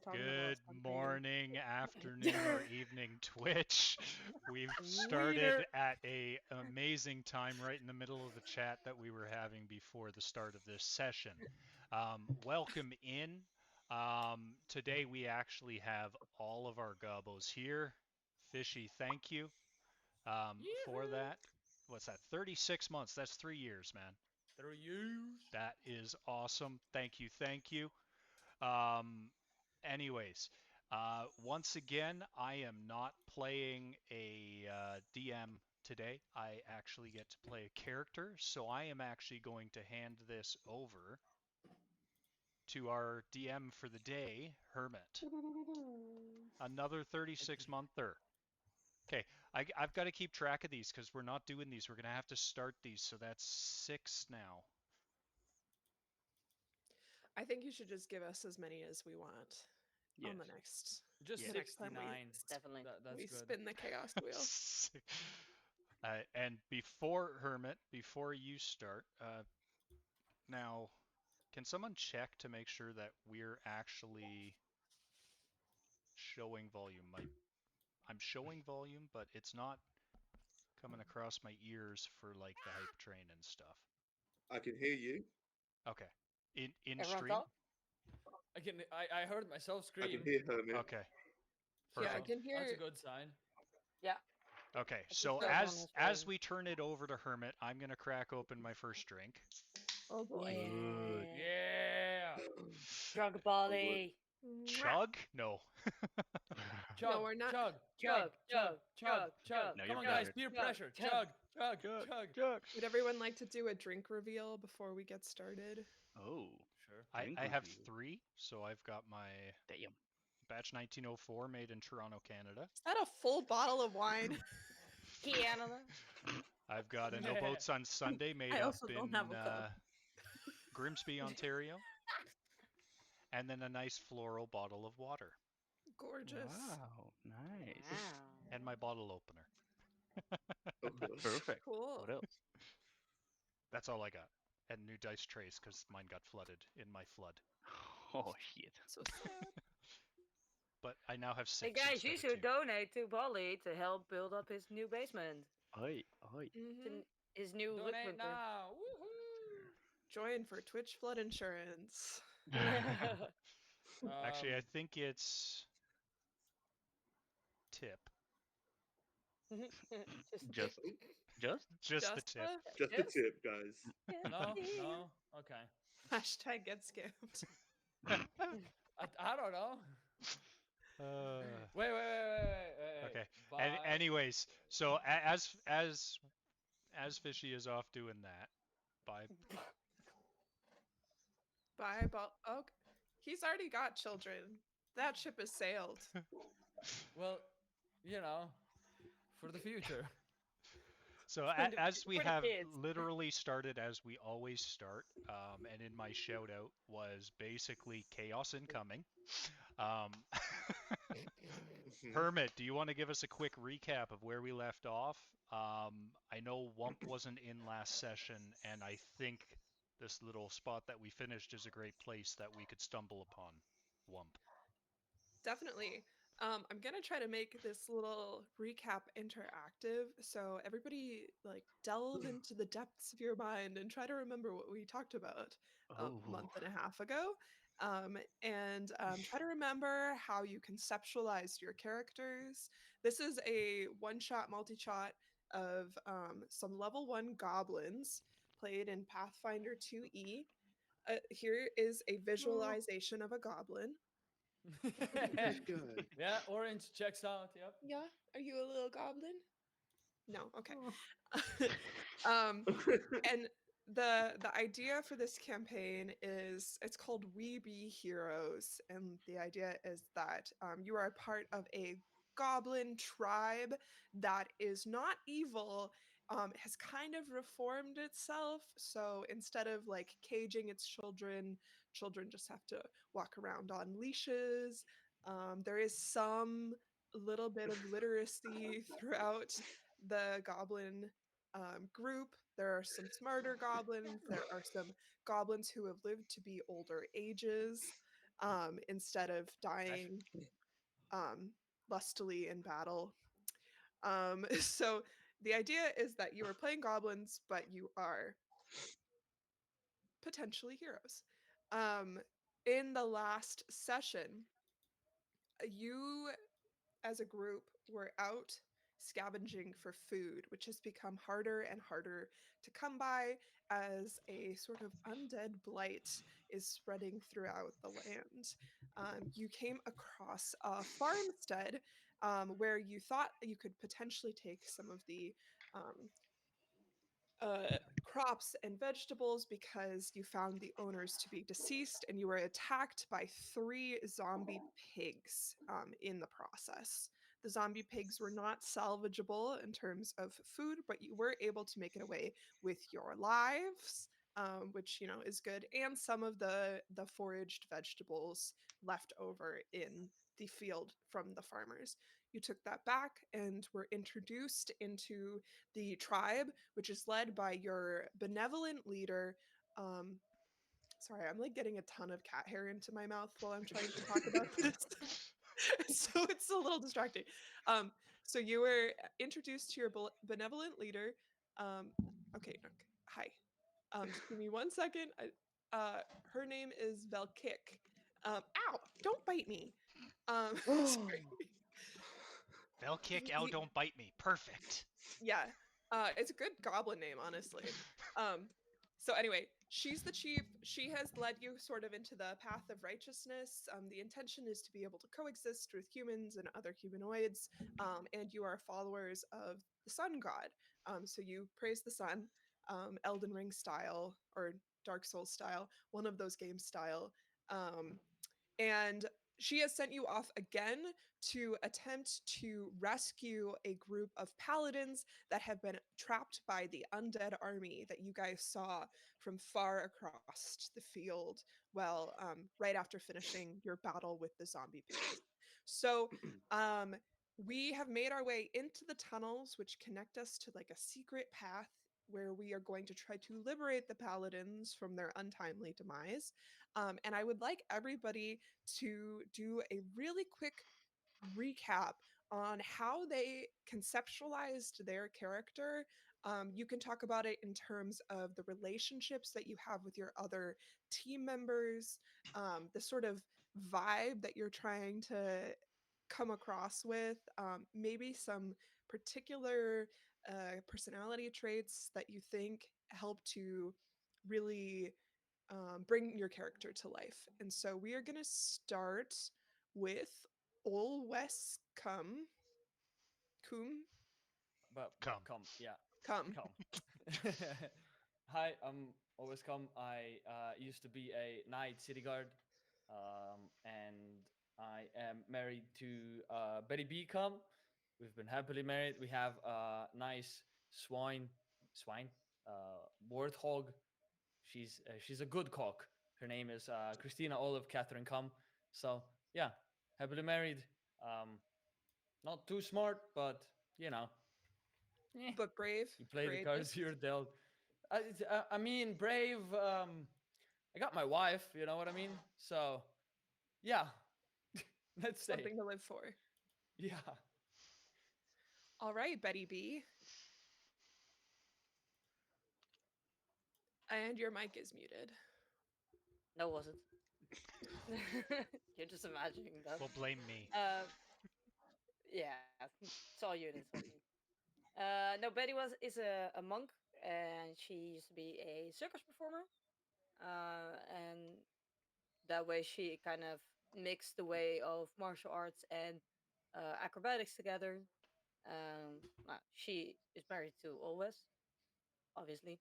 talking about Good something. morning, afternoon, or evening, Twitch. We've started at an amazing time right in the middle of the chat that we were having before the start of this session. Welcome in. Today we actually have all of our gobos here. Fishy, thank you for that. What's that? 36 months. That's 3 years, man. 3 years. That is awesome. Thank you. Thank you. Anyways, once again, I am not playing a DM today. I actually get to play a character, so I am actually going to hand this over to our DM for the day, Hermit. Another 36-monther. Okay, I've got to keep track of these because we're not doing these. We're going to have to start these, so that's 6 now. I think you should just give us as many as we want on the next. Just Yeah. the next time 69. Definitely. That's we good. spin the chaos wheel. And before Hermit, before you start, now, can someone check to make sure that we're actually showing volume? I'm showing volume, but it's not coming across my ears for like the hype train and stuff. I can hear you. Okay. In Everyone stream? thought? I heard myself I scream. can hear Hermit. Okay. Yeah, I Perfect. can hear. That's a good sign. Yeah. Okay, I so think everyone is as fine. we turn it over to Hermit, I'm gonna crack open my first drink. Oh boy. Yeah. Drug Bolli. Chug? No. Chug. No, we're not. Chug. Chug, chug, chug, chug. No, Come you're on, good. guys. Peer Chug, pressure. chug. Chug. Chug. Chug. Chug. Would everyone like to do a drink reveal before we get started? Oh, Sure. drink I have review. 3, so I've got my Damn. batch 1904 made in Toronto, Canada. Is that a full bottle of wine? Canada. I've got a No Boats on Sunday made I up also in don't have a cup. Grimsby, Ontario. And then a nice floral bottle of water. Gorgeous. Wow, nice. Wow. And my bottle opener. Of course. Perfect. Cool. What else? That's all I got. And new dice trays because mine got flooded in my flood. Oh shit. So sad. But I now have 6. Hey guys, you instead of should 2. donate to Bolli to help build up his new basement. Oi, oi. Mhm. His new Donate liquid. now. Woohoo. Join for Twitch flood insurance. Actually, I Um, think it's tip. Just? Just the tip. Just the tip, guys. No. Okay. Hashtag get scammed. I don't know. Wait. Okay. Bye. Anyways, so as Fishy is off doing that, bye. Bye, oh, he's already got children. That ship has sailed. Well, for the future. So For the- as we for the have kids. literally started as we always start, and in my shout out was basically chaos incoming. Hermit, do you want to give us a quick recap of where we left off? I know Wump wasn't in last session, and I think this little spot that we finished is a great place that we could stumble upon Wump. Definitely. I'm gonna try to make this little recap interactive, so everybody like delve into the depths of your mind and try to remember what we talked about a month and a half ago, and try to remember how you conceptualized your characters. This is a one-shot, multi-shot of some level 1 goblins played in Pathfinder 2E. Here is a visualization of a goblin. Good. Yeah, orange checks out. Yep. Yeah, are you a little goblin? No, okay. And the idea for this campaign is it's called We Be Heroes, and the idea is that you are a part of a goblin tribe that is not evil. Has kind of reformed itself. So instead of like caging its children just have to walk around on leashes. There is some little bit of literacy throughout the goblin group. There are some smarter goblins. There are some goblins who have lived to be older ages. instead of dying lustily in battle. So the idea is that you are playing goblins, but you are potentially heroes. Um, in the last session, you as a group were out scavenging for food, which has become harder and harder to come by as a sort of undead blight is spreading throughout the land. You came across a farmstead where you thought you could potentially take some of the um, crops and vegetables because you found the owners to be deceased and you were attacked by three zombie pigs in the process. The zombie pigs were not salvageable in terms of food, but you were able to make it away with your lives, which is good, and some of the foraged vegetables left over in the field from the farmers. You took that back and were introduced into the tribe, which is led by your benevolent leader. Sorry, I'm like getting a ton of cat hair into my mouth while I'm trying to talk about this. So it's a little distracting. So you were introduced to your benevolent leader. Okay, hi. Just give me 1 second. Her name is Velkik. Ow! Don't bite me. Sorry. They'll kick out, don't bite me. Perfect. Yeah, it's a good goblin name, honestly. So anyway, she's the chief. She has led you sort of into the path of righteousness. The intention is to be able to coexist with humans and other humanoids, and you are followers of the sun god. So you praise the sun, Elden Ring style or Dark Souls style, one of those games style. And she has sent you off again to attempt to rescue a group of paladins that have been trapped by the undead army that you guys saw from far across the field, well, right after finishing your battle with the zombie pigs. So we have made our way into the tunnels which connect us to like a secret path where we are going to try to liberate the paladins from their untimely demise. And I would like everybody to do a really quick recap on how they conceptualized their character. You can talk about it in terms of the relationships that you have with your other team members, the sort of vibe that you're trying to come across with, maybe some particular personality traits that you think help to really bring your character to life. And so we are going to start with Ol Wes But Come. come, yeah, Come. come. Hi, I'm always come. I used to be a knight city guard, and I am married to Betty B. Come. We've been happily married. We have a nice swine, warthog. She's a good cock. Her name is Christina Olive Catherine Come. So yeah, happily married. Um, Not too smart, but you know, eh, But brave, you play the courageous. cards you're dealt. I mean, brave. I got my wife. You know what I mean? So yeah, let's say Something to live for. yeah. All right, Betty B. And your mic is muted. No, wasn't. You're just imagining that. Well, blame me. Yeah, it's all you. It's all you. No, Betty is a monk, and she used to be a circus performer. And that way, she kind of mixed the way of martial arts and acrobatics together. She is married to Always, obviously.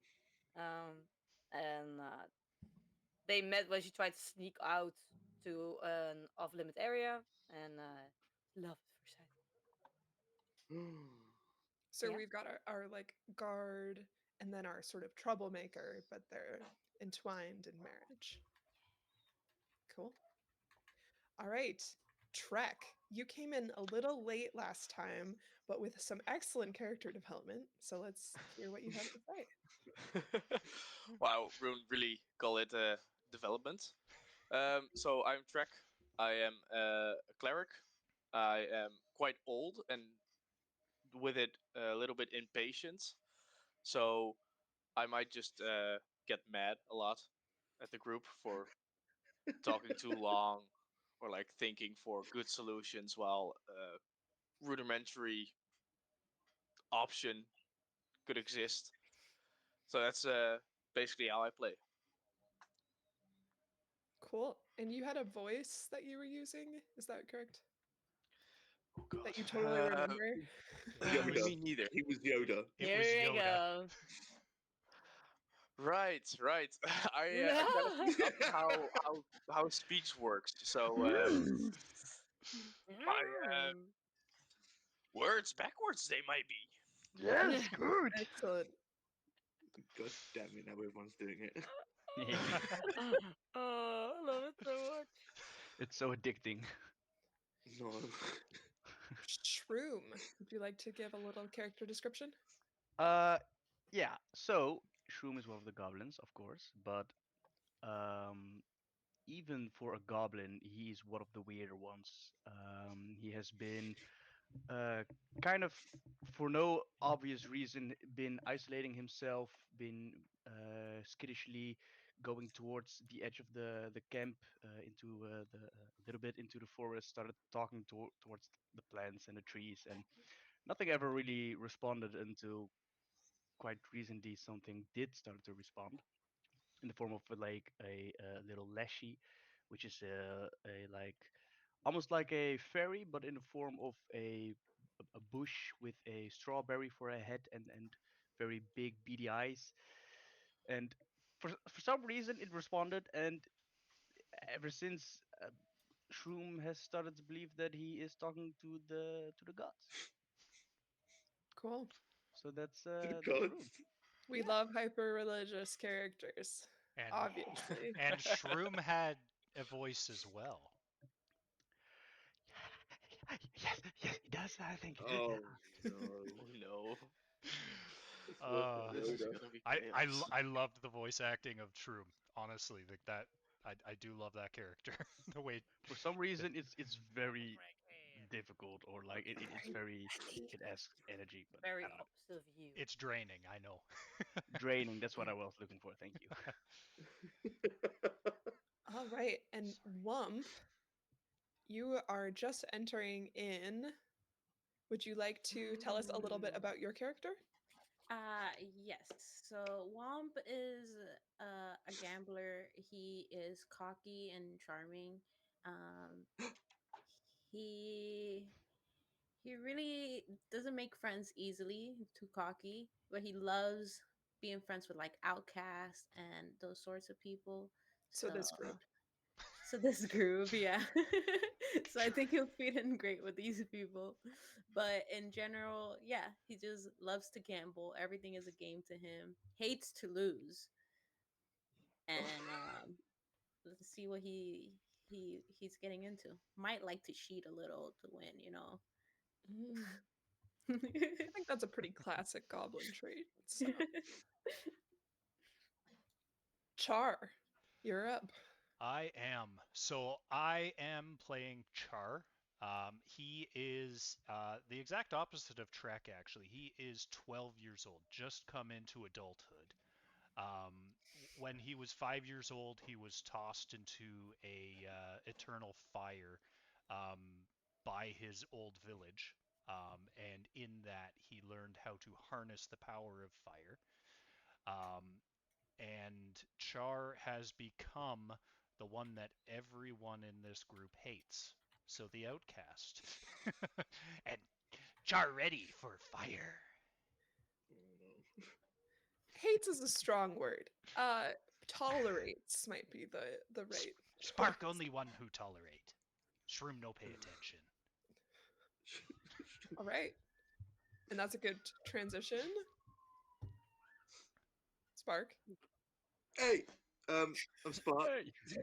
And they met when she tried to sneak out to an off-limit area, and love at first sight. So Yeah. we've got our like guard and then our sort of troublemaker, but they're entwined in marriage. Cool. All right. Trek, you came in a little late last time, but with some excellent character development. So let's hear what you have to say. Wow, really call it development. So I'm Trek. I am a cleric. I am quite old and with it a little bit impatient. So I might just get mad a lot at the group for talking too long or like thinking for good solutions while rudimentary option could exist. So that's basically how I play. Cool. And you had a voice that you were using? Is that correct? Oh god. That you totally remember? Yeah, Me Yoda. neither. He was Yoda. it Here was we Yoda. go. Right, right. I kind of forgot how speech works. So my words backwards they might be. Yes, good. Excellent. God damn it! Now everyone's doing it. Oh, I love it so much. It's so addicting. No. Shroom. Would you like to give a little character description? Uh, yeah. So Shroom is one of the goblins, of course, but um, even for a goblin, he's one of the weirder ones. He has been uh, kind of, for no obvious reason, been isolating himself, been skittishly going towards the edge of the camp, into the little bit into the forest, started talking towards the plants and the trees, and nothing ever really responded until quite recently something did start to respond in the form of like a little leshy, which is a like almost like a fairy, but in the form of a bush with a strawberry for a head and very big beady eyes. And for some reason, it responded, and ever since. Shroom has started to believe that he is talking to the gods. Cool. So To the that's gods. Shroom. We love hyper religious characters, and obviously. and Shroom had a voice as well. Yes, yes, he does. I think. Oh no. Oh no, It's worse than Uh, this is Yoda. gonna be chaos. I loved the voice acting of Shroom. Honestly, like that, I do love that character. The way For some reason, it's very difficult, or like it's very, it asks energy, but Very I don't know. opposite of you. it's draining. I know. Draining. That's what I was looking for. Thank you. All right. And Wump, you are just entering in. Would you like to tell us a little bit about your character? Yes. So Womp is a gambler. He is cocky and charming. Um, he he really doesn't make friends easily. He's too cocky, but he loves being friends with like outcasts and those sorts of people. So So this group. so this group, yeah. So I think he'll fit in great with these people. But in general, yeah, he just loves to gamble. Everything is a game to him. Hates to lose. And let's see what he's getting into. Might like to cheat a little to win, you know. Mm, I think that's a pretty classic goblin trait. So. Char, you're up. I am. So I am playing Char. He is the exact opposite of Trek, actually. He is 12 years old, just come into adulthood. When he was 5 years old, he was tossed into a eternal fire um, by his old village. And in that, he learned how to harness the power of fire. Um, and Char has become the one that everyone in this group hates. So the outcast. And Char ready for fire. Oh, Hates is a strong word. Tolerates might be the right Spark only one who tolerate. Shroom no pay attention. All right. And that's a good transition. Spark. Hey, I'm Spark. Hey.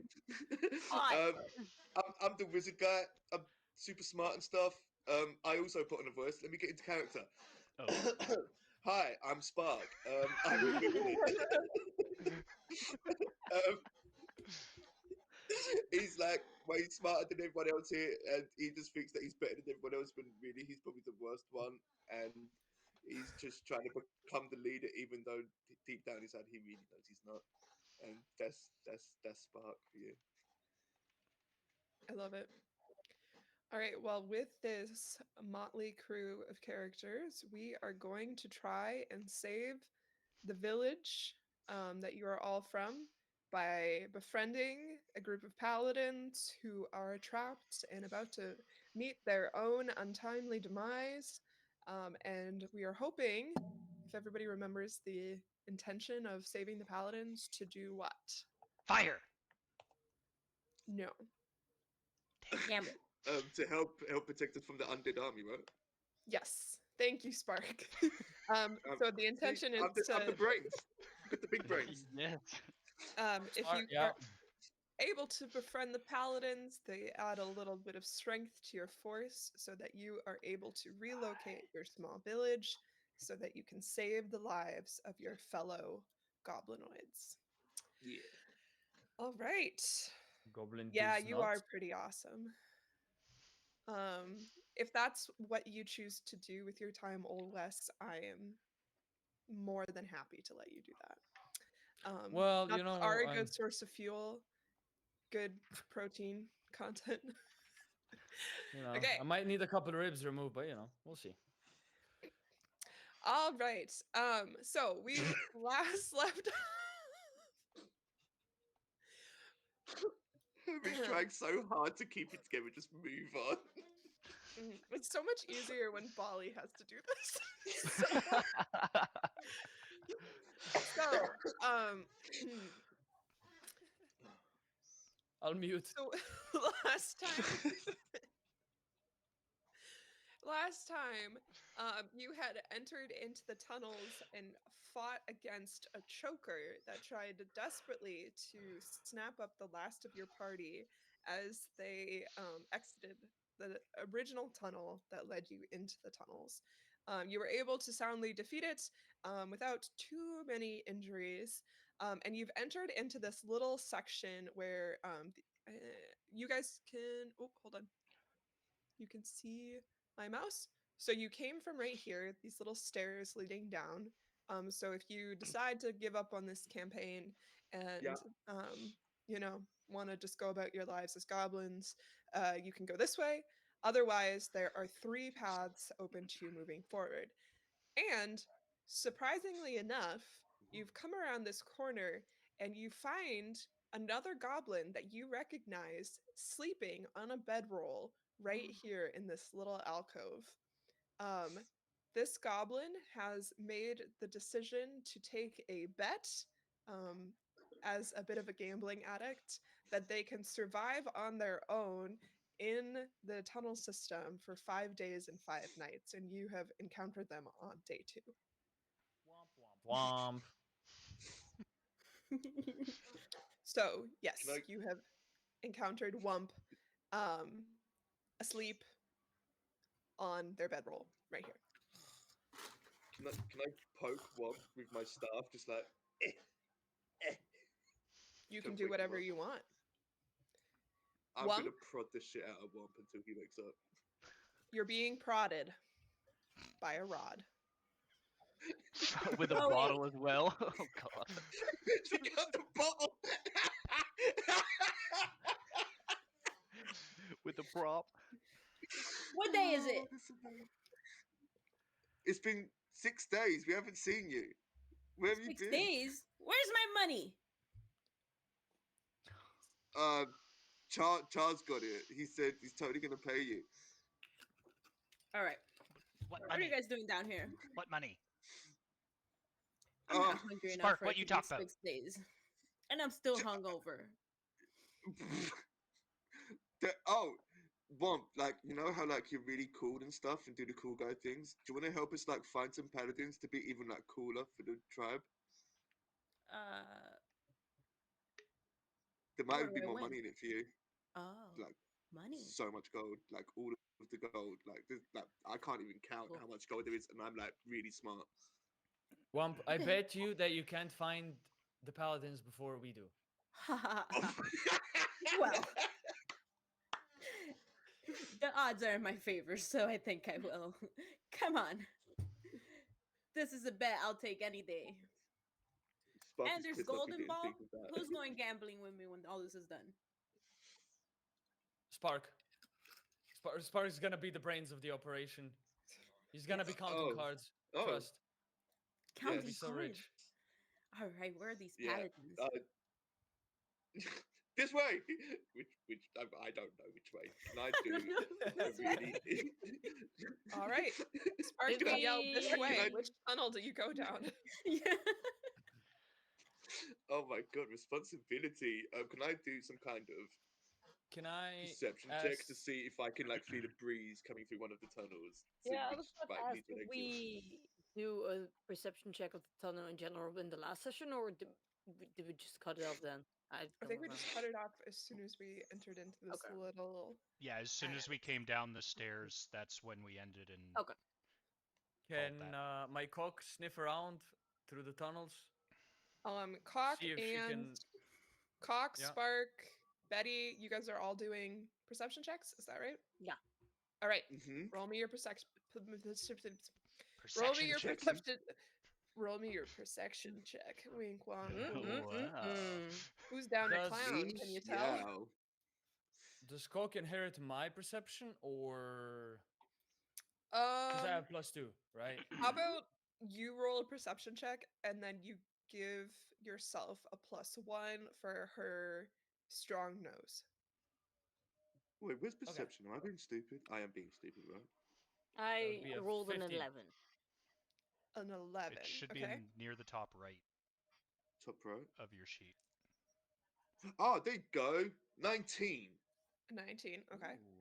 um, I'm the wizard guy. I'm super smart and stuff. I also put on a voice. Let me get into character. Oh. Hi, I'm Spark. I'm a wizard. um, He's like way smarter than everyone else here, and he just thinks that he's better than everyone else. When really, he's probably the worst one, and he's just trying to become the leader, even though deep down inside he really knows he's not. And that's Spark for you. I love it. All right, well, with this motley crew of characters, we are going to try and save the village that you are all from by befriending a group of paladins who are trapped and about to meet their own untimely demise. And we are hoping, if everybody remembers the intention of saving the paladins, to do what? Fire. No. Gamble. To help protect us from the undead army, right? Yes. Thank you, Spark. So the See, intention is I'm the to, brains. Got the big brains. Yes. if Smart, you yeah. are able to befriend the paladins, they add a little bit of strength to your force so that you are able to relocate your small village so that you can save the lives of your fellow goblinoids. Yeah. All right. Goblin Yeah, dudes you are nuts. pretty awesome. If that's what you choose to do with your time, Old West, I am more than happy to let you do that. Well, Nuts are a good source of fuel, good protein content. Okay. I might need a couple of ribs removed, but we'll see. All right. So we last left. I've been trying so hard to keep it together. Just move on. It's so much easier when Bolli has to do this. So, I'll mute. so last time, you had entered into the tunnels and fought against a choker that tried desperately to snap up the last of your party as they exited the original tunnel that led you into the tunnels. You were able to soundly defeat it without too many injuries, and you've entered into this little section where you guys can. Oh, hold on. You can see my mouse. So you came from right here, these little stairs leading down. So if you decide to give up on this campaign and Yeah. want to just go about your lives as goblins, you can go this way. Otherwise, there are three paths open to you moving forward. And surprisingly enough, you've come around this corner and you find another goblin that you recognize sleeping on a bedroll right here in this little alcove. Um, this goblin has made the decision to take a bet um, as a bit of a gambling addict that they can survive on their own in the tunnel system for 5 days and 5 nights, and you have encountered them on day 2. Womp. So, Can yes, I you have encountered Wump asleep on their bedroll right here. can I poke one with my staff? Just like eh, You to can do wake him whatever up. you want. I'm Wump, gonna prod the shit out of Womp until he wakes up. you're being prodded by a rod. With a Oh, wait. bottle as well. Oh god. She got the bottle. With the prop. What day is it? Oh, that's amazing. It's been 6 days. We haven't seen you. Where have you 6 been? days? Where's my money? Char's got it. He said he's totally gonna pay you. All right. What What are you money? guys doing down here? What money? I'm not hungry enough Spark, for what it you to be talk about? 6 days. And I'm still hungover. Oh, Womp, like you know how like you're really cool and stuff and do the cool guy things. Do you want to help us like find some paladins to be even like cooler for the tribe? Uh, There what might do be I more win? money in it for you. Oh, Like money. so much gold, like all of the gold. Like I can't even count Cool. how much gold there is, and I'm like really smart. Womp, I Okay. bet you that you can't find the paladins before we do. Ha ha Oh. ha. Well, the odds are in my favor, so I think I will. Come on. This is a bet I'll take any day. Spark And is there's pissed off he golden didn't ball. think of that. Who's going gambling with me when all this is done? Spark. Spark is gonna be the brains of the operation. He's gonna be counting Oh. cards. Oh, Trust. He's gonna Counting be yes. so cards. rich. All right, where are these Yeah. paladins? This way. Which I don't know which way. Can I do a really? All right. Spark, Did you yell this we- way. I- Which tunnel do you go down? Yeah. Oh my god, responsibility. Can I do some kind of Can I perception check to see if I can like feel a breeze coming through one of the tunnels? See Yeah, I which was about to like ask, leads did to an exit. we do a perception check of the tunnel in general in the last session, or did we just cut it off then? I I don't think we remember. just cut it off as soon as we entered into this Okay. little. Yeah, as soon as we came down the stairs, that's when we ended and Okay. Can that. my cock sniff around through the tunnels? Cock See if she and can. Cock, Yeah. Spark, Betty, you guys are all doing perception checks. Is that right? Yeah. All right. Mm-hmm. Roll me your perception. Roll me perception your check. perception. Roll me your perception check. Wink, wonk. Mm-mm-mm-mm. Who's down to Does- clown? Can you tell? Yeah. Does cock inherit my perception or? Because I have +2, right? How about you roll a perception check and then you give yourself a +1 for her strong nose. Wait, where's perception? Am I being stupid? I am being stupid, right? I be a rolled an 15. 11. An 11. It should be Okay. near the top right Top right. of your sheet. Oh, there you go. 19. 19. Okay. Ooh.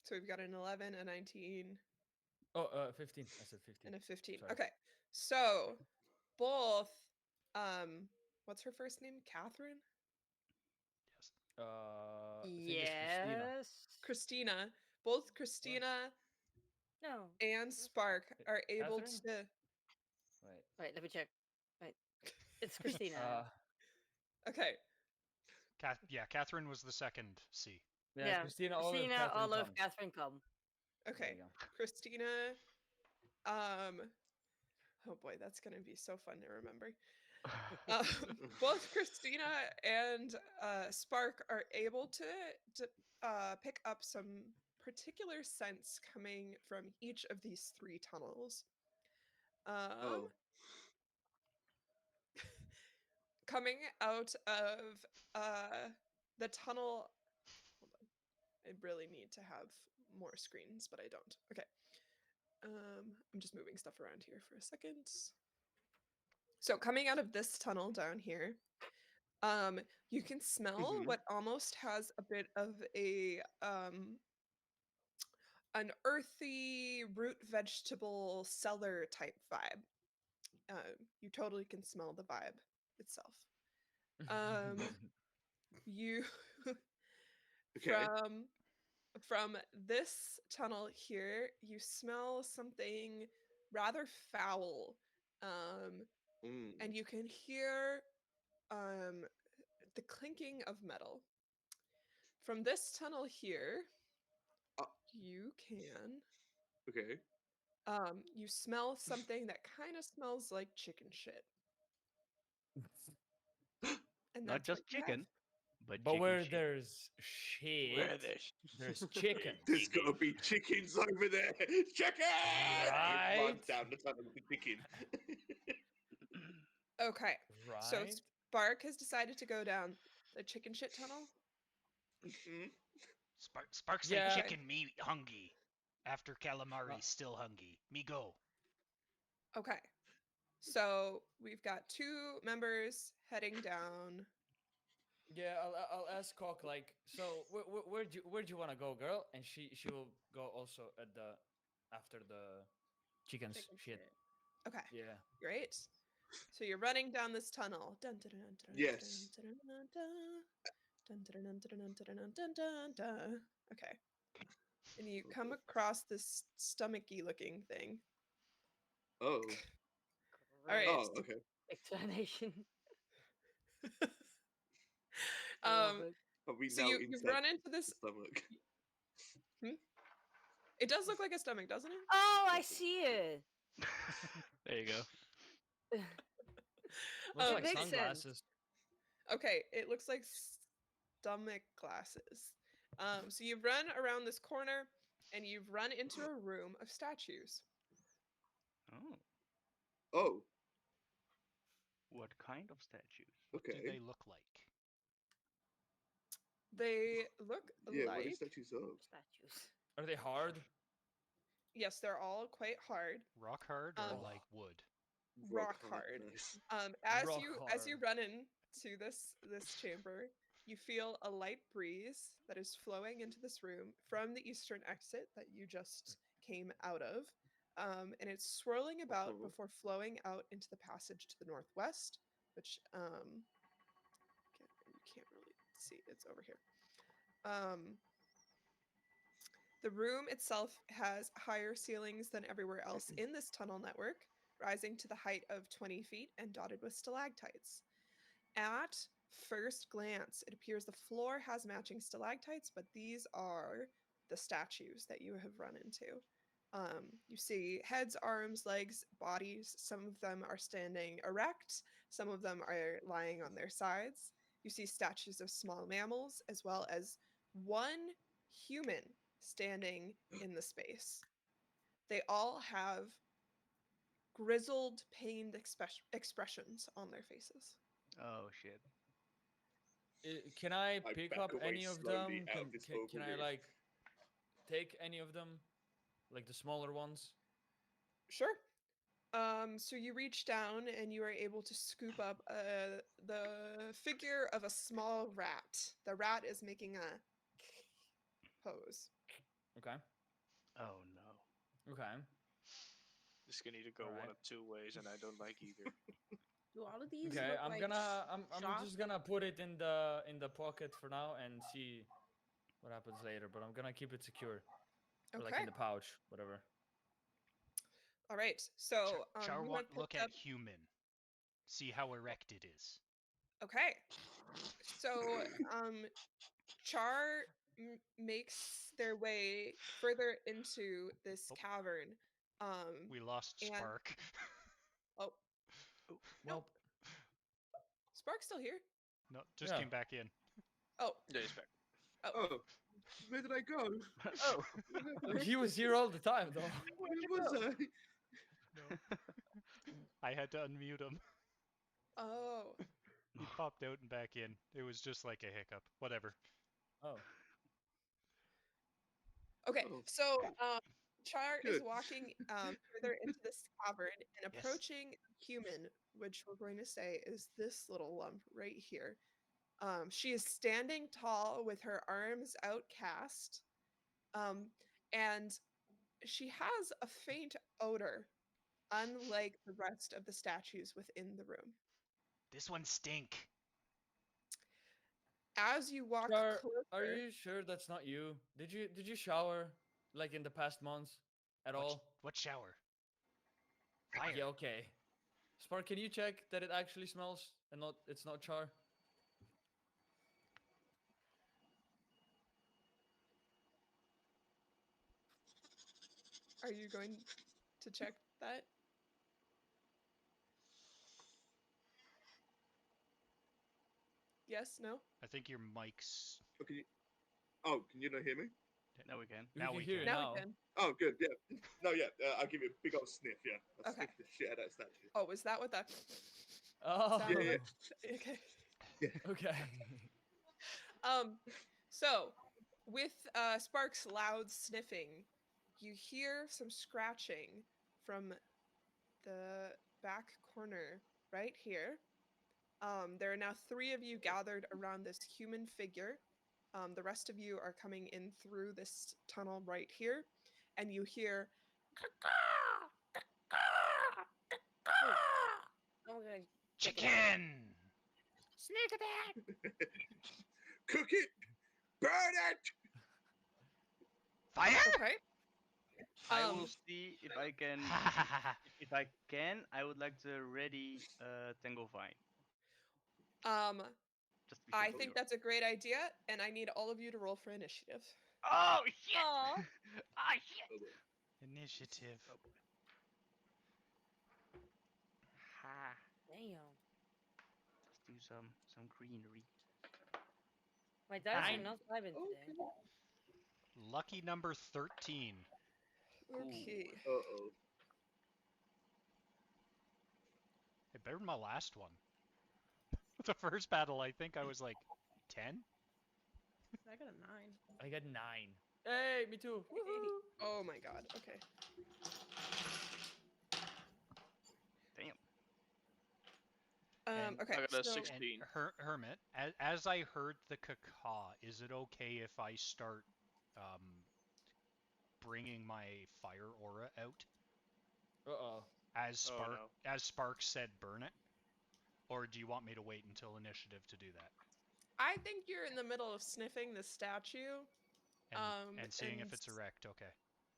So we've got an 11, a 19, Oh, 15. I said 15. and a 15. Sorry. Okay. So both what's her first name? Catherine? Yes. I think it's Christina. Yes. Christina. Both Christina No. and Spark are able Catherine? to Wait. Wait, let me check. Wait. It's Christina. Okay. Yeah, Catherine was the second C. Yeah, Christina, Olive, Christina, Catherine, Olive, Tom. Catherine, come. There Okay. you go. Christina oh boy, that's going to be so fun to remember. Both Christina and Spark are able to pick up some particular scents coming from each of these three tunnels. Oh. Coming out of the tunnel. Hold on. I really need to have more screens, but I don't. Okay. I'm just moving stuff around here for a second. So coming out of this tunnel down here, you can smell Mhm. what almost has a bit of an earthy root vegetable cellar type vibe. You totally can smell the vibe itself. You Okay. from this tunnel here, you smell something rather foul. And you can hear the clinking of metal. From this tunnel here, you can Okay. you smell something that kind of smells like chicken shit. And Not that's just what you have. chicken, but But chicken where shit. there's shit, Where there's there's chicken. There's gotta be chickens over there. Chicken! I run Right. down the tunnel with the chicken. Okay. So Right? Spark has decided to go down the chicken shit tunnel. Mhm. Spark say Yeah. chicken, me hungry. After calamari, still hungry. Me go. Okay. So we've got two members heading down. Yeah, I'll ask Cock like, so where'd you want to go, girl? And she will go also at the after the chicken's Chicken shit. Okay. Yeah. Great. So you're running down this tunnel. Dun, dun, dun, dun, Yes. dun, dun, dun, dun. Dun, dun, dun, dun, dun, dun, dun, dun, dun, dun. Okay. And you come across this stomachy looking thing. Oh. All right. Oh, okay. Explanation. I love um, it. Are we so now you've inside run into the this. stomach? It does look like a stomach, doesn't it? Oh, I see it. There you go. Looks Um, like makes sense. sunglasses. Okay, it looks like stomach glasses. So you've run around this corner and you've run into a room of statues. Oh, Oh, what kind of statues? What do okay. they look like? They look Yeah, what are like, statues of? Statues. Are they hard? yes, they're all quite hard, Rock hard or Um, like wood? rock hard. Nice. As Rock you hard. run into this chamber, you feel a light breeze that is flowing into this room from the eastern exit that you just came out of. And it's swirling about Uh-huh. before flowing out into the passage to the northwest, which you can't really see. It's over here. The room itself has higher ceilings than everywhere else in this tunnel network, rising to the height of 20 feet and dotted with stalactites. At first glance, it appears the floor has matching stalactites, but these are the statues that you have run into. You see heads, arms, legs, bodies. Some of them are standing erect, some of them are lying on their sides. You see statues of small mammals, as well as one human standing in the space. They all have grizzled, pained expressions on their faces. Oh shit. Can I I pick back up away any of slowly them? out of this Can I overview. like take any of them, like the smaller ones? Sure. So you reach down and you are able to scoop up the figure of a small rat. The rat is making a pose. Okay. Oh no. Okay. This can either go All one right. of two ways, and I don't like either. Do all of these Okay. look like I'm chalk? just gonna put it in the pocket for now and see what happens later. But I'm gonna keep it secure, or like Okay. in the pouch, whatever. All right. So Char you want have look picked at up. human. See how erect it is. Okay. So Char makes their way further into this Oh. cavern. We lost And Spark. oh, Oh, Well, Spark's still here. No, just yeah. came back in. Oh, Yeah, he's back. oh. Oh, where did I go? oh. He was here all the time, though. Where was I? No. I had to unmute him. Oh. He popped out and back in. It was just like a hiccup. Whatever. Oh. Okay, Oh, so Char is good. walking further into this cavern and Yes. approaching human, which we're going to say is this little lump right here. She is standing tall with her arms outcast, and she has a faint odor, unlike the rest of the statues within the room. This one stink. As you walk Char, closer, are you sure that's not you? Did you shower like in the past months at all? What shower? Fire. Yeah, okay. Spark, can you check that it actually smells and it's not Char? are you going to check that? Yes, no? I think your mic's. Can you not hear me? Now we can. Now can we hear can. you Now now. we can. Oh, good. Yeah. No, yeah. I'll give you a big old sniff. Yeah. I'll Okay. sniff the shit out of that statue. Oh, was that what that Oh. sound Yeah, was? Okay. Okay. So with Spark's loud sniffing, you hear some scratching from the back corner right here. There are now three of you gathered around this human figure. The rest of you are coming in through this tunnel right here, and you hear I'm gonna Chicken! sneak attack. Cook it, burn it. Fire! okay. I Um, will see if I can. If I can, I would like to ready Tango Vine. Um, Just to be I crystal think clear. that's a great idea, and I need all of you to roll for initiative. Oh shit! Aw. Ah shit! Oh, well. Initiative. Oh boy. Ha! Damn. Let's do some greenery. My dice are Nine. not vibing today. Okay. Lucky number 13. Okay. Uh-oh. It better than my last one. The first battle, I think I was like 10? I got a 9. I got 9. Hey, me too. Woohoo! Oh my god. Okay. Damn. And- Okay. I got a So 16. Hermit, as I heard the caca, is it okay if I start um, bringing my fire aura out Uh-oh. as Oh no. Spark said burn it? Or do you want me to wait until initiative to do that? I think you're in the middle of sniffing the statue. And seeing if it's erect, okay.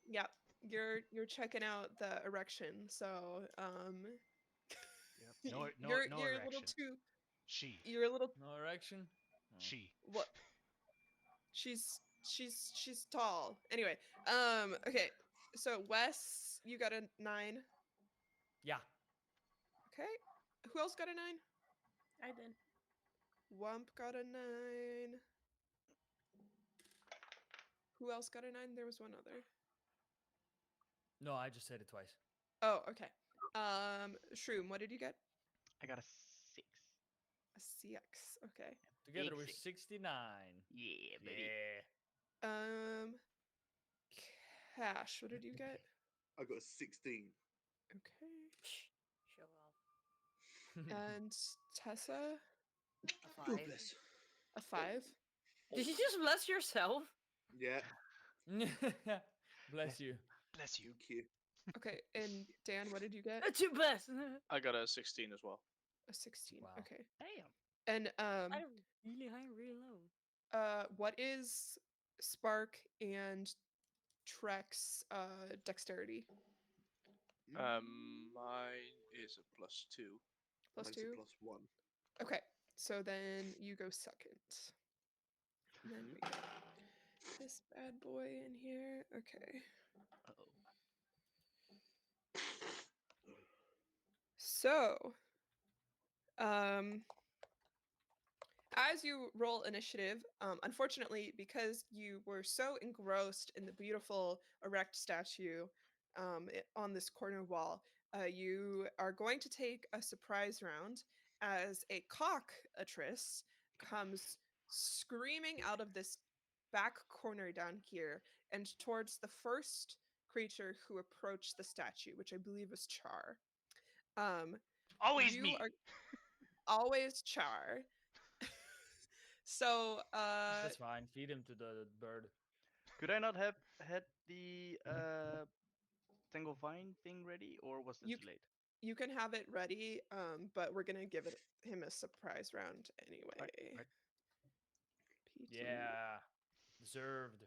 Yeah, you're checking out the erection. So Yep. No you're no you're a little erection. too She. you're a little No erection? No. She. what she's tall. Anyway, okay. So Wes, you got a 9. Yeah. Okay. Who else got a 9? I did. Wump got a 9. Who else got a 9? There was one other. No, I just said it twice. Oh, okay. Shroom, what did you get? I got a 6. A CX. Okay. Together Big we're six. 69. Yeah, baby. Yeah. Cash, what did you get? I got a 16. Okay. Show off. And Tessa, A God 5. bless. a 5. Did you just bless yourself? Yeah, Bless you. Bless you. thank you. Okay, and Dan, what did you get? Too blessed. I got a 16 as well. A 16. Wow. Okay. Damn. And I really high, really low. what is Spark and Trek's dexterity? Mine is a +2. Plus Mine's 2? a +1. Okay. So then you go second. And then we got this bad boy in here. Okay. Uh-oh. So, as you roll initiative, unfortunately, because you were so engrossed in the beautiful erect statue on this corner wall, you are going to take a surprise round as a cockatrice comes screaming out of this back corner down here and towards the first creature who approached the statue, which I believe was Char. Always You me. are always Char. So, That's fine. Feed him to the bird. Could I not have had the Tangle Vine thing ready, or was that you too late? you can have it ready, but we're gonna give him a surprise round anyway. Right. PT. Yeah. Deserved.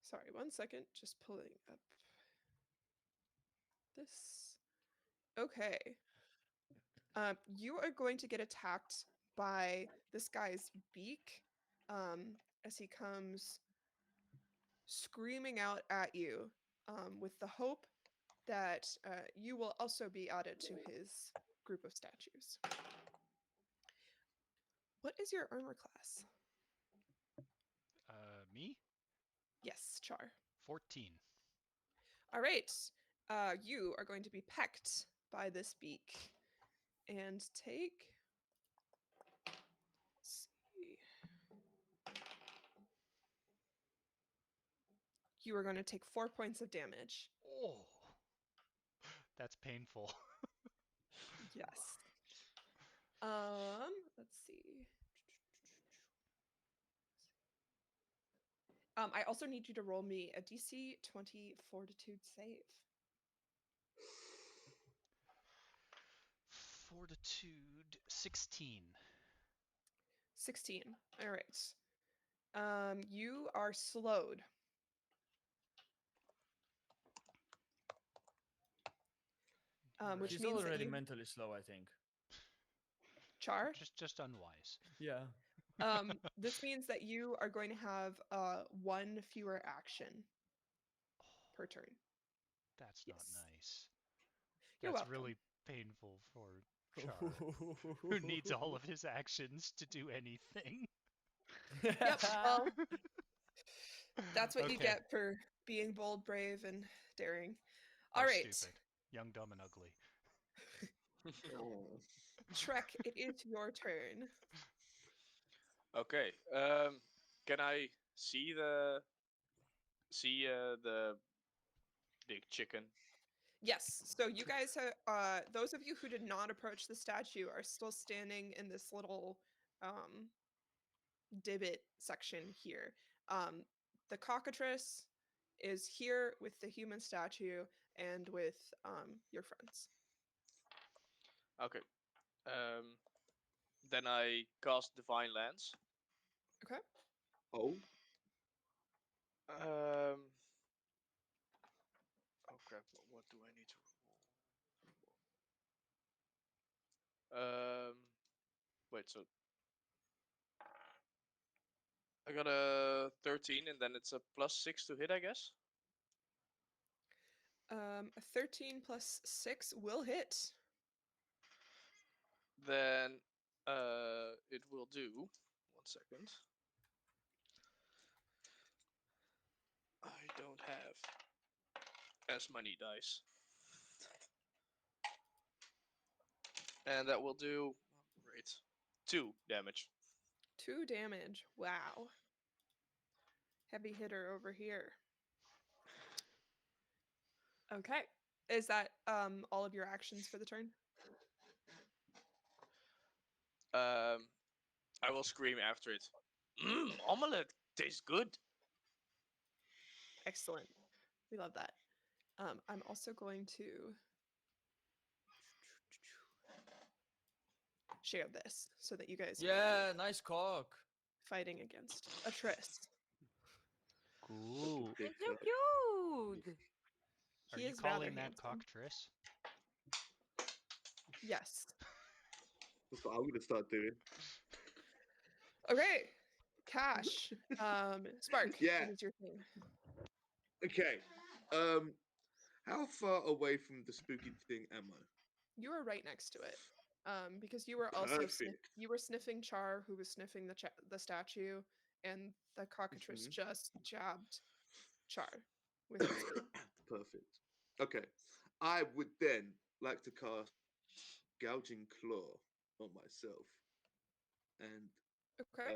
Sorry, 1 second. Just pulling up this. Okay. You are going to get attacked by this guy's beak as he comes screaming out at you with the hope that you will also be added to his group of statues. What is your armor class? Me? Yes, Char. 14. All right. You are going to be pecked by this beak and take. Let's see. You are going to take 4 points of damage. Oh, that's painful. Yes. Let's see. I also need you to roll me a DC 20 Fortitude save. Fortitude 16. 16. All right. You are slowed. Which He's means that already you, mentally slow, I think. Char. Just unwise. Yeah. This means that you are going to have one fewer action per turn. That's not Yes. nice. You're That's welcome. really painful for Char, who needs all of his actions to do anything. Yep. Well, that's what you Okay. get for being bold, brave, and daring. Or All right, stupid. Young, dumb, and ugly. Oh. Trek, it is your turn. Okay. Can I see the big chicken? Yes. So you guys have those of you who did not approach the statue are still standing in this little divot section here. The cockatrice is here with the human statue and with your friends. Okay. Then I cast Divine Lance. Okay. Oh, Um. Oh crap! What do I need to roll? Wait. So I got a 13, and then it's a +6 to hit, I guess. A 13 plus 6 will hit. Then it will do. 1 second. I don't have as many dice, and that will do. Great. 2 damage. 2 damage. Wow. Heavy hitter over here. Okay. Is that all of your actions for the turn? I will scream after it. Omelette tastes good. Excellent. We love that. I'm also going to share this so that you guys Yeah, nice cock. fighting against a Triss. Cool. big It's so cock. cute. Are He you is rather calling that handsome. cockatrice? Yes. That's what I'm gonna start doing. Okay. Cash. Spark. Yeah. It is your thing. Okay. How far away from the spooky thing am I? You are right next to it. Because you were also Perfect. you were sniffing Char, who was sniffing the statue, and the cockatrice Mhm. just jabbed Char with its beak. Perfect. Okay. I would then like to cast Gouging Claw on myself. And Okay.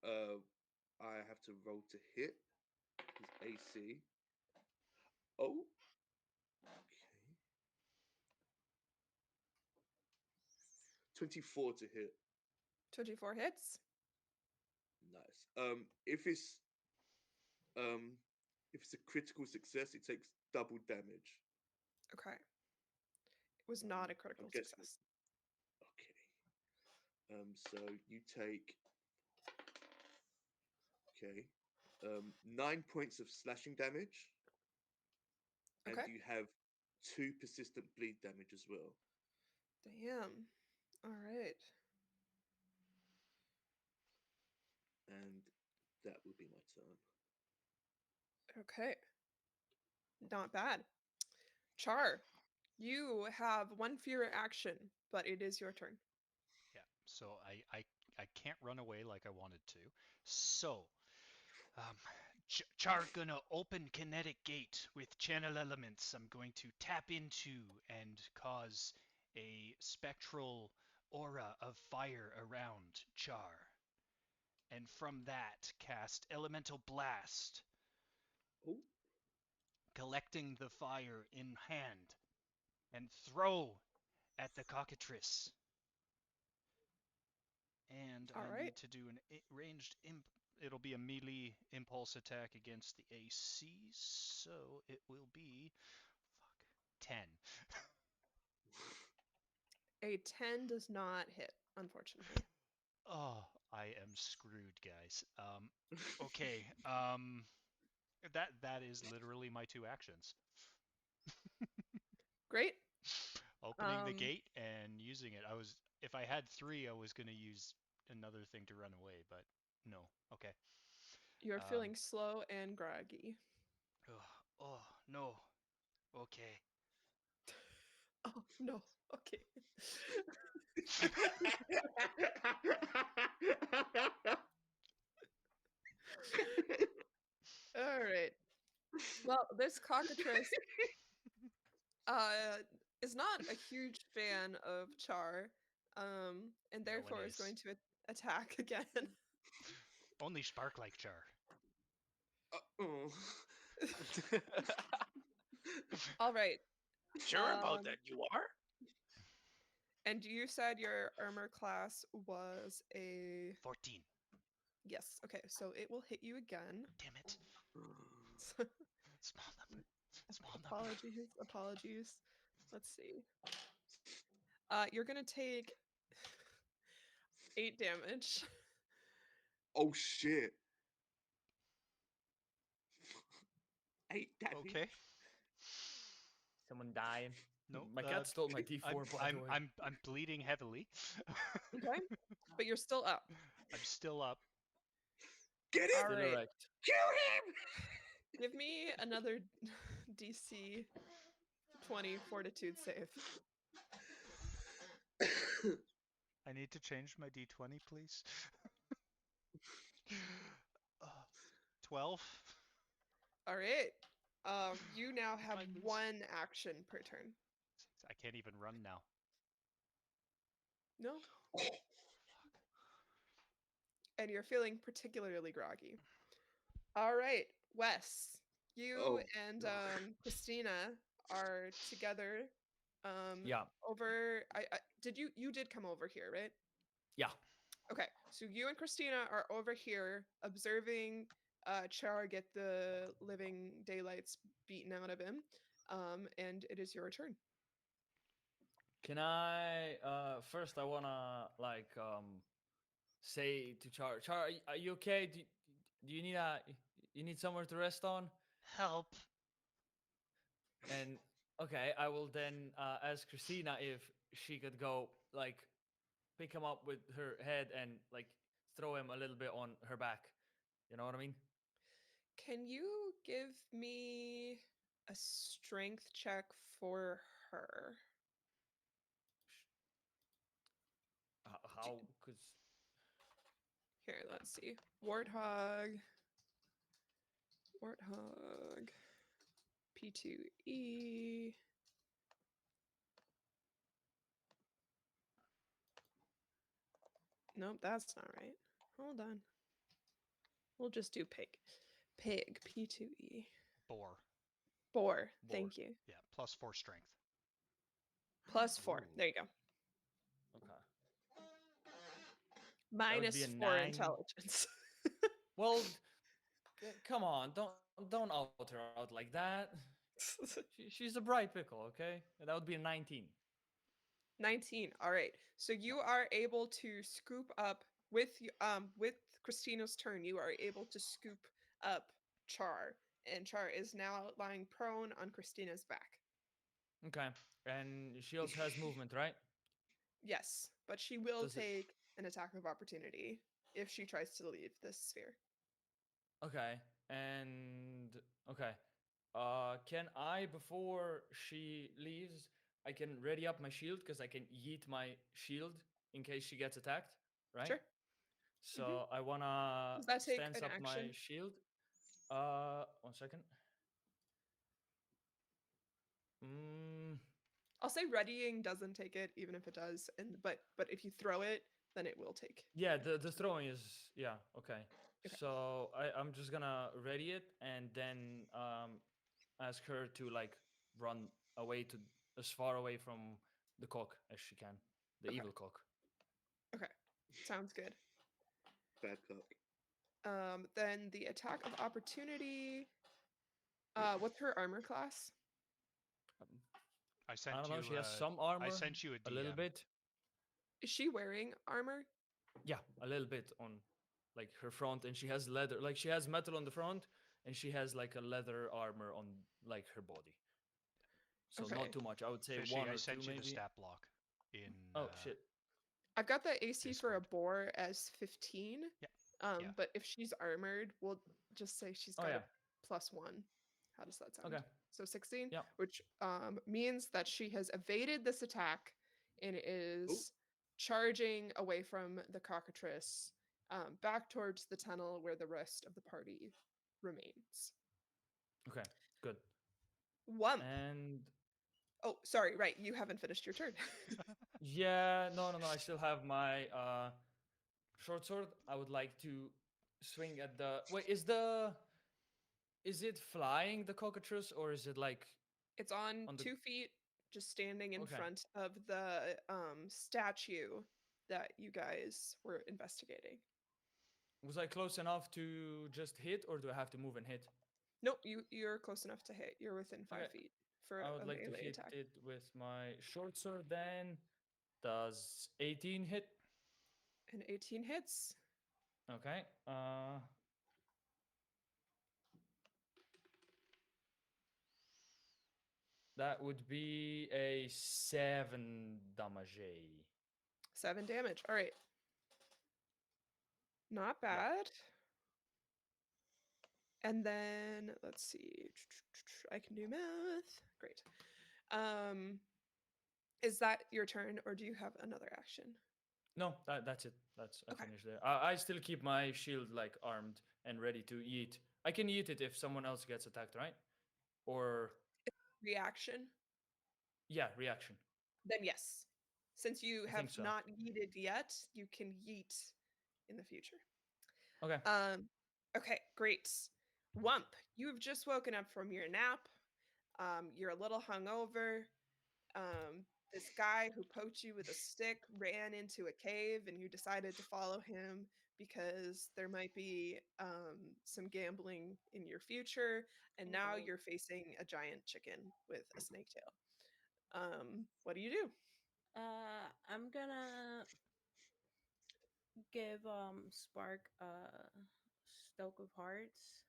um I have to roll to hit his AC. Oh, okay. 24 to hit. 24 hits. Nice. Um if it's a critical success, it takes double damage. Okay. It was not a I'm critical guessing. success. Okay. So you take okay. 9 points of slashing damage, and Okay. you have 2 persistent bleed damage as well. Damn. All right. And that will be my turn. Okay. Not bad. Char, you have one fewer action, but it is your turn. Yeah. So I can't run away like I wanted to. So Um, Char gonna open kinetic gate with channel elements. I'm going to tap into and cause a spectral aura of fire around Char. And from that, cast Elemental Blast, Oh, collecting the fire in hand, and throw at the cockatrice. And All I right. need to do an ranged it'll be a melee impulse attack against the AC, so it will be 10. A 10 does not hit, unfortunately. Oh, I am screwed, guys. Okay. That is literally my 2 actions. Great. Opening the gate and using it. If I had 3, I was gonna use another thing to run away, but no. Okay. You're Um, feeling slow and groggy. oh no. Okay. Oh no. Okay. All right. Well, this cockatrice uh is not a huge fan of Char, and No one therefore is is. going to attack again. Only Spark like Char. Oh. All right. Sure about Um, that, you are? and you said your armor class was a 14. yes. Okay, so it will hit you again. Damn it. Small number. Small number. Apologies. Apologies. Let's see. You're gonna take 8 damage. Oh shit. 8 damage. Okay. Someone dying. No. My cat stole my D4, by the way. I'm bleeding heavily. Okay, but you're still up. I'm still up. Get him! All Still right. erect. Kill him! Give me another DC 20 Fortitude save. I need to change my d20, please. Uh, 12. All right. You now have I lose. 1 action per turn. I can't even run now. No. And you're feeling particularly groggy. All right, Wes. You Oh, and God. Christina are together. Yeah. Over. You did come over here, right? Yeah. Okay, so you and Christina are over here observing Char get the living daylights beaten out of him, and it is your turn. Can I first I wanna like say to Char, Char, are you okay? Do you need you need somewhere to rest on? Help. And okay, I will then ask Christina if she could go like pick him up with her head and like throw him a little bit on her back. You know what I mean? Can you give me a strength check for her? How? Cause Here, let's see. Warthog. Warthog. P2E. Nope, that's not right. Hold on. We'll just do pig. Pig, P2E. Boar. Boar, boar. thank you. Yeah, +4 strength. +4. Ooh. There you go. Okay. That would be a -4 9. intelligence. Well, come on, don't out her out like that. She's a bright pickle, okay? That would be a 19. 19. All right. So you are able to scoop up with Christina's turn. You are able to scoop up Char, and Char is now lying prone on Christina's back. Okay. And she also has movement, right? Yes, but she will Does it? take an attack of opportunity if she tries to leave this sphere. Okay. And okay. Can I before she leaves, I can ready up my shield because I can yeet my shield in case she gets attacked, right? Sure. So I wanna Does that take stance an up my action? shield. 1 second. Mm, I'll say readying doesn't take it, even if it does, and but if you throw it, then it will take. yeah, the throwing is yeah, okay. Okay. So I'm just gonna ready it and then ask her to like run away to as far away from the cock as she can, the Okay. evil cock. Okay. Sounds good. Bad cock. Then the attack of opportunity. What's her armor class? Um, I sent I don't know. you. She has some armor. I sent you a a little DM. bit. Is she wearing armor? Yeah, a little bit on like her front, and she has leather. Like she has metal on the front, and she has like a leather armor on like her body. So Okay. not too much. I would say Fishy, one I or sent two you maybe. the stat block in. Oh shit. I've got the AC for a Discord. boar as 15. Yeah. Yeah. But if she's armored, we'll just say she's Oh got yeah. a +1. How does that sound? Okay. So 16, Yeah. which means that she has evaded this attack and Ooh. is charging away from the cockatrice back towards the tunnel where the rest of the party remains. Okay. Good. Wump. And Oh, sorry, right. You haven't finished your turn. yeah, no. I still have my short sword. I would like to swing at the. Wait, is it flying the cockatrice or is it like It's on on the? 2 feet, just standing in Okay. front of the statue that you guys were investigating. Was I close enough to just hit, or do I have to move and hit? Nope, you're close enough to hit. You're within 5 Okay. feet for I would a like to melee hit attack. it with my short sword. Then does 18 hit? And 18 hits. Okay. That would be a 7 damage. 7 damage. All right. Not Yeah. bad. And then let's see. I can do math. Great. Is that your turn or do you have another action? No, that's it. I Okay. finished there. I still keep my shield like armed and ready to eat. I can eat it if someone else gets attacked, right? Or Reaction? yeah, reaction. Then yes. Since you I have think so. not yeeted yet, you can yeet in the future. Okay. Okay, great. Wump, you've just woken up from your nap. You're a little hungover. This guy who poked you with a stick ran into a cave, and you decided to follow him because there might be some gambling in your future. And now Okay. you're facing a giant chicken with a snake tail. What do you do? I'm gonna give Spark Stoke of Hearts.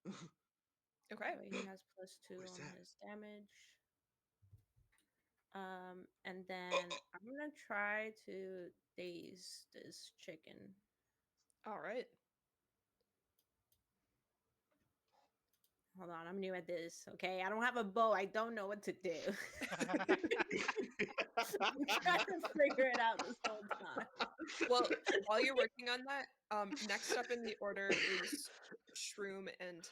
Okay. That way he has +2 What is on that? his damage. And then I'm gonna try to daze this chicken. All right. Hold on, I'm new at this. Okay, I don't have a bow. I don't know what to do. I'm trying to figure it out this whole time. Well, while you're working on that, next up in the order is Shroom and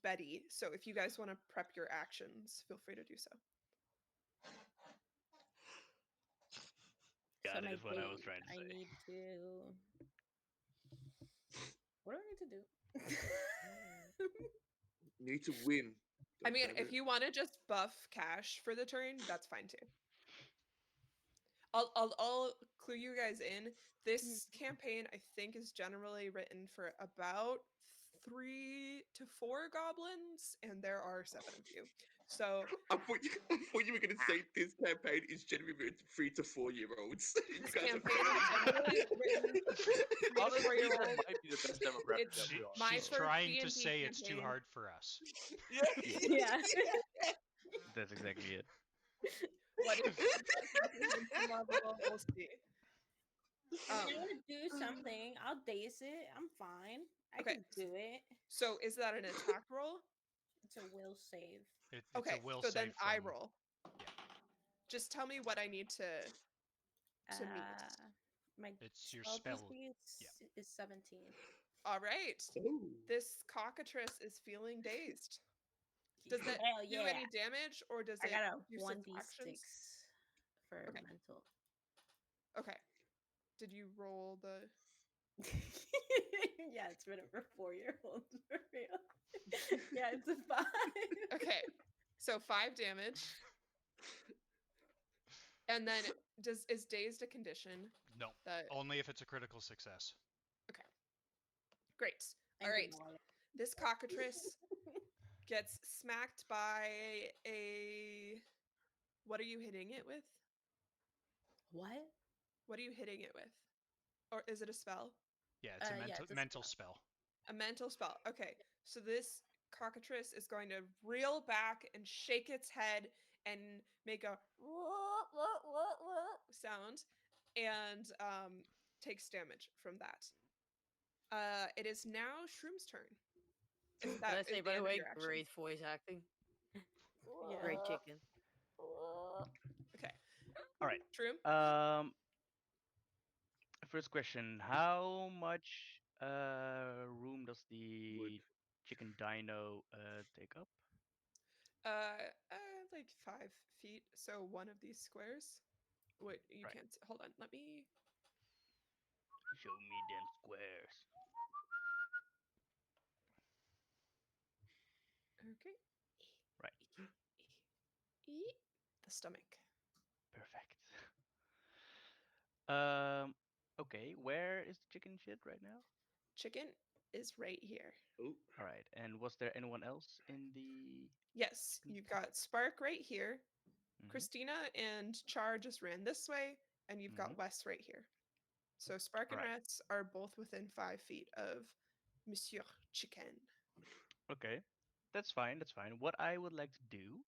Betty. So if you guys want to prep your actions, feel free to do so. Yeah, So that my is what I was daze, trying to I say. need to. What do I need to do? You need to win. I mean, goddammit. if you want to just buff Cash for the turn, that's fine too. I'll clue you guys in. This campaign, I think, is generally written for about 3 to 4 goblins, and there are 7 of you. So I thought you were going to say this campaign is generally written to 3 to 4-year-olds. this campaign is generally written for 3 to Honestly, 4-year-olds. that might be the best demographic It's that we are. my She's first trying to D&D say it's too campaign. hard for us. Yeah. That's exactly it. What is the comprehension level? We'll see. If you want to do something, I'll daze it. I'm fine. I Okay. can do it. So is that an attack roll? It's a will save. It's Okay, a will so save then I from- roll. Yeah. Just tell me what I need to meet. My It's your spell spell. DC Yeah. is 17. All right. Ooh. This cockatrice is feeling dazed. Does that Hell do yeah. any damage, or does I it got a do 1d6 subtractions? for Okay. mental. Okay. Did you roll the? Yeah, it's written for 4-year-olds for real. Yeah, it's a 5. Okay. So 5 damage. And then is dazed a condition? No, That only if it's a critical success. great. All right. This cockatrice gets smacked by a. What are you hitting it with? What? What are you hitting it with? Or is it a spell? Yeah, it's a Yeah, mental it's a mental spell. A mental spell. Okay. So this cockatrice is going to reel back and shake its head and make a sound and takes damage from that. It is now Shroom's turn. If Can that I is say, the by the end of way, your action. great voice acting. Great Yeah. chicken. Okay. All right. Shroom? First question: how much room does the chicken dino take up? Like 5 feet. So one of these squares. Wait, you Right. can't. Hold on. Let me. Show me them squares. Okay. Right. The stomach. Perfect. Um. Okay. Where is the chicken shit right now? Chicken is right here. Oh, All right. And was there anyone else in the Yes, chicken you've pot? got Spark right here. Mm-hmm. Christina and Char just ran this way, and you've Mm-hmm. got Wes right here. So Spark All and right. Rex are both within 5 feet of Monsieur Chicken. Okay. That's fine. That's fine. What I would like to do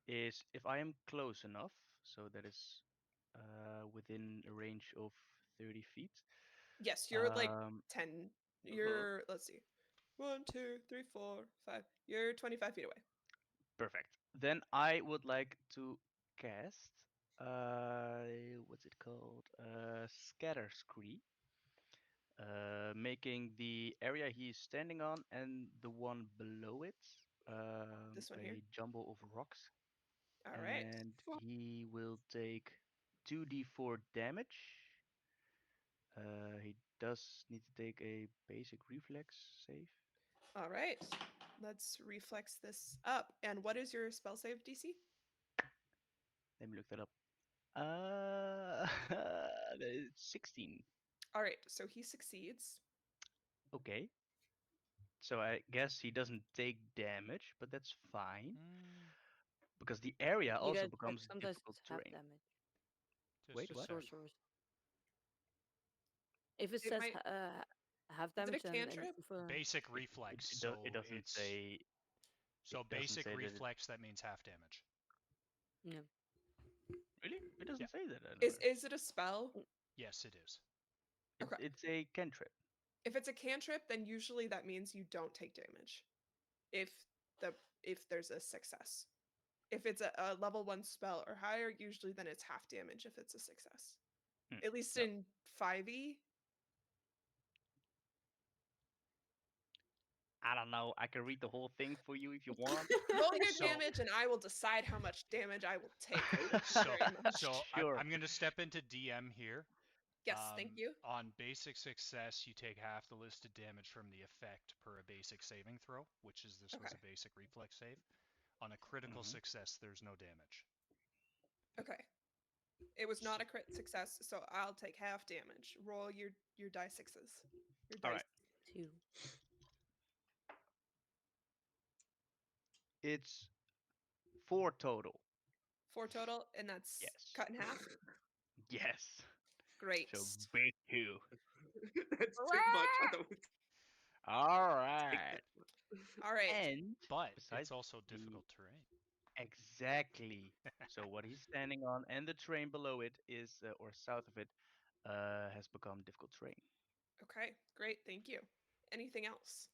is, if I am close enough, so that is within a range of 30 feet. Yes, you're like Um, 10. uh-huh. You're, let's see, 1, 2, 3, 4, 5. You're 25 feet away. Perfect. Then I would like to cast what's it called? Scatter Scree, making the area he's standing on and the one below it This one here. a jumble of rocks, All right. and he will take 2d4 damage. He does need to take a basic reflex save. All right. Let's reflex this up. And what is your spell save DC? Let me look that up. 16. All right. So he succeeds. Okay. So I guess he doesn't take damage, but that's fine Mm, because the area You also gotta check. becomes Sometimes difficult it's half terrain. damage just Wait, a for what? sec. sorcerers. If it It says might. half Is it a damage, then cantrip? for Basic It, reflex. it doesn't say So basic that it reflex. That means half damage. no. really. It Yeah. doesn't say that Is anywhere. is it a spell? Yes, it is. Okay. It's a cantrip. If it's a cantrip, then usually that means you don't take damage. If the if there's a success. If it's a level 1 spell or higher, usually then it's half damage if it's a success. Hmm. At least Yep. in 5e. I don't know. I can read the whole thing for you if you want. Roll your So- damage and I will decide how much damage I will take. So, Very much. so Sure. I'm going to step into DM here. Yes, thank you. On basic success, you take half the listed damage from the effect per a basic saving throw, which is this was Okay. a basic reflex save. On a critical Mhm. success, there's no damage. Okay. It was not a crit success, so I'll take half damage. Roll your die sixes. Your All dice. right. 2. It's 4 total. 4 total, and that's Yes. cut in half. Yes. Great. So big 2. That's too much. I don't want to All take right. that. All right. And But besides it's also the difficult terrain. exactly. So what he's standing on and the terrain below it is, or south of it, has become difficult terrain. Okay. Great. Thank you. Anything else?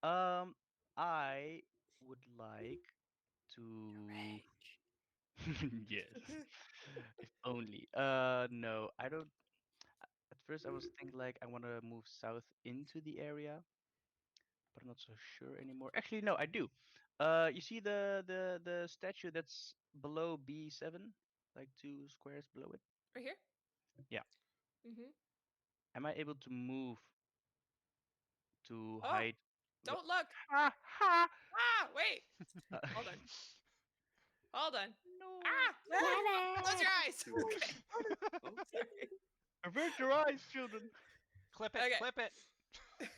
Um, I would like to. Yes, if only. No, I don't. At first, I was thinking like I want to move south into the area, but I'm not so sure anymore. Actually, no, I do. You see the statue that's below B7, like 2 squares below it. Right here? Yeah. Mm-hmm. Am I able to move to Oh, hide? don't look. Ha ha! Ah, wait. Uh, Hold on. Hold on. no. Ah! Close your eyes. Okay. Oh, Sorry. Avert your eyes, children. Clip it, Okay. clip it. Okay.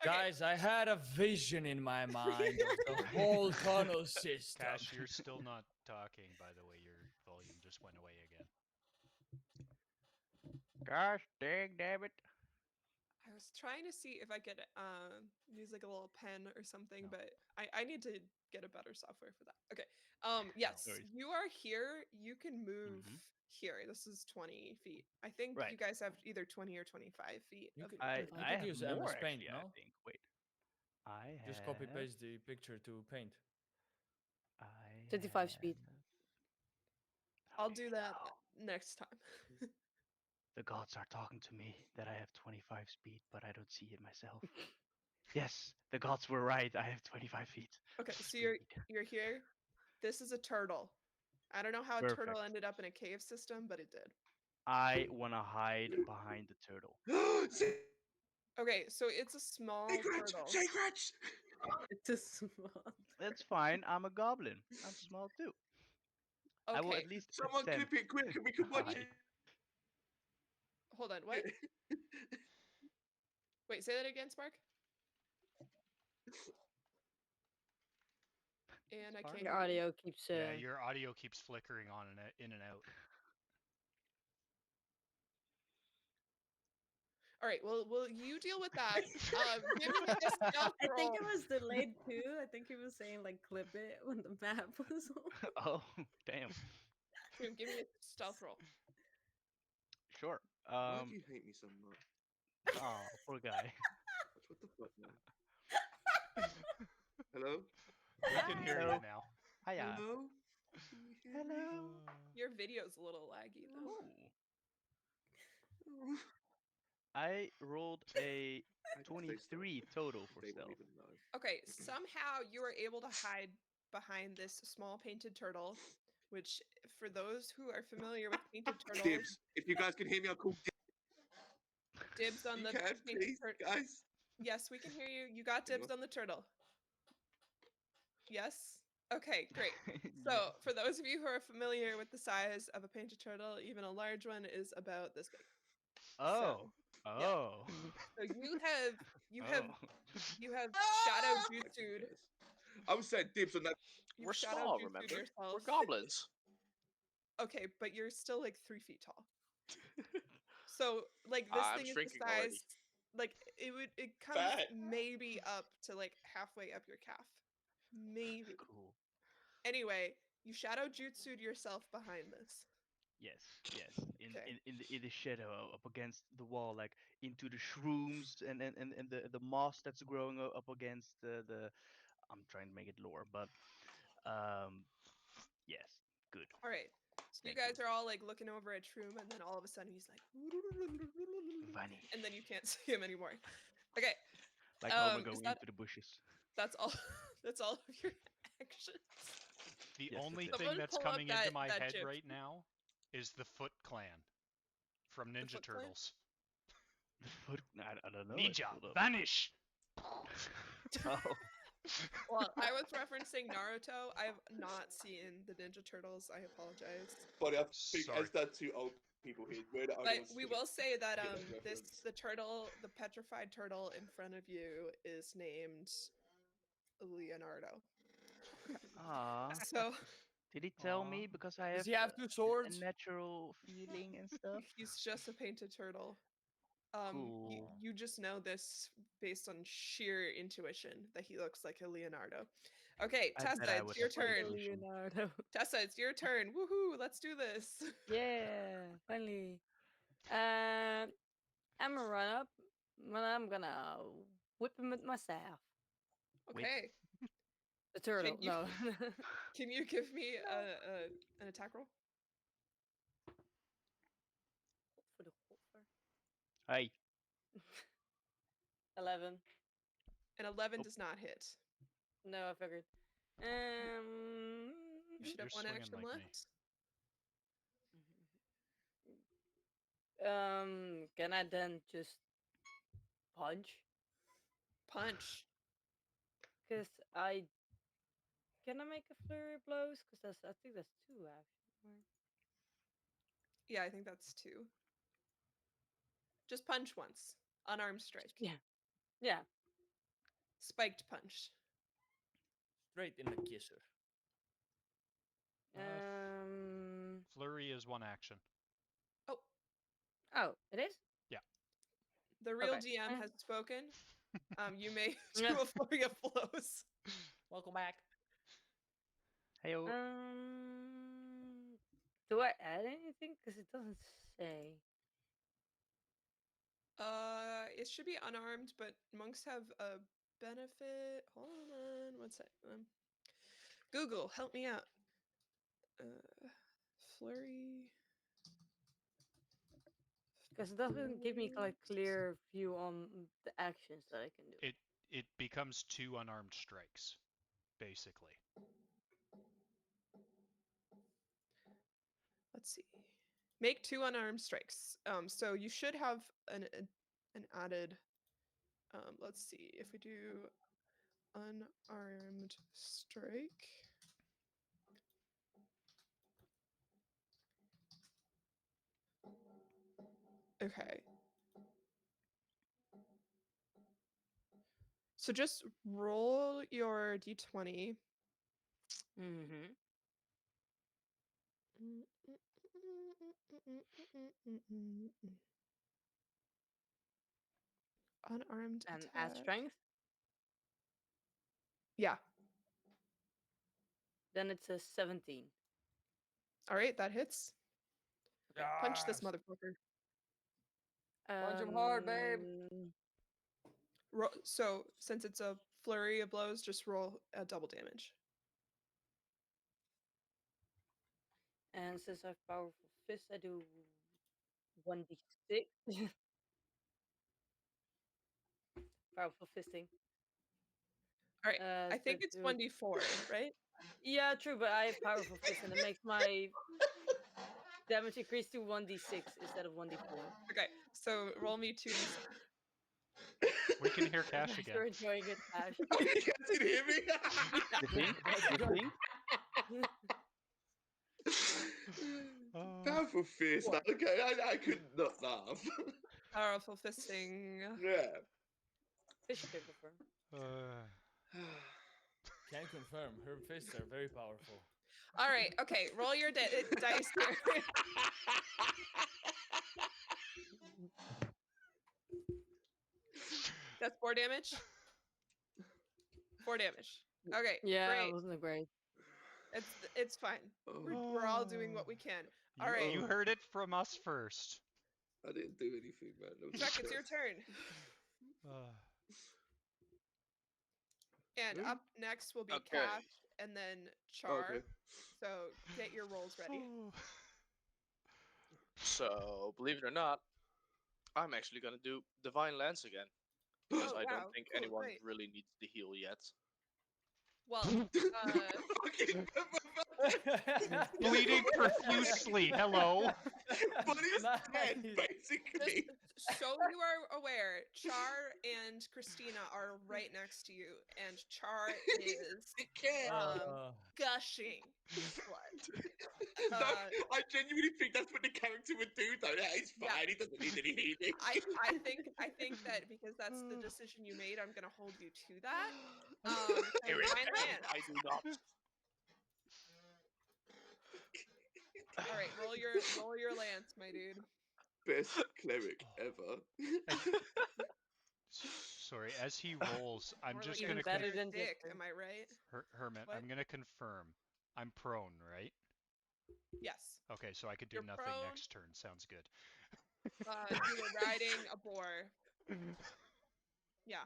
Guys, I had a vision in my mind of the whole tunnel system. Cash, you're still not talking, by the way. Your volume just went away again. Gosh dang damn it. was trying to see if I could use like a little pen or something, No. but I need to get a better software for that. Okay. No Yes, worries. you are here. You can move Mhm. here. This is 20 feet. I think Right. you guys have either 20 or 25 feet You of could- I you movement. I could have use more MS Paint, actually. I no? think. Wait. I Just copy have. paste the picture to paint. I 25 speed. have. How I'll do do you that know? next time. The gods are talking to me that I have 25 speed, but I don't see it myself. Yes, the gods were right. I have 25 feet Okay, of so speed. you're here. This is a turtle. I don't know how a turtle Perfect. ended up in a cave system, but it did. I wanna hide behind the turtle. Okay, so it's a small Secrets! turtle. Secrets! It's a small. That's fine. I'm a goblin. I'm small too. I will Okay, at least Someone attempt clip it quick and we to can watch hide. hold on. What? it. Wait, say that again, Spark. And I Spark? can't Your hear you. audio keeps. Yeah, your audio keeps flickering on and in and out. All right, well, you deal with that. Give me a stealth I think roll. it was delayed too. I think he was saying like clip it when the map was on. Oh, damn. Give me a stealth roll. Sure. Why do you hate me so much? Oh, poor guy. What the fuck, man? Hello? We can hear Hello. you now. Hiya. Hello? Can you hear me? Hello. Your video's a little laggy though. Ooh. I rolled a I didn't say stuff. 23 total for They won't stealth. even know. Okay, somehow you are able to hide behind this small painted turtle, which, for those who are familiar with painted turtles, Dibs. If you guys can hear me, I'll call dibs on You the can, painted please, turtle. guys. Yes, we can hear you. You got dibs on the turtle. Yes? Okay, great. So, Yes. for those of you who are familiar with the size of a painted turtle, even a large one is about this big. Oh. yeah. Oh. So you have shadow Ah! jutsu'd. I was saying dibs on that. You've We're shadow small, jutsu'd remember? yourself. We're goblins. Okay, but you're still like 3 feet tall. So like this I'm thing is the shrinking already. size, like it comes Fat. maybe up to like halfway up your calf. Maybe. Cool. Anyway, you shadow jutsu'd yourself behind this. Yes, yes. Okay. In the shadow up against the wall, like into the shrooms and the moss that's growing up against the I'm trying to make it lore, but yes, good. All right. So you Thank you. guys are all like looking over at Shroom, and then all of a sudden he's like, Vanish. and then you can't see him anymore. Okay. Like Homer Is going that into the bushes. that's all? That's all of your actions. The Yes, only that's it. thing Someone that's pull up coming into my that head GIF. right now is the Foot Clan from The Ninja Foot Clan? Turtles. The foot. I don't know. Ninja, Hold up. vanish! Oh. Well, I was referencing Naruto. I have not seen the Ninja Turtles. I apologize. But I think Sorry. as that two old people here, we're the only But ones we gonna will say that get that reference. the petrified turtle in front of you is named Leonardo. Ah. So Did he tell Aw. me because I Does have he have two a swords? natural feeling and stuff? he's just a painted turtle. Cool. You just know this based on sheer intuition that he looks like a Leonardo. Okay, I Tessa, bet I it's would your have good turn. intuition. Leonardo. Tessa, it's your turn. Woohoo! Let's do this. Yeah, finally. I'm gonna run up, and I'm gonna whip him with my staff. Whip. Okay. The turtle. you- No. Can you give me an attack roll? For the holster. Hey. 11. An 11 Oh. does not hit. No, I figured. You should have You're one swinging action like me. left. Can I then just punch? Punch. Cause can I make a flurry of blows? Cause I think that's 2 actually. Yeah, I think that's 2. Just punch once. Unarmed strike. Yeah. Yeah. Spiked punch. Straight in the kisser. Flurry is one action. Oh, Oh, it is. Yeah. The real Okay. DM has spoken. You may Yeah. do a flurry of blows. Welcome back. Hey, Do I add anything? Because it doesn't say. It should be unarmed, but monks have a benefit. Hold on, one sec. Google, help me out. Flurry. Because it doesn't give me like clear view on the actions that I can do. It becomes 2 unarmed strikes, basically. Let's see. Make 2 unarmed strikes. So you should have an added. Let's see if we do unarmed strike. Okay. So just roll your d20. Mm-hmm. Unarmed And add attack. strength. Yeah. Then it's a 17. All right, that hits. Punch this Yes. motherfucker. Punch him hard, babe. So since it's a flurry of blows, just roll a double damage. And since I have powerful fist, I do 1d6. Powerful fisting. All right, I So think it's do 1d4, right? Yeah, true, but I have powerful fist, and it makes my damage increase to 1d6 instead of 1d4. Okay, so roll me 2d6. We can hear Cash Thanks again. for enjoying it, Ash. You guys can hear me? you think? Let's You go. think? Powerful fist. What? Okay, I could not laugh. Powerful fisting. Yeah. Fish can confirm. Can confirm. Her fists are very powerful. All right, okay, roll your dice here. That's 4 damage. 4 damage. Okay, Yeah, great. wasn't great. It's fine. We're all doing what we can. All right, You heard it from us first. I didn't do anything, man. That was Trek, just it's your us. turn. And Really? up next will be Okay. Cash and then Char. Okay. So get your rolls ready. So, believe it or not, I'm actually gonna do Divine Lance again. Because Oh, I wow, don't think cool, anyone great. really needs the heal yet. Well, Fucking Bleeding profusely. Hello. Buddy's dead, Nice. basically. so you are aware, Char and Christina are right next to you, and Char is He can't. gushing blood. No, I genuinely think that's what the character would do, though. Yeah, he's Yeah. fine. He doesn't need any healing. I think that because that's the decision you made, I'm gonna hold you to that. Eric, Divine Lance. I do not. All right, roll your lance, my dude. Best cleric ever. Sorry, as he rolls, I'm More just like gonna Even better than dick, Jester. am I right? Hermit. What? I'm gonna confirm. I'm prone, right? Yes. Okay, so I could do You're nothing prone. next turn. Sounds good. You were riding a boar. Yeah.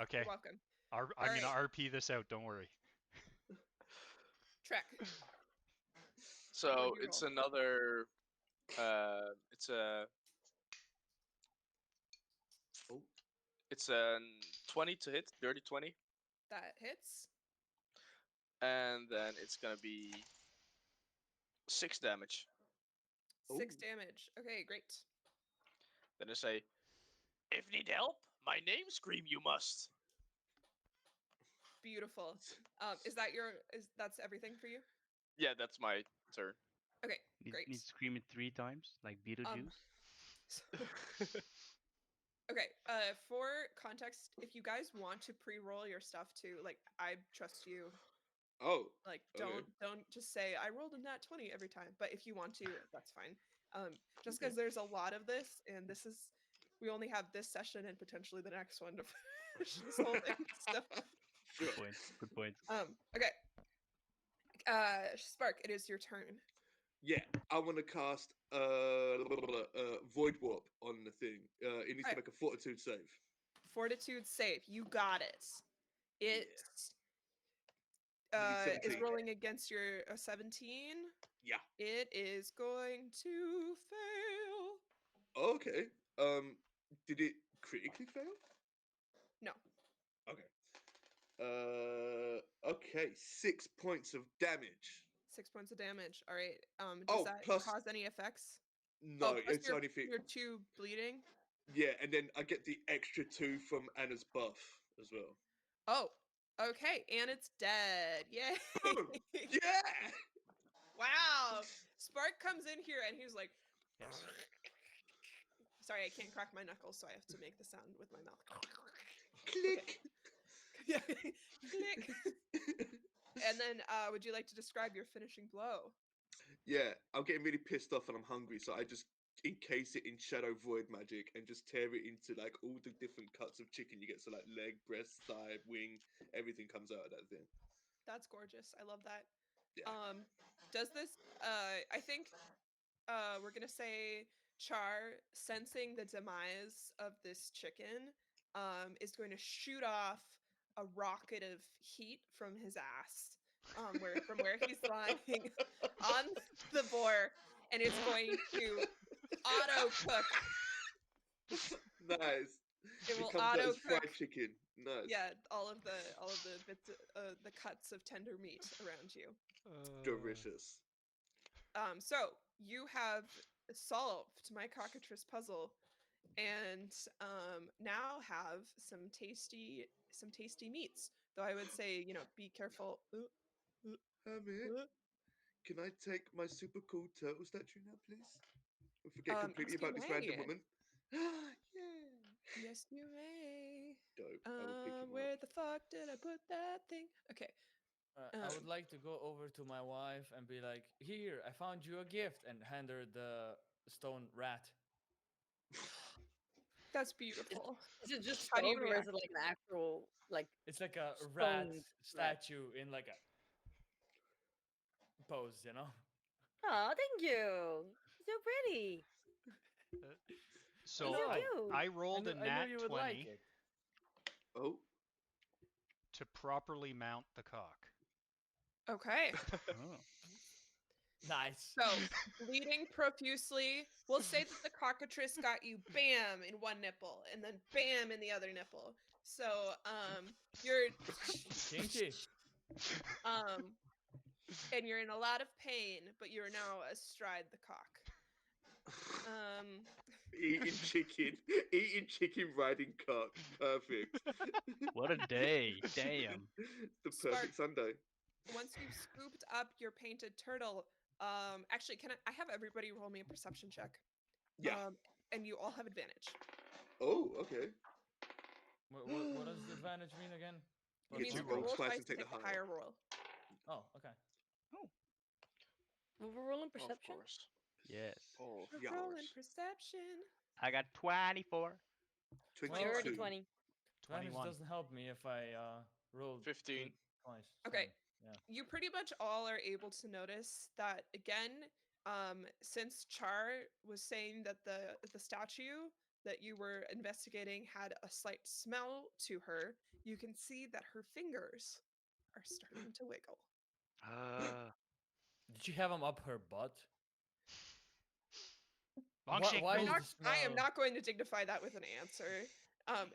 Okay, You're welcome. I'm gonna RP this out. Don't worry. Trek. So What'd you it's roll? another. It's a. Oh. It's a 20 to hit, dirty 20, That hits. and then it's gonna be 6 damage. 6 Ooh. damage. Okay, great. Then I say, "If need help, my name scream you must." Beautiful. That's everything for you? Yeah, that's my turn. Okay, Need, great. need to scream it 3 times, like Beetlejuice. Okay, for context, if you guys want to pre-roll your stuff too, like I trust you. Oh. Like Okay. don't just say I rolled a nat 20 every time, but if you want to, that's fine. Just Okay. because there's a lot of this, and this is we only have this session and potentially the next one to finish this whole thing. So, Sure. Good point. Good point. okay. Spark, it is your turn. Yeah, I want to cast Void Warp on the thing. It needs to Alright. make a Fortitude save. Fortitude save. You got it. It Is it is 17? rolling against your 17. Yeah. It is going to fail. Okay. Did it critically fail? No. Okay. Okay. 6 points of damage. 6 points of damage. All right. Does Oh, that plus cause any effects? no, plus it's only for you're 2 bleeding. yeah, and then I get the extra 2 from Anna's buff as well. Oh, okay. And it's dead. Yay. Boom! Yeah. Wow. Spark comes in here and he's like, sorry, I can't crack my knuckles, so I have to make the sound with my mouth. Click. Yeah. Click. And then, would you like to describe your finishing blow? Yeah, I'm getting really pissed off and I'm hungry, so I just encase it in shadow void magic and just tear it into like all the different cuts of chicken you get. So like leg, breast, thigh, wing, everything comes out of that thing. That's gorgeous. I love that. Yeah. Does this? I think we're gonna say Char, sensing the demise of this chicken, is going to shoot off a rocket of heat from his ass, from where he's lying on the boar, and it's going to auto cook. Nice. It will comes out auto as fried cook. chicken. Nice. Yeah, all of the bits, the cuts of tender meat around you. Delicious. So you have solved my cockatrice puzzle, and now have some tasty meats. Though I would say, be careful. Hamid, can I take my super cool turtle statue now, please? I forget completely Yes, you about this random may. woman. Yeah. Yes, you may. Dope. I will pick him Where up. the fuck did I put that thing? Okay. I would like to go over to my wife and be like, "Here, I found you a gift," and hand her the stone rat. That's beautiful. Is it just How do you stone, or is react? it like an actual like? It's like a rat Stone rat. statue in like a pose, you know? Oh, thank you. So pretty. So so I cute. I rolled a I nat knew you would 20 like it. Oh. to properly mount the cock. Okay. Oh. Nice. So, bleeding profusely. We'll say that the cockatrice got you bam in one nipple and then bam in the other nipple. So, you're Kinky. and you're in a lot of pain, but you're now astride the cock. Eating chicken, riding cock. Perfect. What a day. Damn. The Spark. perfect Sunday. Once you've scooped up your painted turtle, actually, can I have everybody roll me a perception check? Yeah. And you all have advantage. Oh, okay. What does the advantage mean again? It You means get you to can roll roll twice twice and to take take the the higher roll. Oh, okay. Overall Of perception. course. Yes. Oh, Yeah. Roll in perception. I got 24. 22. Dirty 20. Advantage 21. doesn't help me if I roll 15. twice. Okay. Yeah. You pretty much all are able to notice that again, since Char was saying that the statue that you were investigating had a slight smell to her, you can see that her fingers are starting to wiggle. Did you have him up her butt? Long Why- shake why move. is- I am No. not going to dignify that with an answer.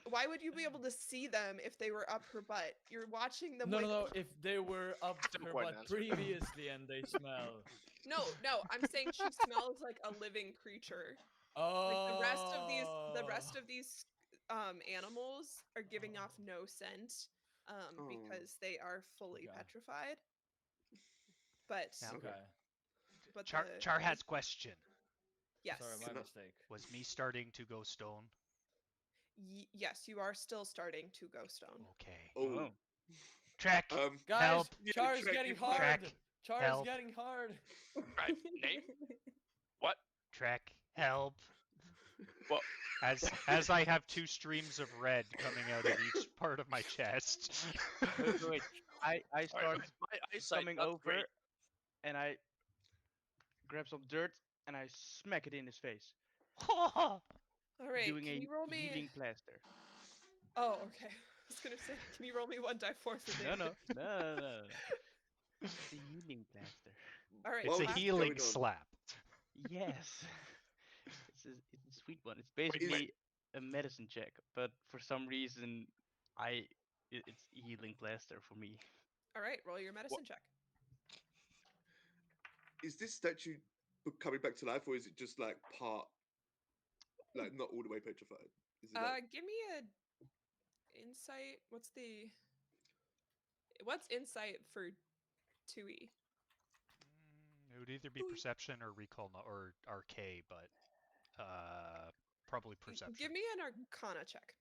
Why would you be able to see them if they were up her butt? You're watching them No, wiggle. If they were up Don't her quite butt answer. previously and they smell. No, I'm saying she smells like a living creature. Oh. Like the rest of these animals are giving off no scent because they are fully Okay. petrified. But Now, Okay. Char has question. yes, Sorry, my mistake. Was me starting to go stone? yes, you are still starting to go stone. Okay. Oh. Trek. Guys, Help. Yeah, Char's Trek, getting you- hard. Trek, Char's help. getting hard. Right. Name? What? Trek. Help. Well, As I have two streams of red coming out of each part of my chest. Wait. I start my eyesight coming not over great. and I grab some dirt and I smack it in his face, All right, doing can a you roll me? healing plaster. Oh, okay. I was gonna say, can you roll me 1d4 for No, damage? no. It's a healing plaster. All right, It's a What is healing going on? slap. Yes. It's a sweet one. It's is- basically a medicine check, but for some reason, it's healing plaster for me. All right, roll your medicine check. Is this statue coming back to life, or is it just like part, like not all the way petrified? Is it like, Give me a insight. What's insight for Tui? It would either be perception or recall or arcane, but probably perception. Give me an Arcana check.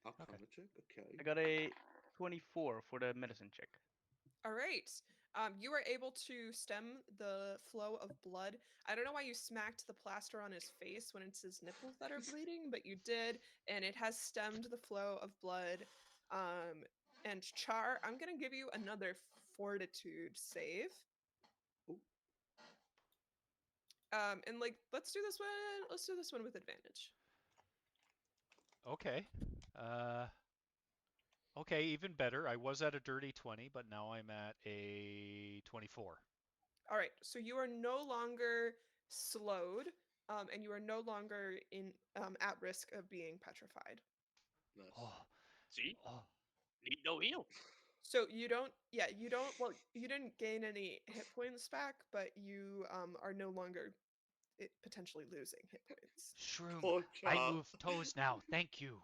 Arcana check? Okay. I got a 24 for the medicine check. All right. You are able to stem the flow of blood. I don't know why you smacked the plaster on his face when it's his nipples that are bleeding, but you did, and it has stemmed the flow of blood. And Char, I'm gonna give you another fortitude save. Ooh. And like, let's do this one. Let's do this one with advantage. Okay. Okay, even better. I was at a dirty 20, but now I'm at a 24. All right, so you are no longer slowed, and you are no longer at risk of being petrified. Nice. Oh, See, oh. need no heal. So you don't, yeah, you don't. Well, you didn't gain any hit points back, but you are no longer potentially losing hit points. Shroom, Poor I Char. move toes now. Thank you.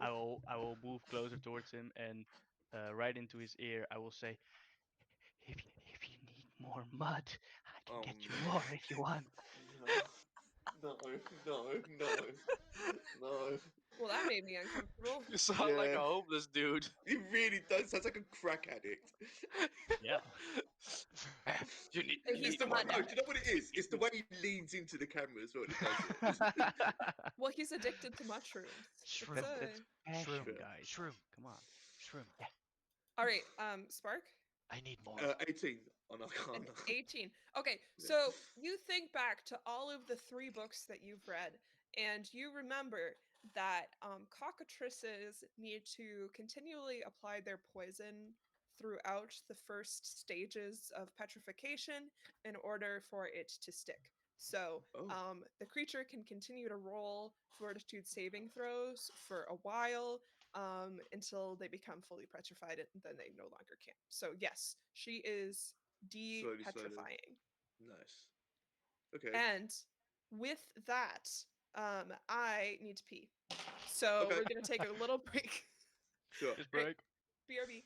I will move closer towards him and right into his ear. I will say, if you need more mud, I can get you more if you want. No, no. Well, that made me uncomfortable. You sound like Yeah. a homeless dude. He really does. Sounds like a crack addict. Yeah. You need. Hey, You he's It's need the the way, one no, now. do you know what it is? It's the way he leans into the camera as well. That does it. Well, he's addicted to mushrooms. Shroom, It's That's passion, Shroom, guys. Shroom, Come on. Shroom. all right, Spark. I need more. 18 on An Arcana. 18. Okay, Yeah. so you think back to all of the 3 books that you've read, and you remember that cockatrices need to continually apply their poison throughout the first stages of petrification in order for it to stick. So Oh. the creature can continue to roll fortitude saving throws for a while until they become fully petrified, and then they no longer can. So yes, she is Slowly. de-petrifying. Nice. Okay. And with that, I need to pee. So Okay. we're gonna take a little break. Sure. Just Great. break. BRB.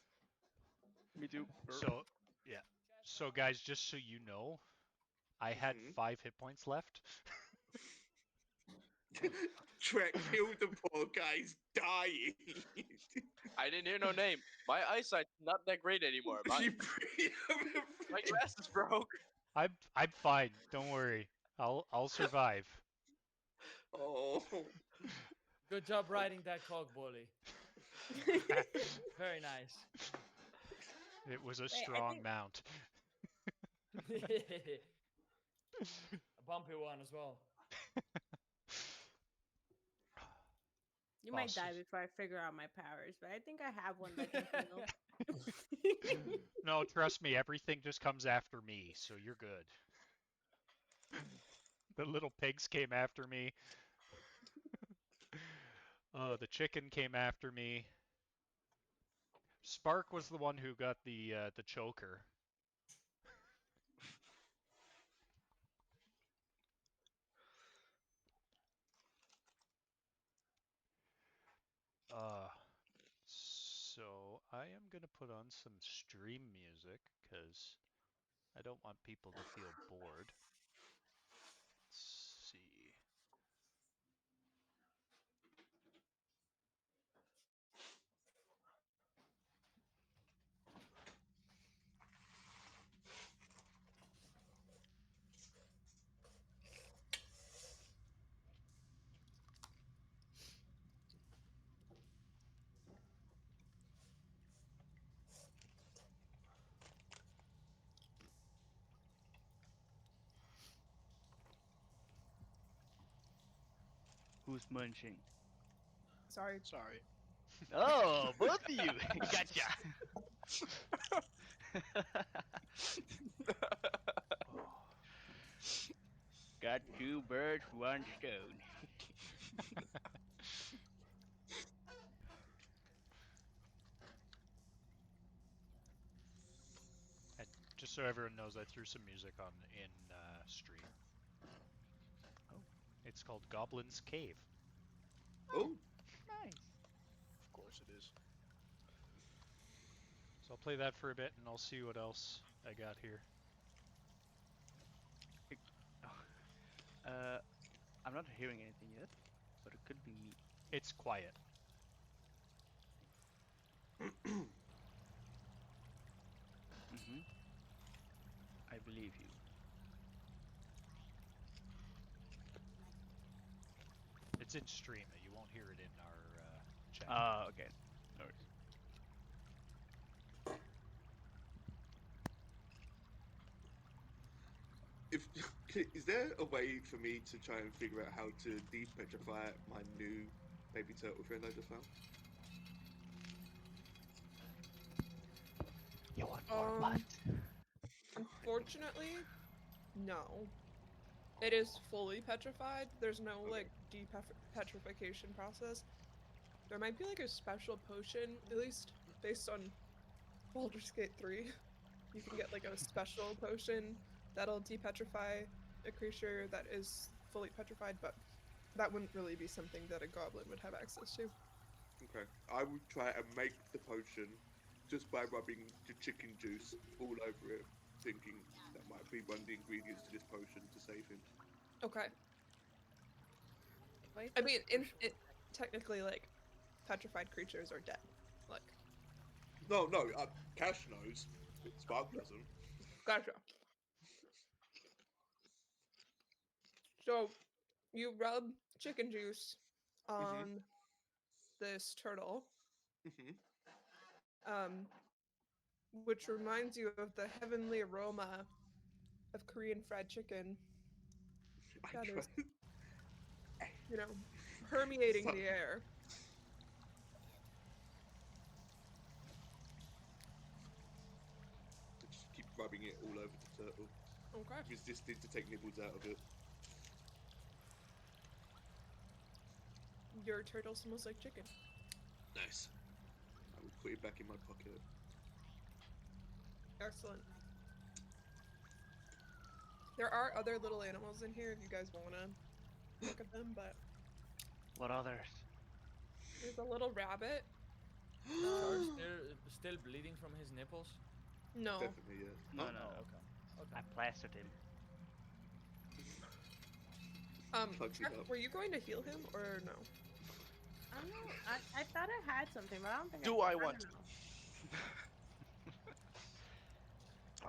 Me too. So, yeah. So, guys, just so you know, I had Mhm. 5 hit points left. Trek killed the poor guy. He's dying. I didn't hear no name. My eyesight's not that great anymore. My my glasses broke. I'm fine. Don't worry. I'll survive. Oh. Good job riding that cog, Bolli. Very nice. It was a I strong think- mount. A bumpy one as well. You might die Bosses. before I figure out my powers, but I think I have one that can heal. No, trust me, everything just comes after me, so you're good. The little pigs came after me. The chicken came after me. Spark was the one who got the choker. So I am gonna put on some stream music because I don't want people to feel bored. Let's see. Who's munching? Sorry. Sorry. Oh, both of you. Gotcha. Got two birds, one stone. And just so everyone knows, I threw some music on in stream. Oh, It's called Goblin's Cave. Oh, nice. Of course it is. So I'll play that for a bit, and I'll see what else I got here. Uh, I'm not hearing anything yet, but it could be me. It's quiet. Mm-hmm. I believe you. It's in stream. You won't hear it in our chat. Ah, okay. No worries. if is there a way for me to try and figure out how to depetrify my new baby turtle friend I just found? You want more what? Unfortunately, no. It is fully petrified. There's no like depetrification process. There might be like a special potion, at least based on Baldur's Gate 3. You can get like a special potion that'll depetrify a creature that is fully petrified, but that wouldn't really be something that a goblin would have access to. Okay, I would try and make the potion just by rubbing the chicken juice all over it, thinking that might be one of the ingredients to this potion to save him. Okay. Wait, I mean, technically, like, petrified creatures are dead. Like, No, Cash knows, but Spark doesn't. gotcha. So, you rub chicken juice on this turtle, um, which reminds you of the heavenly aroma of Korean fried chicken I that try. is, permeating Suck. the air. Just keep rubbing it all over the turtle, Okay. resisting to take nibbles out of it. Your turtle smells like chicken. Nice. I will put it back in my pocket. Excellent. There are other little animals in here if you guys want to look at them, but What others? there's a little rabbit. Char's still bleeding from his nipples? No. Definitely, yes. No, Oh, no, no. Okay. I plastered him. Plugs it Jeff, up. were you going to heal him or no? I don't know. I thought I had something, but I don't think. Do I want don't to? know.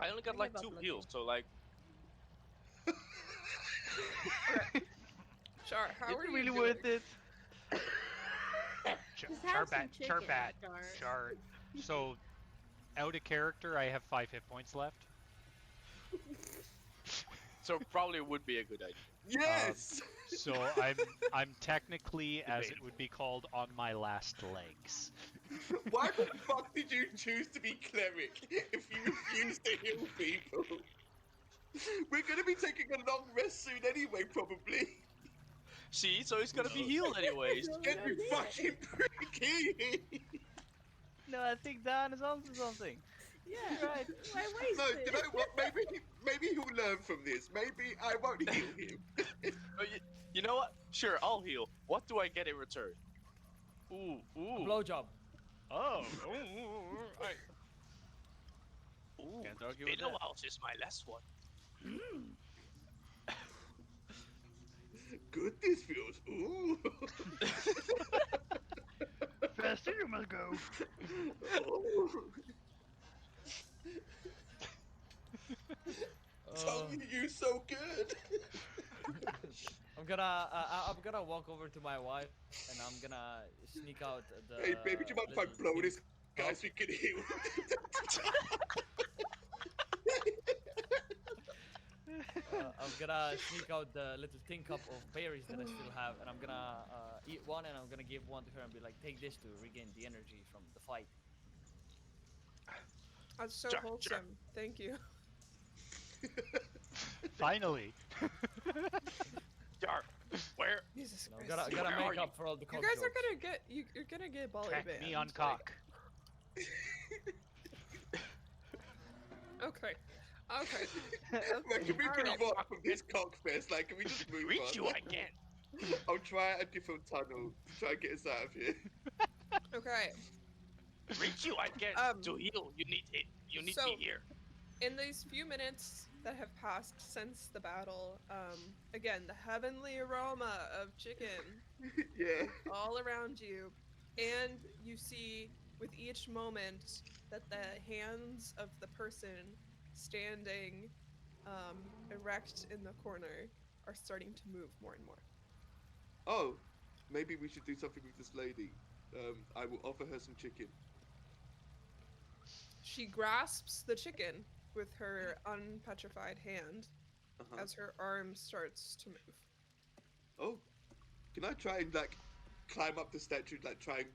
I only got I like give up 2 looking. heals, so like Char, how It's are really you worth doing? it. Just have some chicken, Char. So, out of character, I have 5 hit points left. so probably would be a good idea. Yes! So I'm technically, as it would be called, on my last legs. Why the fuck did you choose to be cleric if you refuse to heal people? We're gonna be taking a long rest soon anyway, probably. See, so he's gonna be healed anyways. Get me fucking pricky! No, I think Dan is onto something. Yeah, Right. Why waste No, it? you know what? Maybe he'll learn from this. Maybe I won't heal him. Oh, you know what? Sure, I'll heal. What do I get in return? Ooh, A ooh. blowjob. Oh. Ooh, Can't argue been with a that. while since my last one. Good this feels. Ooh. Faster you must go. Ooh. Tongue, you so good. I'm gonna walk over to my wife and I'm gonna sneak out the. Hey, baby, do you mind if I little blow pink this guy cup. so you can heal? I'm gonna sneak out the little tin cup of berries that I still have, and I'm gonna eat one, and I'm gonna give one to her and be like, "Take this to regain the energy from the fight." That's so Sure, wholesome. Thank you. Finally. Jar, where? Jesus You know, Christ. gotta Where make are you? up for all the You cock guys are jokes. gonna get you're gonna get Bolly Crack banned. me on like- cock. Okay. Okay. Right, can we All move right. on from this cockfest? Like, can we just move Reach on? you, I can't. I'll try a different tunnel to try and get us out of here. Okay. Reach you, I can't. Um, To heal, you need it. You need so- me here. In these few minutes that have passed since the battle, again, the heavenly aroma of chicken Yeah. is all around you, and you see with each moment that the hands of the person standing erect in the corner are starting to move more and more. Oh, maybe we should do something with this lady. I will offer her some chicken. She grasps the chicken with her unpetrified hand Uh-huh. as her arm starts to move. Oh, can I try and like climb up the statue, like try and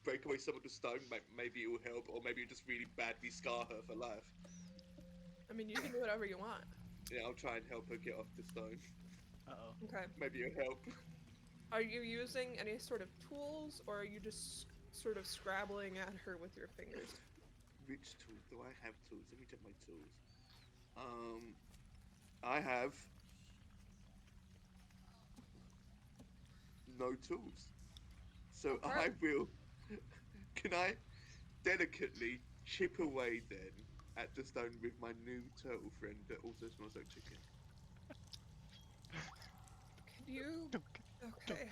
break away some of the stone? Maybe it will help, or maybe it'll just really badly scar her for life. I mean, you can do whatever you want. Yeah, I'll try and help her get off the stone. Uh-oh. Okay. Maybe it'll help. Are you using any sort of tools, or are you just sort of scrabbling at her with your fingers? Which tools? Do I have tools? Let me check my tools. I have no tools. So Okay. I will. Can I delicately chip away then at the stone with my new turtle friend that also smells like chicken? Can you? Okay.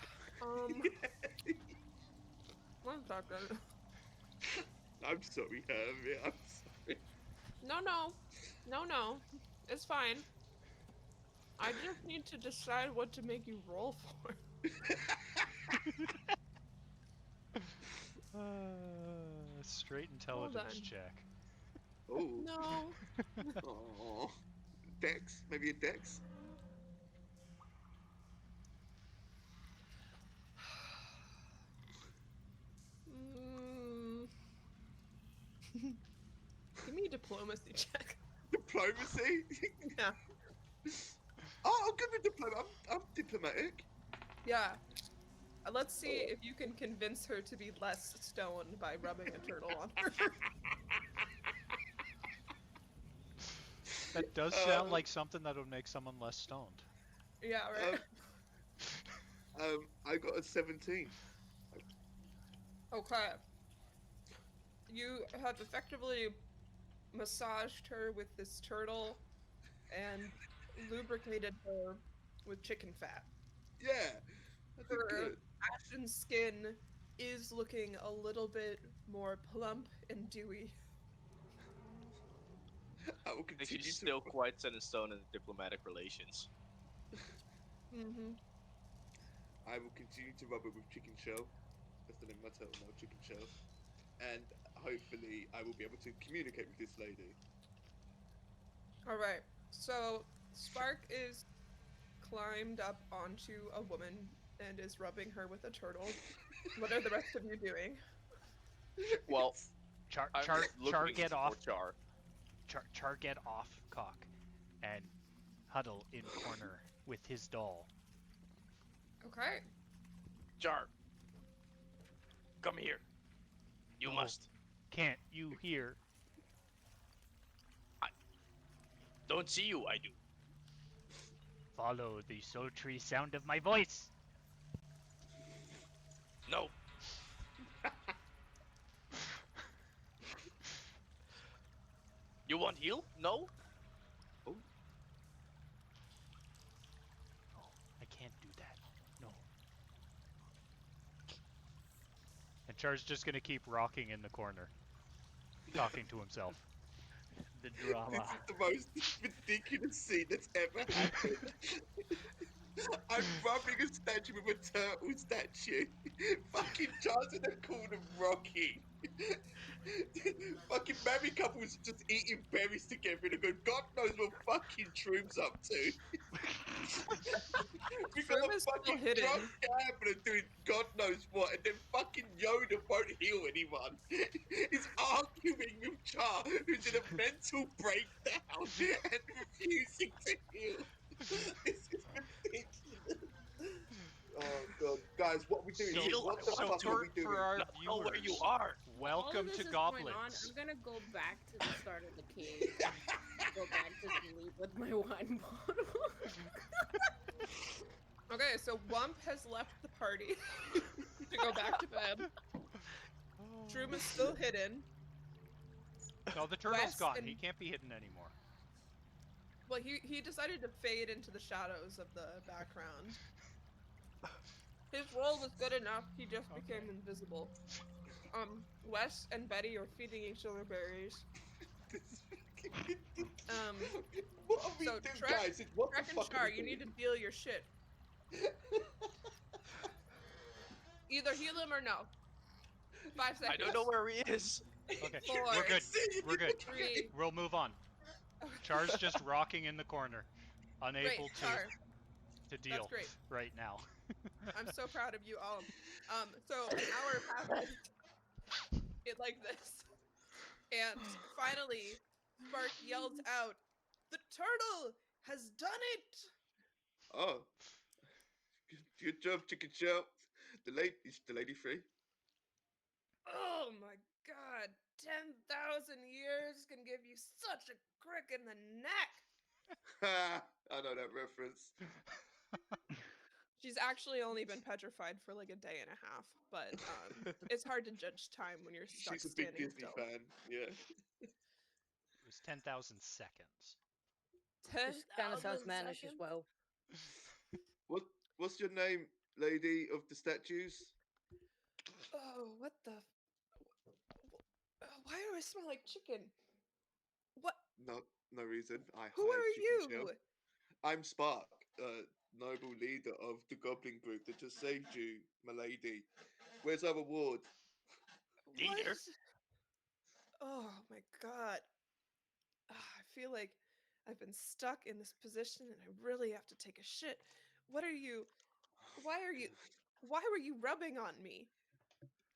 One second. I'm sorry, Hermit. I'm sorry. No. It's fine. I just need to decide what to make you roll for. Straight Hold intelligence on. check. Oh. No. Oh. Dex? Maybe a dex? Mm. Give me a diplomacy check. Diplomacy? Yeah. Oh, I'm good with diplomacy. I'm diplomatic. Yeah. Let's see if you can convince her to be less stoned by rubbing a turtle on her. That does sound like something that would make someone less stoned. Yeah, right. I got a 17. Okay. You have effectively massaged her with this turtle and lubricated her with chicken fat. Yeah, I did Her good. ashen skin is looking a little bit more plump and dewy. I will I think continue she's to. still quite set in stone in diplomatic relations. Mm-hmm. I will continue to rub it with chicken shell. That's the name of my turtle now, chicken shell. And hopefully, I will be able to communicate with this lady. All right. So Spark is climbed up onto a woman and is rubbing her with a turtle. What are the rest of you doing? Well, Char, I'm char, char, looking get for off. Char. Char, get off cock, and huddle in corner with his doll. Okay. Char, come here. You No. must. Can't you hear? Don't see you, I do. Follow the sultry sound of my voice. No. You want heal? No? No, I can't do that. No. And Char's just gonna keep rocking in the corner, talking to himself. The This drama. is the most ridiculous scene that's ever happened. I'm rubbing a statue with a turtle statue. Fucking Char's in the corner rocking. Fucking married couples just eating berries together and go, God knows what fucking Shroom's up to. We got Shroom a is still fucking hidden. drunk gambler doing God knows what, and then fucking Yoda won't heal anyone. He's arguing with Char, who's in a mental breakdown and refusing to heal. This is ridiculous. Oh God, guys, what are we doing? So- here? What the so fuck are we for doing? our Now know where you viewers, are. While all of welcome this to is going on, Goblins. I'm gonna go back to the start of the cave and go back to sleep with my wine bottle. Okay, so Wump has left the party to go back to bed. Shroom is still hidden. No, the turtle's Wes gone. and- He can't be hidden anymore. Well, he decided to fade into the shadows of the background. His role was good enough. He just became invisible. Wes and Betty are feeding each other berries. This is fucking ridiculous. Um, What are we so doing, Trek- guys? What Trek the and fuck Char, are we you doing? need to deal your shit. Either heal him or no. 5 seconds. I don't know where he is. Okay, Four. we're good. See, We're good. 3. We'll move on. Char's just rocking in the corner, unable Great, Char. to deal great. right now. I'm so proud of you all. So an hour passes. It like this. And finally, Spark yells out, "The turtle has done it!" Oh, good job, Chicken Shell. Is the lady free? Oh my god, 10,000 years can give you such a crick in the neck. Ha! I know that reference. She's actually only been petrified for like a day and a half, but it's hard to judge time when you're stuck She's a big standing Disney still. fan. Yeah. It was 10,000 seconds. This kind of sounds 10,000 mannish as seconds? well. What's your name, lady of the statues? Oh, what the? Why do I smell like chicken? What? No reason. Who are Chicken you? Shell. I'm Spark, noble leader of the Goblin group that just saved you, my lady. Where's our reward? Leader? What? Oh my god. I feel like I've been stuck in this position and I really have to take a shit. What are you? Why are you? Why were you rubbing on me?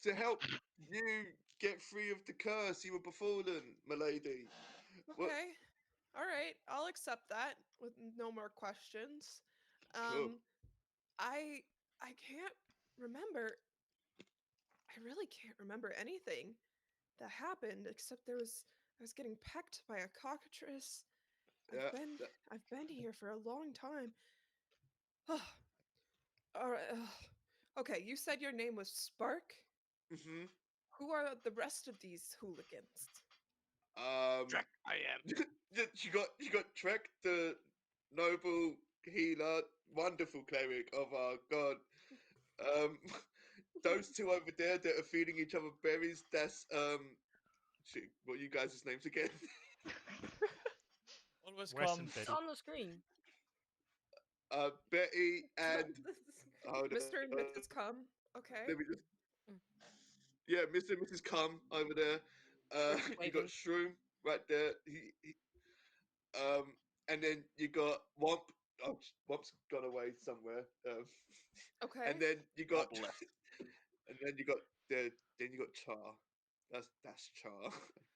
To help you get free of the curse you were befallen, my lady. What- Okay. All right. I'll accept that with no more questions. Cool. I can't remember. I really can't remember anything that happened except I was getting pecked by a cockatrice. Yeah, I've been here for a long time. All right. Okay, you said your name was Spark. Mm-hmm. Who are the rest of these hooligans? Trek, I am. You got Trek, the noble healer, wonderful cleric of our god. Those two over there that are feeding each other berries. That's shit, what are you guys' names again? Always Wes come. and It's Betty. on the screen. Betty and hold Mr. and on, Mrs. Come. Okay. let me just Mm. yeah, Mr. and Mrs. Cum over there. They're You got waving. Shroom right there. And then you got Womp. Oh, Womp's gone away somewhere. Okay. And then you got Womp left. and then you got Char. That's Char.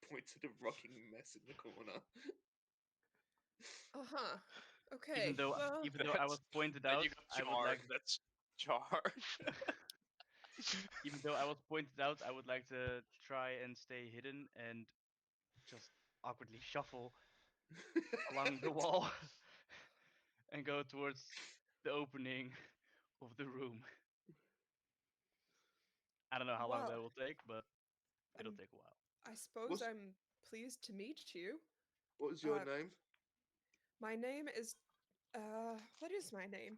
Point to the rocking mess in the corner. Uh-huh. Okay. Even though well, even though I was pointed Then out, you got I would Char. like That's Char. even though I was pointed out, I would like to try and stay hidden and just awkwardly shuffle along the wall and go towards the opening of the room. I don't know how long that well, will take, but it'll I'm- take a while. I suppose What's- I'm pleased to meet you. What was your Uh, name? My name is what is my name?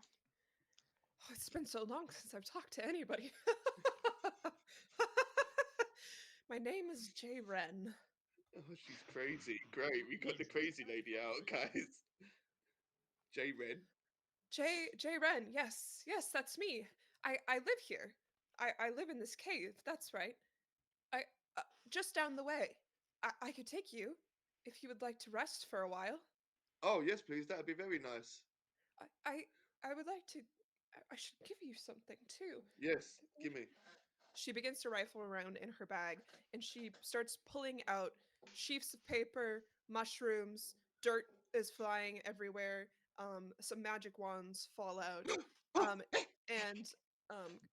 Oh, it's been so long since I've talked to anybody. My name is Jay Wren. Oh, she's crazy. Great. We got the crazy lady out, guys. J Ren. J Ren, yes, that's me. I live here. I live in this cave. That's right. I just down the way. I could take you if you would like to rest for a while. Oh yes, please. That'd be very nice. I I, I would like to. I should give you something too. Yes, give me. She begins to rifle around in her bag and she starts pulling out sheafs of paper, mushrooms, dirt is flying everywhere. Some magic wands fall out um, and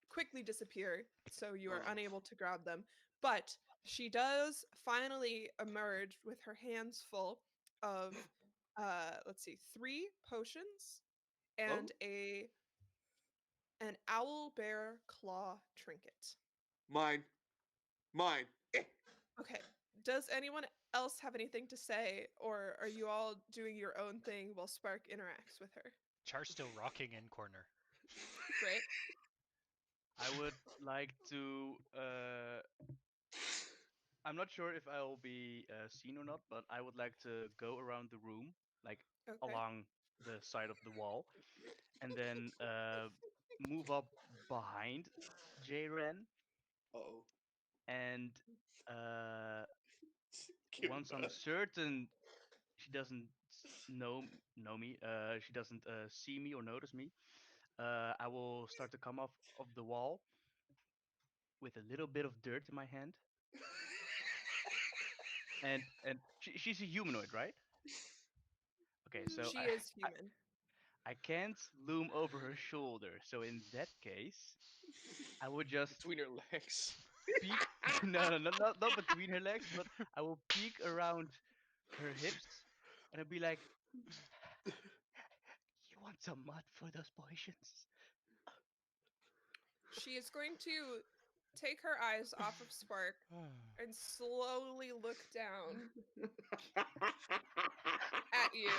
quickly disappear, so you are Oh. unable to grab them. But she does finally emerge with her hands full of, let's see, 3 potions Oh. and an owl bear claw trinket. Mine. Mine. Okay. Does anyone else have anything to say, or are you all doing your own thing while Spark interacts with her? Char's still rocking in corner. Great. I would like to. I'm not sure if I'll be seen or not, but I would like to go around the room, like Okay. along the side of the wall, and then move up behind J-Ren, Oh. and uh, Kill once I'm her. certain she doesn't know me, she doesn't see me or notice me, I will start to come off of the wall with a little bit of dirt in my hand, and she's a humanoid, right? Okay, so She is human. I can't loom over her shoulder. So in that case, I would just Between her legs. peek. No, no, no, not between her legs, but I will peek around her hips, and I'll be like, "You want some mud for those potions?" She is going to take her eyes off of Spark and slowly look down at you.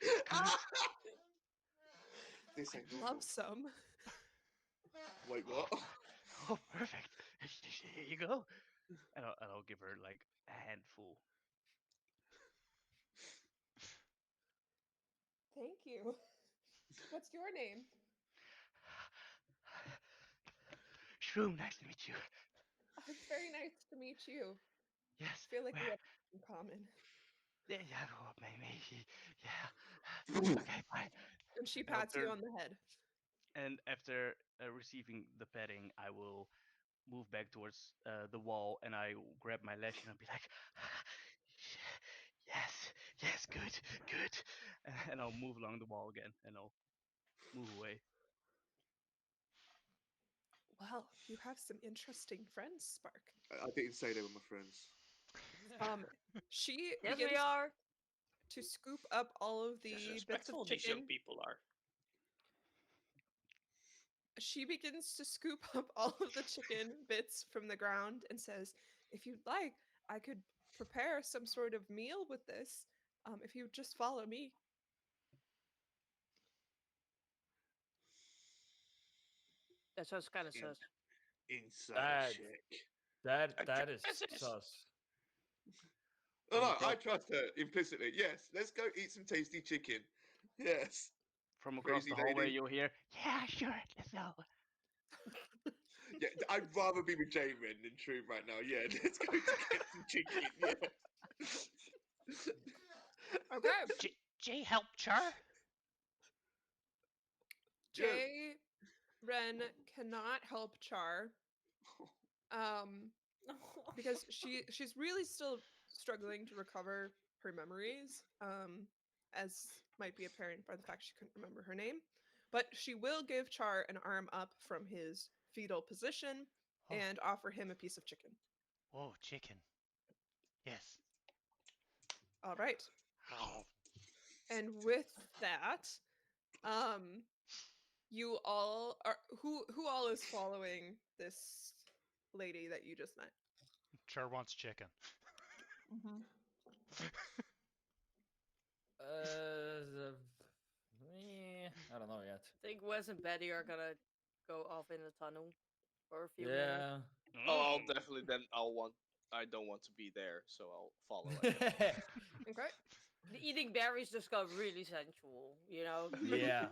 Good. This ain't I'd normal. love some. Wait, what? Oh, perfect. Here you go. And I'll give her like a handful. Thank you. What's your name? Shroom, nice to meet you. It's very nice to meet you. I Yes, feel like we where? have in common. Yeah, yeah, oh, maybe. Yeah. Okay, bye. And she And I'll pats you turn. on the head. And after receiving the petting, I will move back towards the wall, and I grab my lash and I'll be like, yes, yes, good, good. And I'll move along the wall again, and I'll move away. Well, you have some interesting friends, Spark. I didn't say they were my friends. She Yes, we begins are. to scoop up all of the bits of Disrespectful these young chicken. people are. She begins to scoop up all of the chicken bits from the ground and says, "If you'd like, I could prepare some sort of meal with this. If you just follow me." That sounds kind of In, sus. insider That check. that is This is sus. Oh, From no, I across trust her implicitly. Yes, let's go eat some tasty chicken. Yes, from across crazy the hallway, lady. you'll hear, yeah, sure, let's go. Yeah, I'd rather be with J-Ren than True right now. Yeah, let's go to get some chicken. Yeah. Okay. J help Char? Yeah. Jay Ren cannot help Char um, because she's really still struggling to recover her memories, as might be apparent by the fact she couldn't remember her name. But she will give Char an arm up from his fetal position Oh, and offer him a piece of chicken. whoa, chicken. Yes. All right. Oh. And with that, um, you all are who all is following this lady that you just met? Char wants chicken. I don't know yet. I think Wes and Betty are gonna go off in the tunnel for a few minutes. Yeah. Oh, I'll Mm. definitely then. I don't want to be there, so I'll follow. I guess. Okay. the eating berries just got really sensual, you know. Yeah.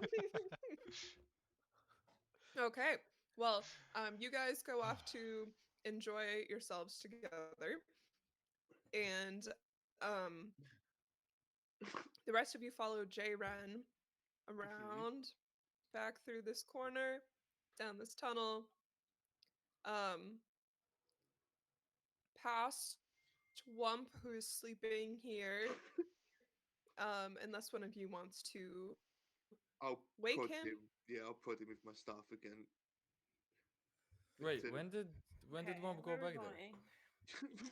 Okay. Well, you guys go off to enjoy yourselves together, and the rest of you follow J Ren around, back through this corner, down this tunnel, um, past Wump, who's sleeping here. Unless one of you wants to I'll wake prod him. him. Yeah, I'll prod him with my staff again. Wait, To- when did Okay, Mom go where we back there? going?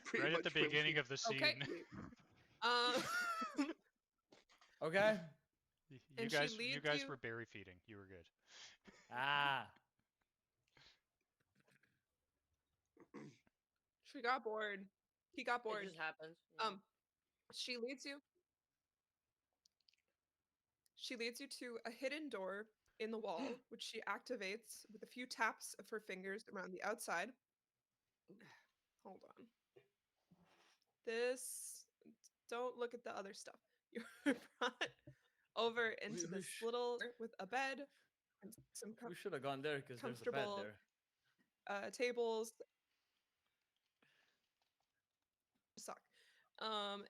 pretty Right at the much when beginning we of the Okay. scene. Um, Okay. You and she guys, you leads guys you. were berry feeding. You were good. Ah. She got bored. He got It bored. just happens. Yeah. She leads you. She leads you to a hidden door in the wall, which she activates with a few taps of her fingers around the outside. Hold on. This. Don't look at the other stuff. You're brought over into we this sh- little with a bed and some we should have gone there because there's a bed comfortable there. tables. Suck. And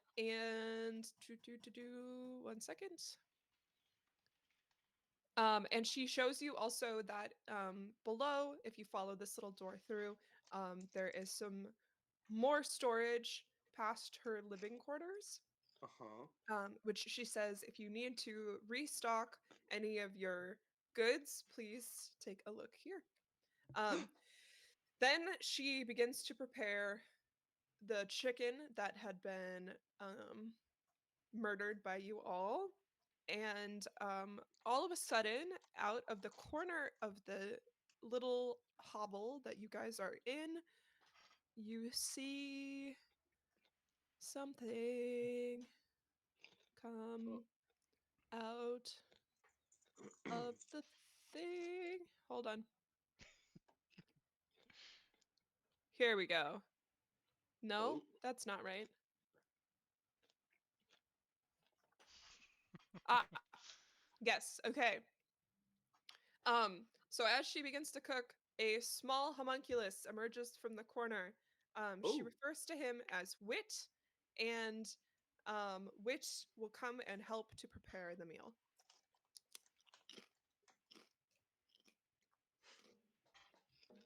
do 1 second. And she shows you also that below, if you follow this little door through, there is some more storage past her living quarters, which she says if you need to restock any of your goods, please take a look here. Then she begins to prepare the chicken that had been murdered by you all. And all of a sudden, out of the corner of the little hovel that you guys are in, you see something come out of the thing. Hold on. Here we go. No, Oh, that's not right. Ah, yes. Okay. So as she begins to cook, a small homunculus emerges from the corner. She oh, refers to him as Wit, and Wit will come and help to prepare the meal.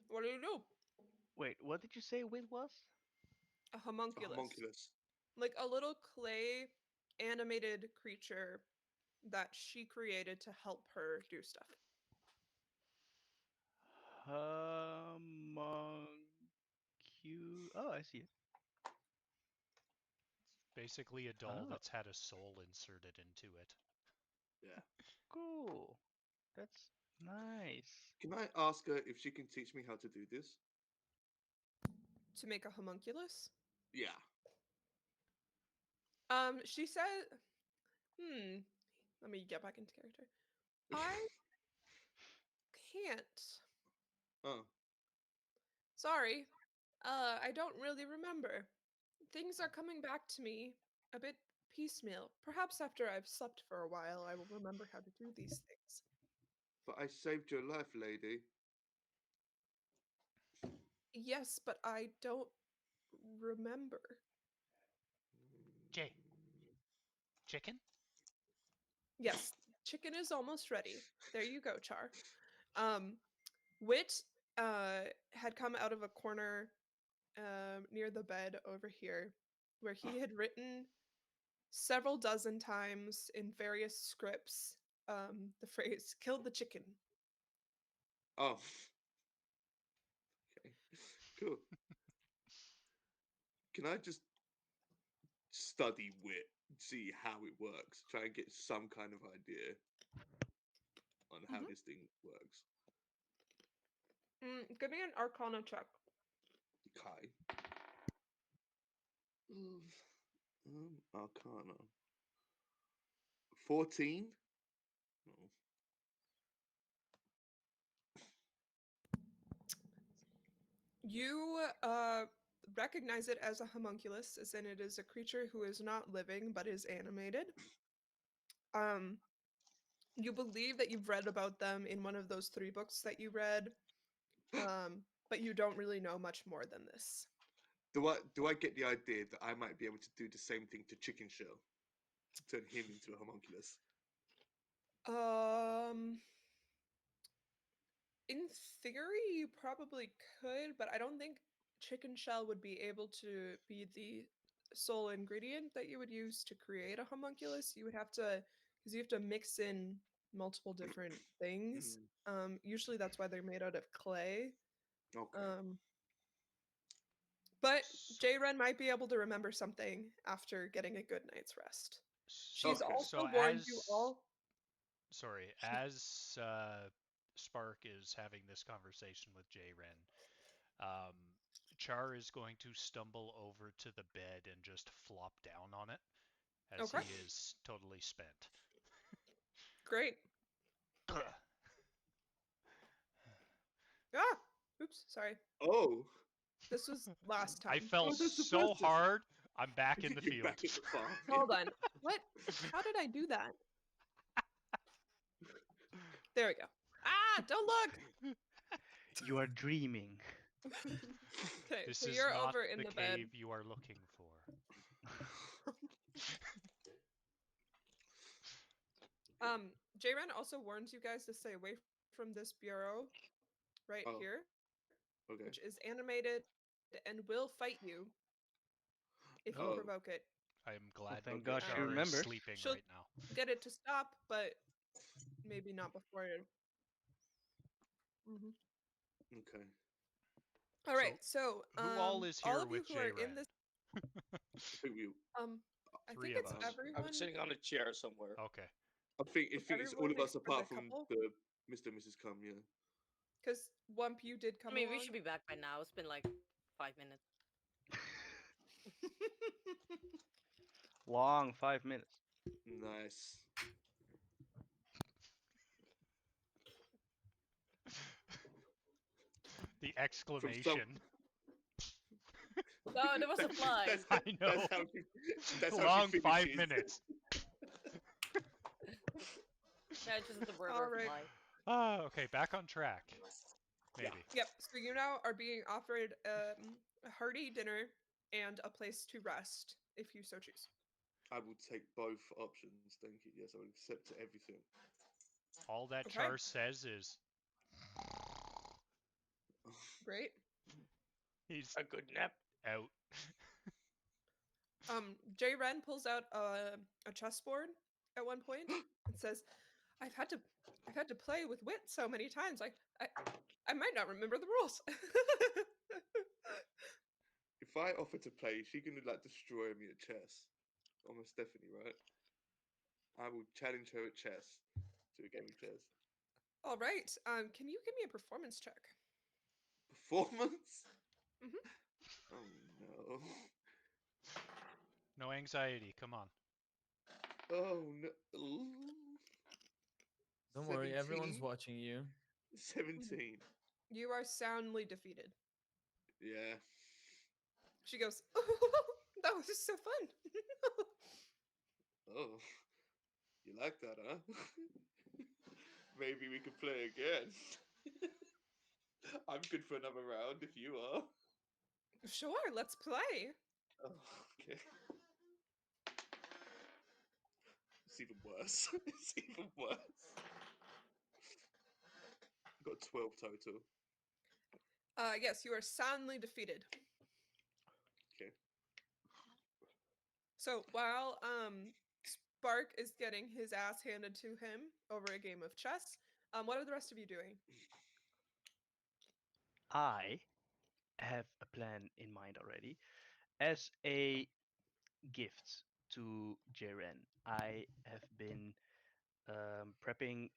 What do you do? Wait, what did you say Wit was? A a homunculus. homunculus. Like a little clay animated creature that she created to help her do stuff. Oh, I see it. Basically, a doll Oh, that's had a soul inserted into it. Yeah. cool. That's nice. Can I ask her if she can teach me how to do this? To make a homunculus? Yeah. She said, let me get back into character. I can't. Oh, Sorry. I don't really remember. Things are coming back to me a bit piecemeal. Perhaps after I've slept for a while, I will remember how to do these things. but I saved your life, lady. Yes, but I don't remember. Jay, chicken? Yes, chicken is almost ready. There you go, Char. Um, Wit had come out of a corner near the bed over here where he had written several dozen times in various scripts the phrase killed the chicken. Oh, okay. Cool. Can I just study wit, see how it works, try and get some kind of idea on how Mhm. this thing works? Give me an arcana check. Okay. Arcana. 14? Oh. You recognize it as a homunculus, as in it is a creature who is not living but is animated. Um, you believe that you've read about them in one of those 3 books that you read, but you don't really know much more than this. Do I get the idea that I might be able to do the same thing to Chicken Shell, to turn him into a homunculus? Um, in theory, you probably could, but I don't think chicken shell would be able to be the sole ingredient that you would use to create a homunculus. You would have to, because you have to mix in multiple different things. Usually that's why they're made out of clay. Okay. Um, but So, J Ren might be able to remember something after getting a good night's rest. She's Okay. so also warned you all. sorry, She, as Spark is having this conversation with J Ren, Char is going to stumble over to the bed and just flop down on it as okay, he is totally spent. great. Ah, oops, sorry. Oh, This was last I time. fell oh, that's the so first time. hard, I'm back in the You're field. back at the farm. Hold on. What? How did I do that? There we go. Ah, don't look. You are dreaming. Okay, This so is you're not over in the the bed. cave you are looking for. Jren also warns you guys to stay away from this bureau right Oh, here, which okay. is animated and will fight you if you Oh, provoke it. I am glad Thank okay. God she Char is remembers. sleeping She'll right now. get it to stop, but maybe not before it. Mhm. Okay. All right, So, so who all is all here of you with who are J in this, Ren? I think we. I Three think of it's us. I'm everyone. sitting on a chair somewhere. Okay. I think it's all Everyone of us except for the apart from couple, the Mr. and Mrs. Cum. Yeah. because Wump, you did I come mean, we along. should be back by now. It's been like 5 minutes. Long 5 minutes. Nice. The From some. exclamation. No, there was a fly. that's I that's know. how she. That's how she Long 5 finishes. minutes. Yeah, just the word All or right. fly. Ah, okay, back on track. Yeah. Maybe. Yep. So you now are being offered a hearty dinner and a place to rest if you so choose. I will take both options. Thank you. Yes, I will accept everything. All that Okay. Char says is Great. he's A good nap. out. J Ren pulls out a chessboard at one point and says, "I've had to I've had to play with wit so many times. I might not remember the rules." If I offer to play, is she gonna like destroy me at chess? Almost definitely, right? I will challenge her at chess to a game of chess. All right. Can you give me a performance check? Performance? Mhm. Oh no. No anxiety, come on. Oh no. Ooh. Don't worry, everyone's 17? watching you. 17. You are soundly defeated. Yeah. She goes, "That was so fun." Oh, you like that, huh? Maybe we could play again. I'm good for another round if you are. Sure, let's play. Oh, okay. It's even worse. It's even worse. Got 12 total. Yes, you are soundly defeated. Okay. So while Spark is getting his ass handed to him over a game of chess, what are the rest of you doing? I have a plan in mind already. As a gift to Jaren, I have been prepping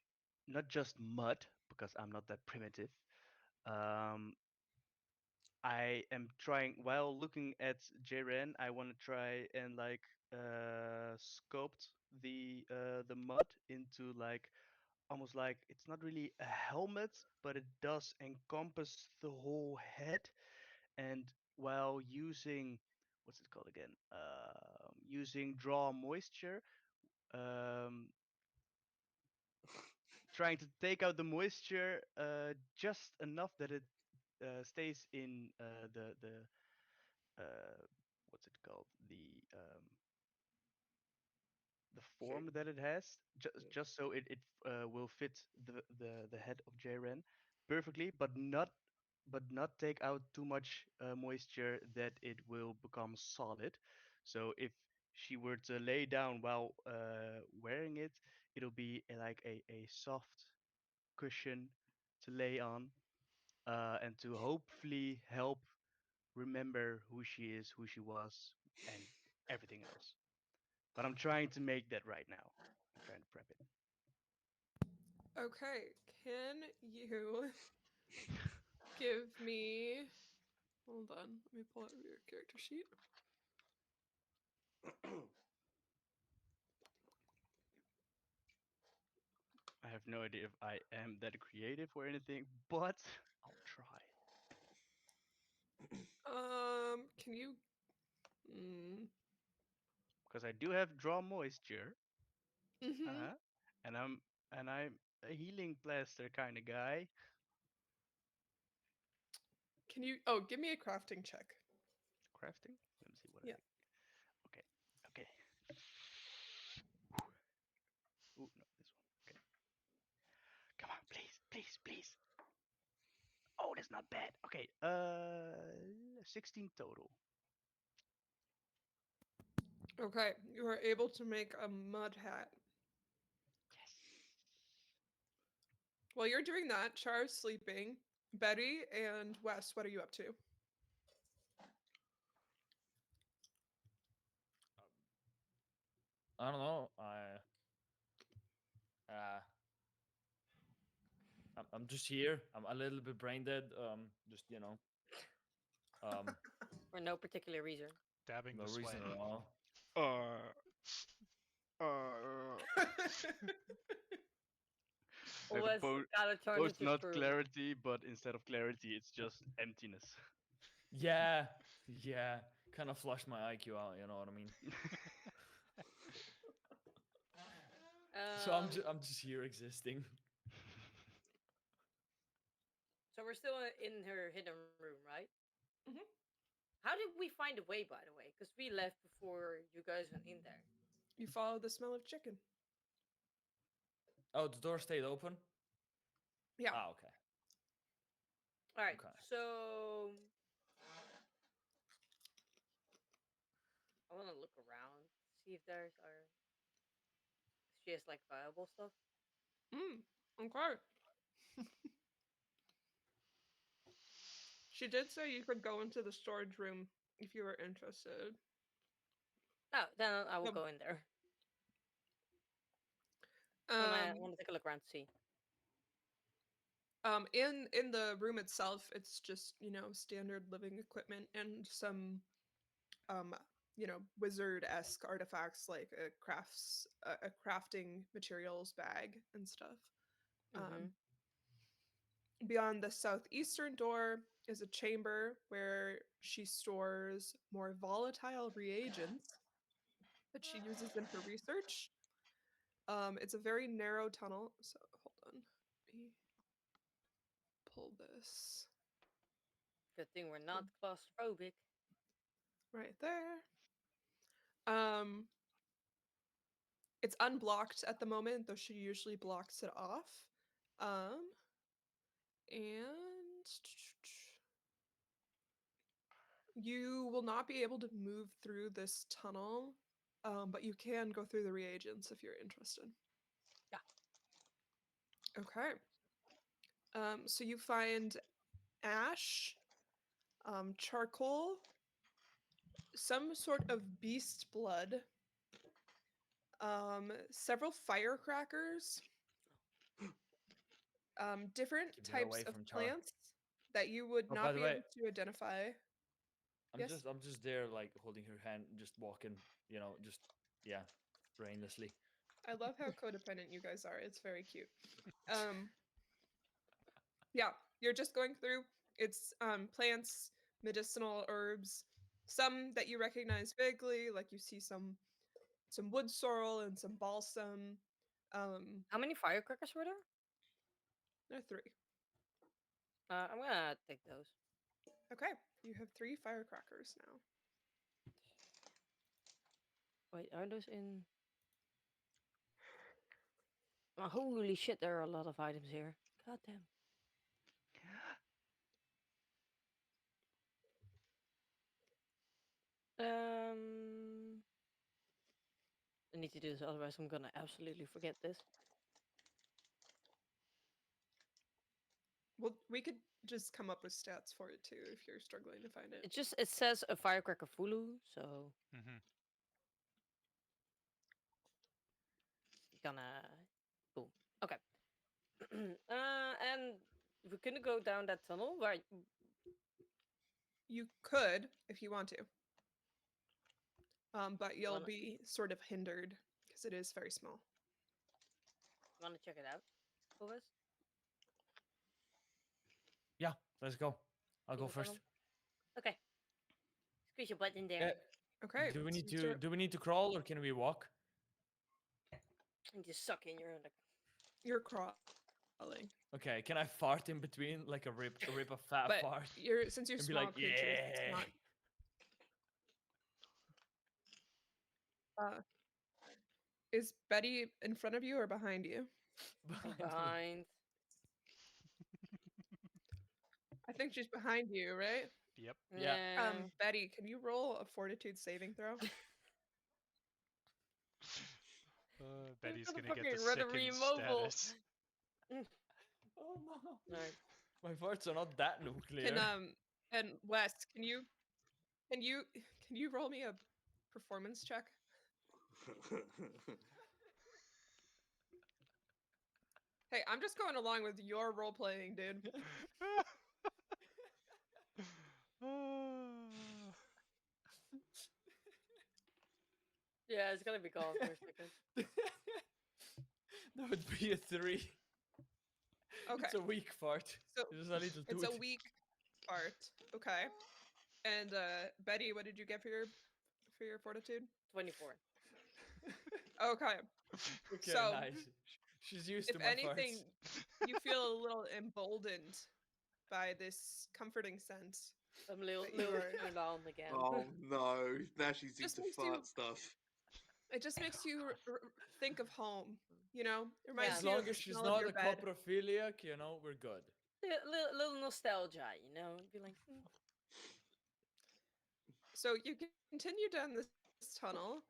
not just mud, because I'm not that primitive. Um, I am trying, while looking at Jaren, I want to try and like sculpt the mud into like almost like it's not really a helmet, but it does encompass the whole head. And while using what's it called again? Using draw moisture, um, trying to take out the moisture just enough that it stays in uh, what's it called? The Shape. form that it has, Yeah. just so it will fit the head of Jaren perfectly, but not take out too much moisture that it will become solid. So if she were to lay down while wearing it, it'll be like a soft cushion to lay on, and to hopefully help remember who she is, who she was, and everything else. But I'm trying to make that right now. I'm trying to prep it. Okay, can you give me? Hold on, let me pull out your character sheet. I have no idea if I am that creative or anything, but I'll try. Can you? Mm, Because I do have draw moisture, mm-hmm. uh, and I'm a healing plaster kind of guy. Can you? Oh, give me a crafting check. Crafting. Let me see what Yeah. I. Okay. Okay. Ooh, no, this one. Okay. Come on, please, please, please. Oh, that's not bad. Okay. 16 total. Okay, you are able to make a mud hat. Yes. While you're doing that, Char's sleeping. Betty and Wes, what are you up to? I don't know. Uh, I'm just here. I'm a little bit brain dead. Just um, For no particular reason. Dabbing no the reason sweat. at all. Uh, uh, I have Always gotta turn both into not true. clarity, but instead of clarity, it's just emptiness. Yeah, yeah. Kind of flushed my IQ out. You know what I mean? So I'm Um, just I'm just here existing. so we're still in her hidden room, right? Mhm. How did we find the way, by the way? Because we left before you guys went in there. You follow the smell of chicken. Oh, the door stayed open. Yeah. Ah, okay. All right. Okay. So I want to look around, see if there's our. She has like viable stuff. Okay. She did say you could go into the storage room if you were interested. Oh, then I will Um, go in there. I um, want to take a look around to see. in the room itself, it's just standard living equipment and some um, wizard-esque artifacts like a crafting materials bag and stuff. Mm-hmm. Um, Beyond the southeastern door is a chamber where she stores more volatile reagents that she uses in her research. It's a very narrow tunnel. So hold on, let me pull this Good thing we're not claustrophobic. right there. Um, it's unblocked at the moment, though she usually blocks it off. Um, and you will not be able to move through this tunnel, but you can go through the reagents if you're interested. Yeah. Okay. So you find ash, charcoal, some sort of beast blood, several firecrackers, different Keep her types away of from Char. plants that you would Oh, by not the be way, able to identify. I'm Yes, just I'm just there like holding her hand, just walking. Just yeah, brainlessly. I love how codependent you guys are. It's very cute. Um, yeah, you're just going through. It's plants, medicinal herbs, some that you recognize vaguely, like you see some wood sorrel and some balsam. How many firecrackers were there? There are three. I'm gonna take those. Okay, you have three firecrackers now. Wait, are those in? Oh, holy shit! There are a lot of items here. God damn. I need to do this, otherwise I'm gonna absolutely forget this. Well, we could just come up with stats for it too if you're struggling to find it. It says a firecracker fulu, so Hmm. gonna boom. Okay. And we're gonna go down that tunnel, right? You could if you want to, but you'll Wanna be sort of hindered because it is very small. wanna check it out, Boris? Yeah, let's go. I'll go Single first. tunnel? Okay. Squeeze your butt in there. Okay. Do we so need you to start- do we need to crawl or can we walk? And just suck in your like. You're crawling, Okay, can I fart in between like a rip of fat but fart? since you're And be small like, creatures, it's yeah. not. Is Betty in front of you or behind you? Behind me. Behind. I think she's behind you, right? Yep. Yeah. Betty, can you roll a fortitude saving throw? Betty's Gonna gonna get the fucking run a sicken removal. status. Oh no. Alright. My farts are not that nuclear. And Wes, can you roll me a performance check? Hey, I'm just going along with your role playing, dude. Yeah, it's gonna be gone for a second. That would be a 3. Okay. It's a weak fart. So It's just a little it's toot. a weak part. Okay. And Betty, what did you get for your fortitude? 24. Okay. Okay, So, nice. She's used if to my anything, farts. you feel a little emboldened by this comforting sense. I'm a little, But you are- turned on again. Oh no! Now she's Just into makes you- fart stuff. It just makes you think of home. You know, it Yeah. reminds As you of long the as she's smell of not your a bed. coprophiliac, we're good. Little nostalgia, you know? Be like, So you continue down this tunnel.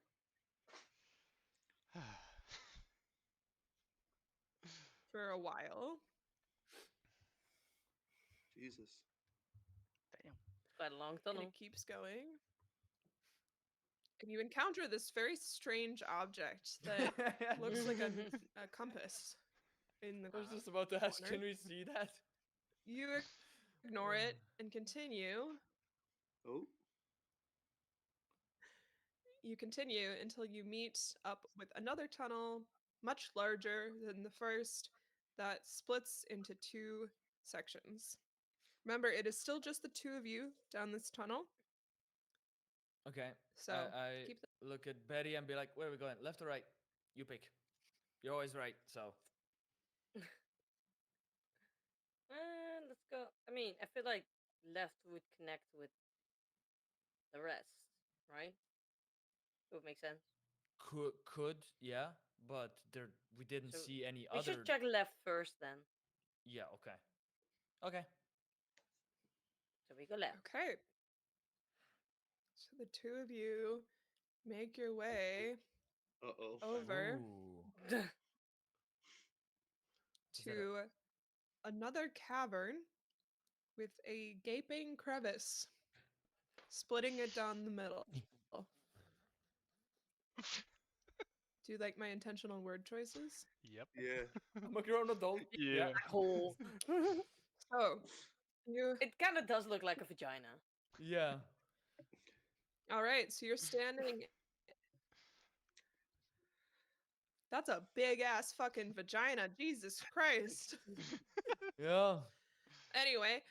For a while. Jesus. Damn. quite a long And tunnel. it keeps going. And you encounter this very strange object that looks like a compass in the I was just about to ask, corner. can we see that? You ignore it and continue. Oh. You continue until you meet up with another tunnel, much larger than the first, that splits into two sections. Remember, it is still just the two of you down this tunnel. Okay. So I keep look at Betty and be like, where are we going? Left or right? You pick. You're always right, so. Let's go. I mean, I feel like left would connect with the rest, right? It would make sense. Could, yeah, but we didn't So see any We other. should check left first then. Yeah, okay. Okay. So we go left. Okay. So the two of you make your way Uh-oh. over Ooh. That's Is that to another cavern with a gaping crevice splitting it down the middle. Do you like my intentional word choices? Yep. Yeah. I'm a grown adult. Yeah. hole. Oh, you. It kind of does look like a vagina. Yeah. All right, so you're standing. That's a big ass fucking vagina. Jesus Christ. Yeah. Anyway,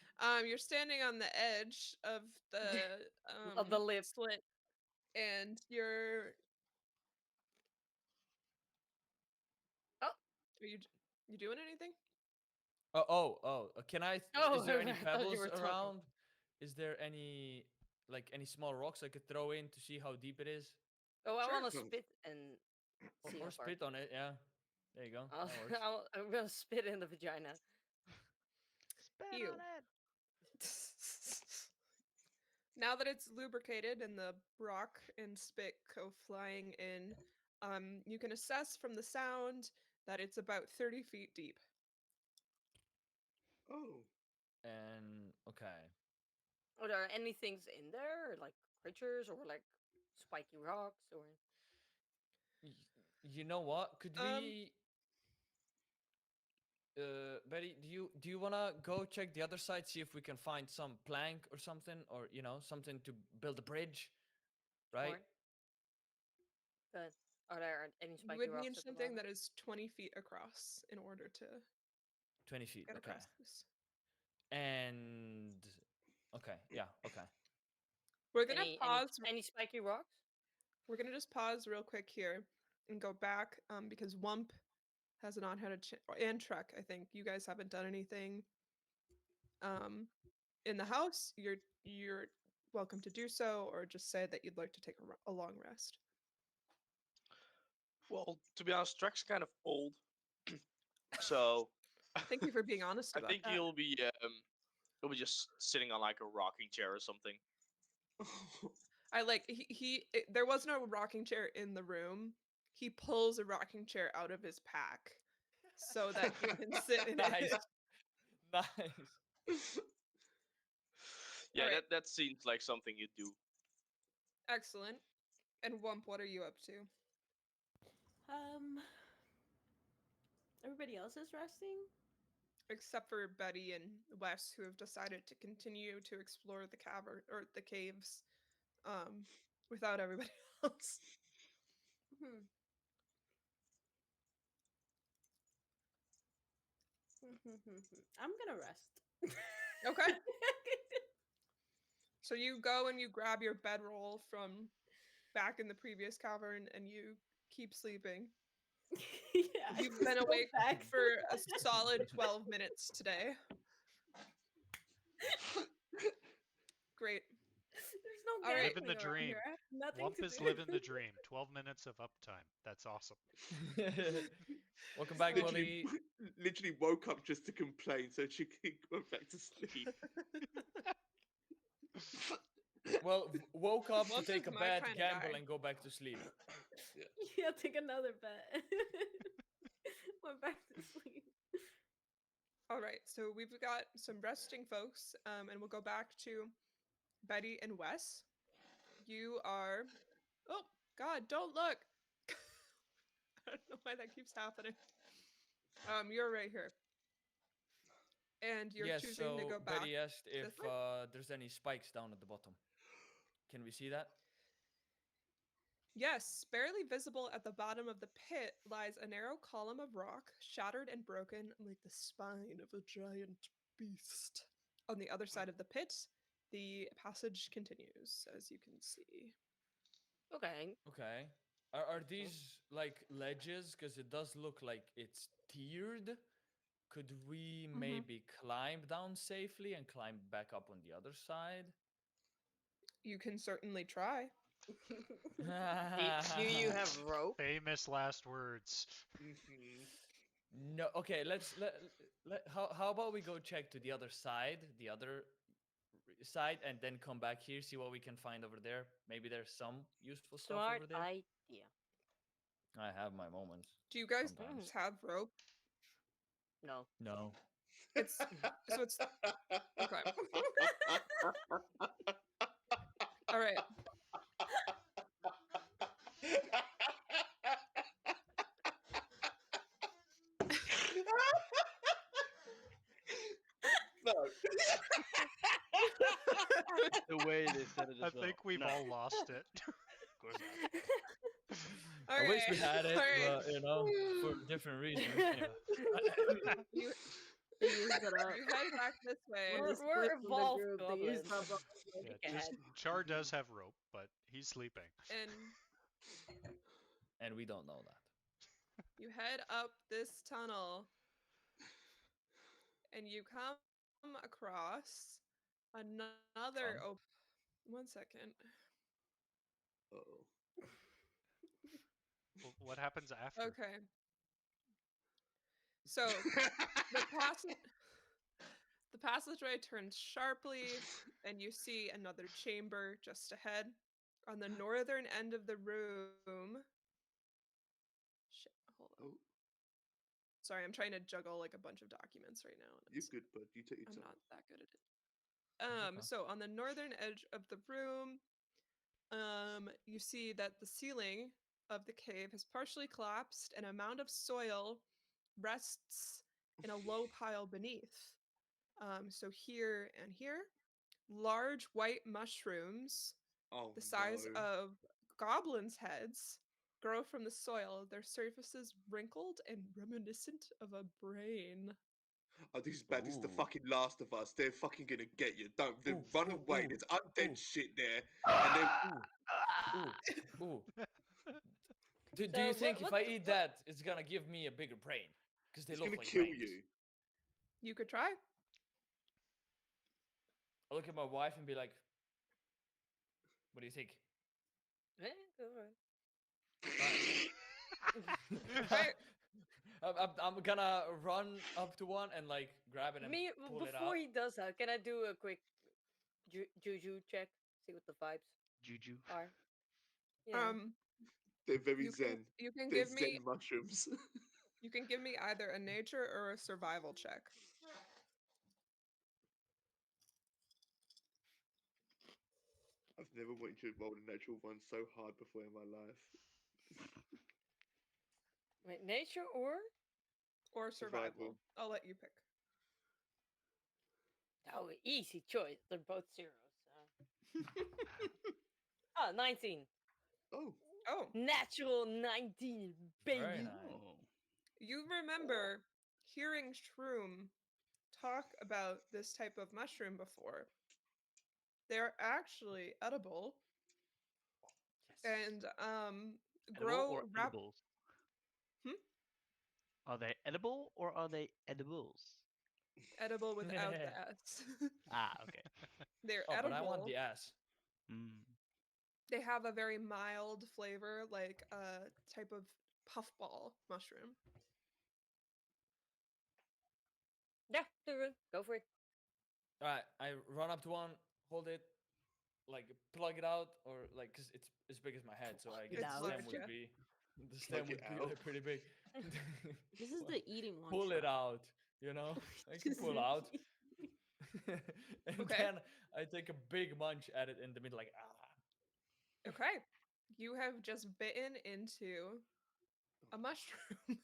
you're standing on the edge of the lip. slit, and you're. Oh. Are you doing anything? Can I? Oh, Is there any I thought you pebbles were talking. around? Is there any any small rocks I could throw in to see how deep it is? Oh, I Sure. want to spit and see Or how far. spit on it? Yeah. There you go. I'll, That works. I'm gonna spit in the vagina. Spit Ew. on it. Now that it's lubricated and the rock and spit go flying in, you can assess from the sound that it's about 30 feet deep. Oh. And okay. Are there any things in there, like creatures or like spiky rocks or? You know what? Could Um, we Betty, do you wanna go check the other side, see if we can find some plank or something, or something to build a bridge, right? Sure. Good. Are there any You spiky would rocks need at the something bottom? that is 20 feet across in order to 20 feet, get okay. across this. And okay, yeah, okay. We're gonna Any pause. any spiky rocks? We're gonna just pause real quick here and go back because Wump has not had a and Trek. I think you guys haven't done anything um, in the house. You're welcome to do so, or just say that you'd like to take a long rest. Well, to be honest, Trek's kind of old, so Thank you for being honest I about think that. he'll be just sitting on like a rocking chair or something. I like there was no rocking chair in the room. He pulls a rocking chair out of his pack so that he can sit in Nice. it. Nice. Yeah, Alright. that seems like something you'd do. Excellent. And Wump, what are you up to? Everybody else is resting. Except for Betty and Wes, who have decided to continue to explore the cavern or the caves without everybody else. Hmm. I'm gonna rest. Okay. So you go and you grab your bedroll from back in the previous cavern and you keep sleeping. Yeah, I You've just been go awake back. for a solid 12 minutes today. Great. There's no All right. gambling Living the around dream. here. I have nothing Wump to is do. living the dream. 12 minutes of uptime. That's awesome. Welcome back, literally, Molly. literally woke up just to complain so she could go back to sleep. Well, woke up to Wump take is a my bad kinda gamble guy. and go back to sleep. Yeah, take another bet. Went back to sleep. All right. So we've got some resting folks, and we'll go back to Betty and Wes. You are. Oh, God, don't look. I don't know why that keeps happening. You're right here. And you're Yes, choosing to so go back Betty asked if this way? there's any spikes down at the bottom. Can we see that? Yes, barely visible at the bottom of the pit lies a narrow column of rock, shattered and broken like the spine of a giant beast. On the other side of the pit, the passage continues, as you can see. Okay. Okay. Are these like ledges? Because it does look like it's tiered. Could we maybe climb down safely and climb back up on the other side? You can certainly try. Do you have rope? Famous last words. Mhm. No. Okay. How about we go check to the other side, and then come back here, see what we can find over there. Maybe there's some useful stuff Smart over there. idea. I have my moments. Do you guys Sometimes. have rope? No. No. It's so it's okay. All right. No. The way they said it I as well. think we've No. all lost it. Of course not. I wish we had it, all right. but for different reasons. You They used it up. You head back this way. When they We're split from the evolved group, they used goblins. up all the Yeah, Think just ahead. Char does have rope, but he's sleeping. And And we don't know that. you head up this tunnel and you come across another Fun. one second. Uh-oh. Well, what happens after? Okay. So the passage the passageway turns sharply and you see another chamber just ahead. On the northern end of the room. Shit, hold on. Oh, Sorry, I'm trying to juggle like a bunch of documents right now. And you're good, bud. You take your I'm time. not that good at it. Okay. So on the northern edge of the room, you see that the ceiling of the cave has partially collapsed and a mound of soil rests in a low pile beneath. So here and here, large white mushrooms Oh the size no. of goblins' heads grow from the soil, their surfaces wrinkled and reminiscent of a brain. Oh, this is bad. This is the Ooh. fucking Last of Us. They're fucking gonna get you. Don't they Ooh, run ooh, away. ooh, There's undead ooh. shit there, and then Ooh, ooh. Do So you think if I eat what that, it's gonna give me a bigger brain? Because they it's look gonna like kill brains. you. You could try. I look at my wife and be like, "What do you think?" Eh, go ahead. Okay. I'm gonna run up to one and like grab it and Me pull it before out. he does that, can I do a quick juju check? See what the vibes Juju. are. Yeah. Um, They're very you can zen. you can They're give me zen mushrooms. either a nature or a survival check. I've never wanted to roll a natural one so hard before in my life. Wait, nature or Or Survival. survival. I'll let you pick. oh, easy choice. They're both zeros. Oh, 19. Oh, Oh, Natural 19, Very baby. nice. Oh. you remember hearing Shroom talk about this type of mushroom before. They're actually edible Yes. and Edible grow or edibles? Hmm? Are they edible or are they edibles? edible without the S. Ah, okay. They're Oh, but I want edible. the ass. Mm. They have a very mild flavor, like a type of puffball mushroom. Yeah, they're good. Go for it. All right, I run up to one, hold it, like plug it out, or like, cause it's as big as my head, so I Plug it guess It's the out. stem large, would yeah. be, the plug stem it would be out. like pretty big. This is the eating one. Pull it shot. out, you know. I can Just pull out, and Okay. then I take a big munch at it in the middle, like ah. Okay. You have just bitten into a mushroom.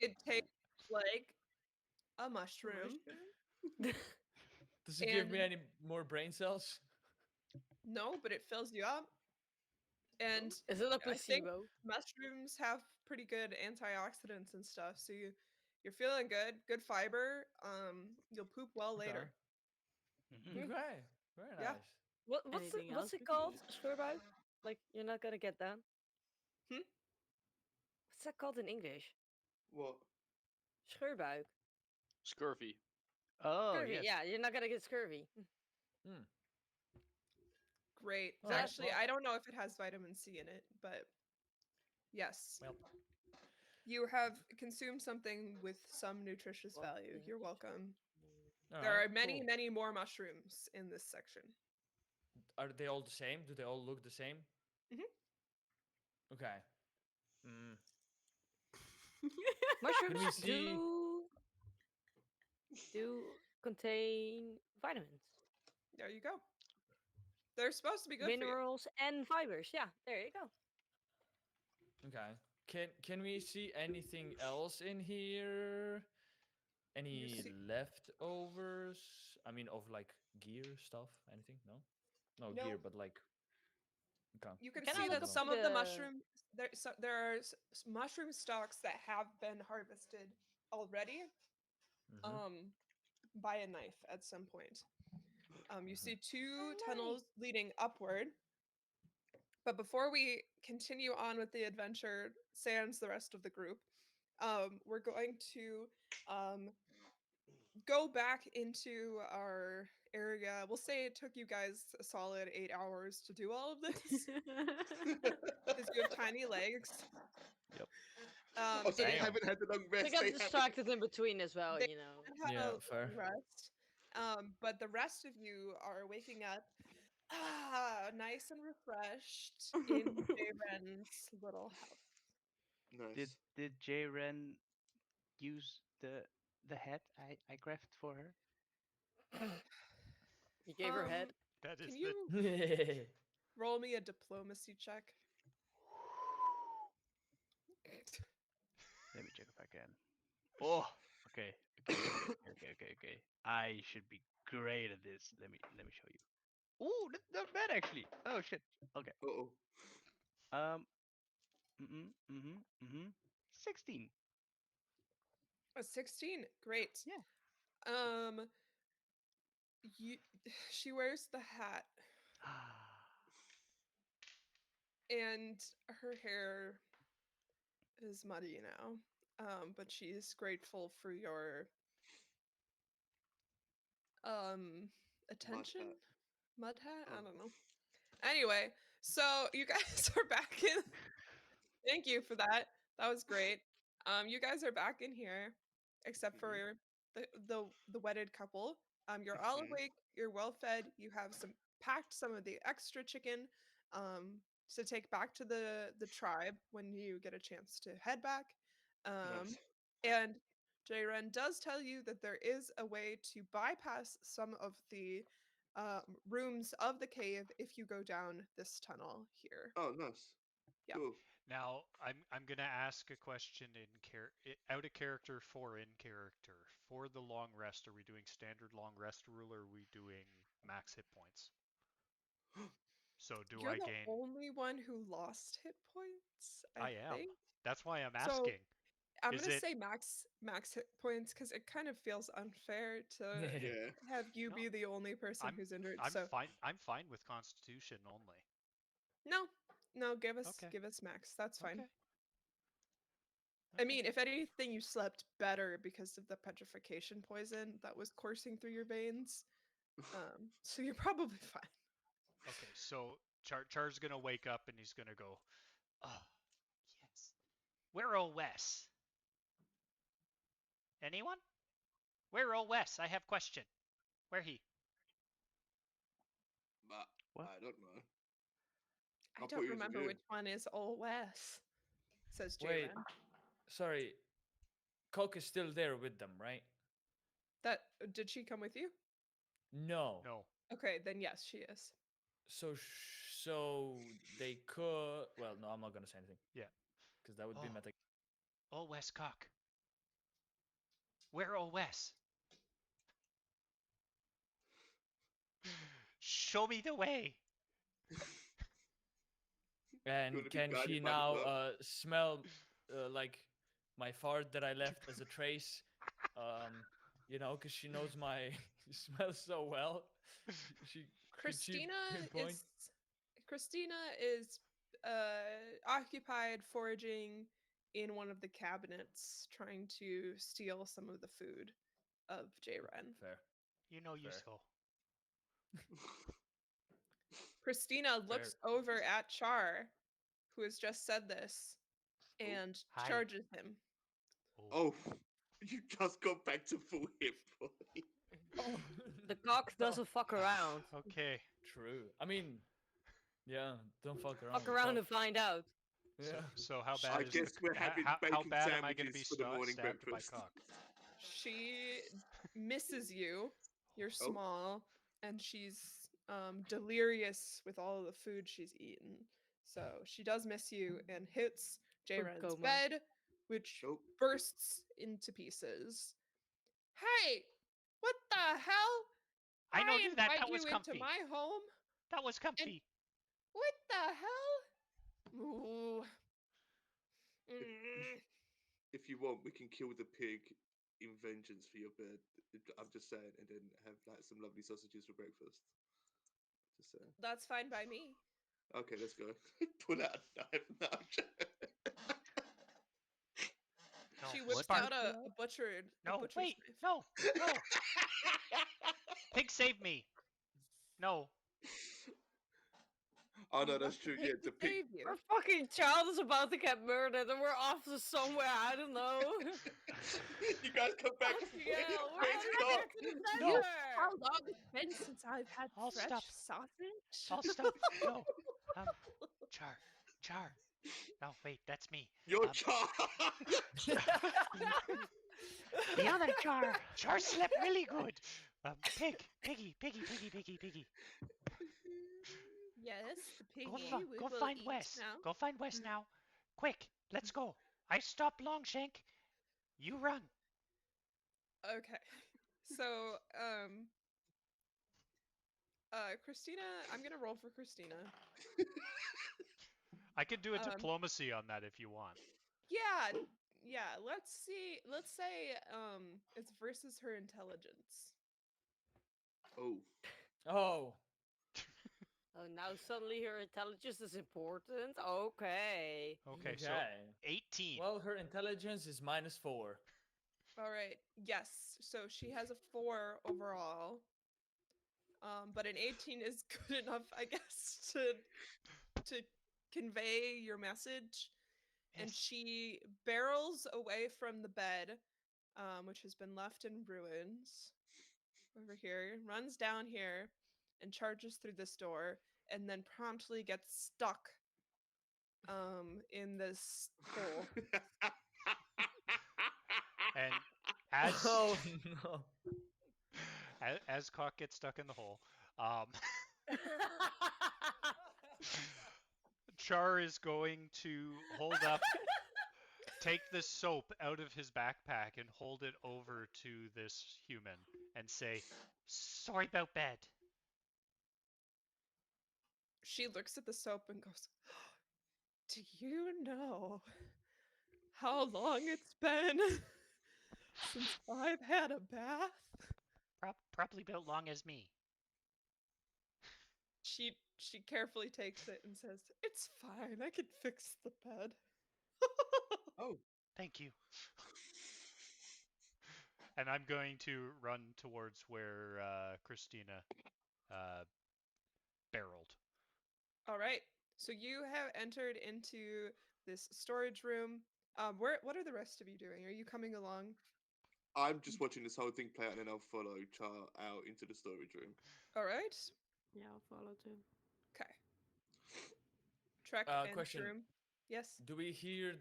It tastes like a mushroom. Does it give And me any more brain cells? no, but it fills you up. And Is it a I think placebo? mushrooms have pretty good antioxidants and stuff. So you're feeling good, good fiber. You'll poop well Okay. later. Mhm. Okay. Very Yeah. nice. Anything What's else it we can called? eat? Schuurbuik? Like you're not gonna get that. Hmm? What's that called in English? What? Schuurbuik. Scurvy. Oh, Scurvy. yes. Yeah, you're not gonna get scurvy. Hmm. Great. All right. Actually, Well, I don't know if it has vitamin C in it, but yes. well, You have consumed something with some nutritious Well, value. You're welcome. all There right. are many, Cool. many more mushrooms in this section. Are they all the same? Do they all look the same? Mhm. Okay. Mm. Mushrooms Can we see? do contain vitamins, There you go. They're supposed to be good for you. minerals, and fibers. Yeah, there you go. Okay. Can we see anything else in here? You Any see, leftovers? I mean, of like gear stuff? Anything? No. No no, gear, but like. Okay. you can Can see I Good to look that up know. some of the the? mushroom there are mushroom stalks that have been harvested already Mhm. by a knife at some point. You see two Oh, tunnels leading upward. But before we continue on with the adventure, sans the rest of the group, we're going to um, go back into our area. We'll say it took you guys a solid 8 hours to do all of this because you have tiny legs. Yep. Oh, so It they is, Damn. haven't had a long they rest. got They haven't. distracted in between as well, they you know. had a Yeah, fair. long rest. But the rest of you are waking up nice and refreshed in Ren's little house. Did Nice. J Ren use the hat I crafted for her? You gave her head. That is Can the you roll me a diplomacy check? Let me check if I can. Oh, okay, okay. I should be great at this. Let me show you. Oh, that's not bad actually. Oh shit. Okay. Uh-oh. Um. Mm-hmm. 16. A 16. Great. Yeah. Um you she wears the hat and her hair is muddy now. But she's grateful for your um Mud attention. hat. Mud hat? I Oh. don't know. Anyway, so you guys are back in. Thank you for that. That was great. You guys are back in here, except Mhm. for the wedded couple. You're all Mhm. awake. You're well fed. You have some of the extra chicken, to take back to the tribe when you get a chance to head back. Um, Nice. and Jaren does tell you that there is a way to bypass some of the rooms of the cave if you go down this tunnel here. Oh, nice. Yeah. Cool. Now I'm gonna ask a question out of character for in character. For the long rest, are we doing standard long rest rule or are we doing max hit points? So do You're I the gain? only one who lost hit points, I I am. think. That's why I'm So asking. I'm Is gonna it say max hit points because it kind of feels unfair to Yeah. have you no? be the only person I'm who's injured. I'm So fine. I'm fine with Constitution only. no, no, Okay. give us max. That's fine. Okay. I Okay. mean, if anything, you slept better because of the petrification poison that was coursing through your veins. So you're probably fine. Okay. So Char's gonna wake up and he's gonna go, oh yes. Where oh Wes? Anyone? Where oh Wes? I have question. Where he? But What? I don't know. I I thought don't he was remember review. which one is Old Wes, says Wait, Jaren. sorry. Coke is still there with them, right? That did she come with you? No. No. Okay, then yes, she is. So they could. Well, no, I'm not gonna say anything Yeah. because that would be Oh. meta. Oh Wes Cock. Where oh Wes? Show me the way. You want And to be can she guided by the now clock? smell like my fart that I left as a trace? Because she knows my smell so well. She could she Christina pinpoint? is Christina is occupied foraging in one of the cabinets, trying to steal some of the food of Jaren. Fair, You know you fair, so. Christina fair. looks over at Char, who has just said this, Oh. and Hi. charges him. Oh. Oh. You just got back to full hit point. Oh, The cock no. doesn't fuck around. Okay. True. I mean, yeah, don't fuck around Fuck with around cock. and find out. Yeah. So how bad I is guess we're having how bacon bad am I gonna be sandwiches for the morning stabbed by breakfast. cock? She misses you. You're Oh. small, and she's delirious with all the food she's eaten. So she does miss you and hits Food Jaren's coma. bed, which Oh. bursts into pieces. Hey, what the hell? I know I do that. invite That you was into comfy. my home, That was and comfy. what the hell? Ooh. If, Mm. if you want, we can kill the pig in vengeance for your bed. I'm just saying, and then have like some lovely sausages for breakfast. Just saying. That's fine by me. Okay, let's go. Pull out a knife. No, I'm joking. No, She whips Spark. out a butcher's No, wait, knife. no, no. Pig, save me. No. Oh You no, want that's true. Yeah, pig the to pig. save you. Our fucking child is about to get murdered, and we're off to somewhere. I don't know. You guys come back. Fucking hell, we're Wait, heading stop. to the No. center. How long it's been since I've had I'll fresh stop. sausage? I'll stop. No. Char. No, wait, that's me. Your child. The other Char. Char slept really good. Piggy. Yes, the piggy. Go will find eat Wes. now. Go find Wes now. Quick, let's go. I stop Longshank. You run. Okay. So, Christina, I'm gonna roll for Christina. I could do a Um, diplomacy on that if you want. Yeah, let's see. Let's say, it's versus her intelligence. Oh. Oh. Oh, now suddenly her intelligence is important. Okay. Okay, so 18. Well, her intelligence is -4. All right. Yes. So she has a 4 overall. But an 18 is good enough, I guess, to convey your message. And Yes. she barrels away from the bed, which has been left in ruins. Over here, runs down here, and charges through this door, and then promptly gets stuck in this hole. And as Oh no. as Cock gets stuck in the hole, um, Char is going to hold up, take the soap out of his backpack and hold it over to this human and say, "Sorry about bed." She looks at the soap and goes, "Do you know how long it's been since I've had a bath?" Probably about long as me. She carefully takes it and says, "It's fine. I can fix the bed." Oh. Thank you. And I'm going to run towards where Christina barreled. All right. So you have entered into this storage room. What are the rest of you doing? Are you coming along? I'm just watching this whole thing play out, and then I'll follow Char out into the storage room. All right. Yeah, I'll follow too. Okay. Trek and Question. Shroom. Yes. Do we hear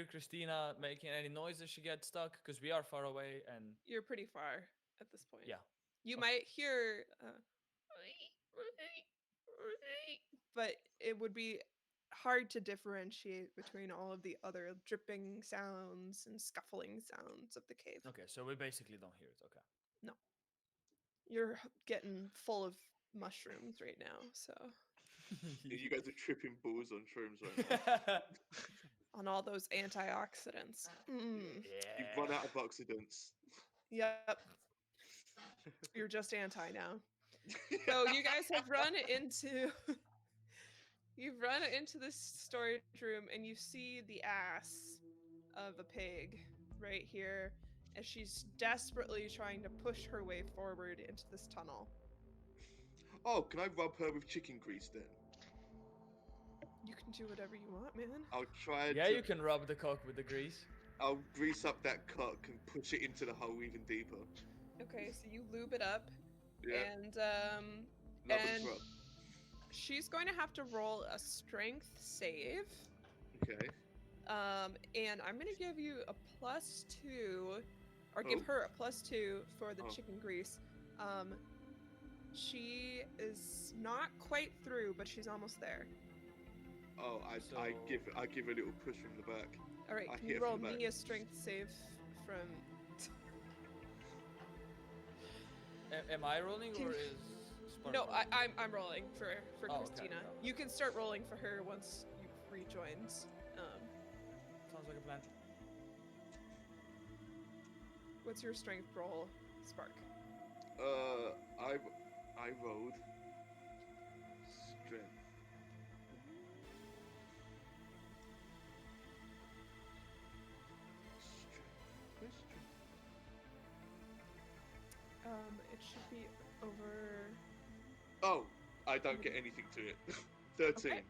Christina making any noise as she gets stuck? Because we are far away and You're pretty far at this point. yeah. You Okay. might hear, but it would be hard to differentiate between all of the other dripping sounds and scuffling sounds of the cave. Okay, so we basically don't hear it. Okay. No. You're getting full of mushrooms right now, so You guys are tripping balls on shrooms right now. on all those antioxidants. You've run out of oxidants. Yep. You're just anti now. So you guys have run into you've run into this storage room and you see the ass of a pig right here as she's desperately trying to push her way forward into this tunnel. Oh, can I rub her with chicken grease then? You can do whatever you want, man. I'll try Yeah, to. you can rub the cock with the grease. I'll grease up that cock and push it into the hole even deeper. Okay, so you lube it up, Yeah. and Love and and rub. she's going to have to roll a strength save. Okay. And I'm gonna give you a +2, or give Oh. her a +2 for the Oh. chicken grease. She is not quite through, but she's almost there. Oh, I give a little push from the back. All right, I can hit you her roll from the me back. a strength save from? Am I rolling Can- or is Spark No, rolling? I'm rolling for Oh, okay, Christina. okay. You can start rolling for her once you've rejoined. Sounds like a plan. What's your strength roll, Spark? I rolled strength. Where's strength? It should be over. Oh, I don't get anything to it. 13. Okay.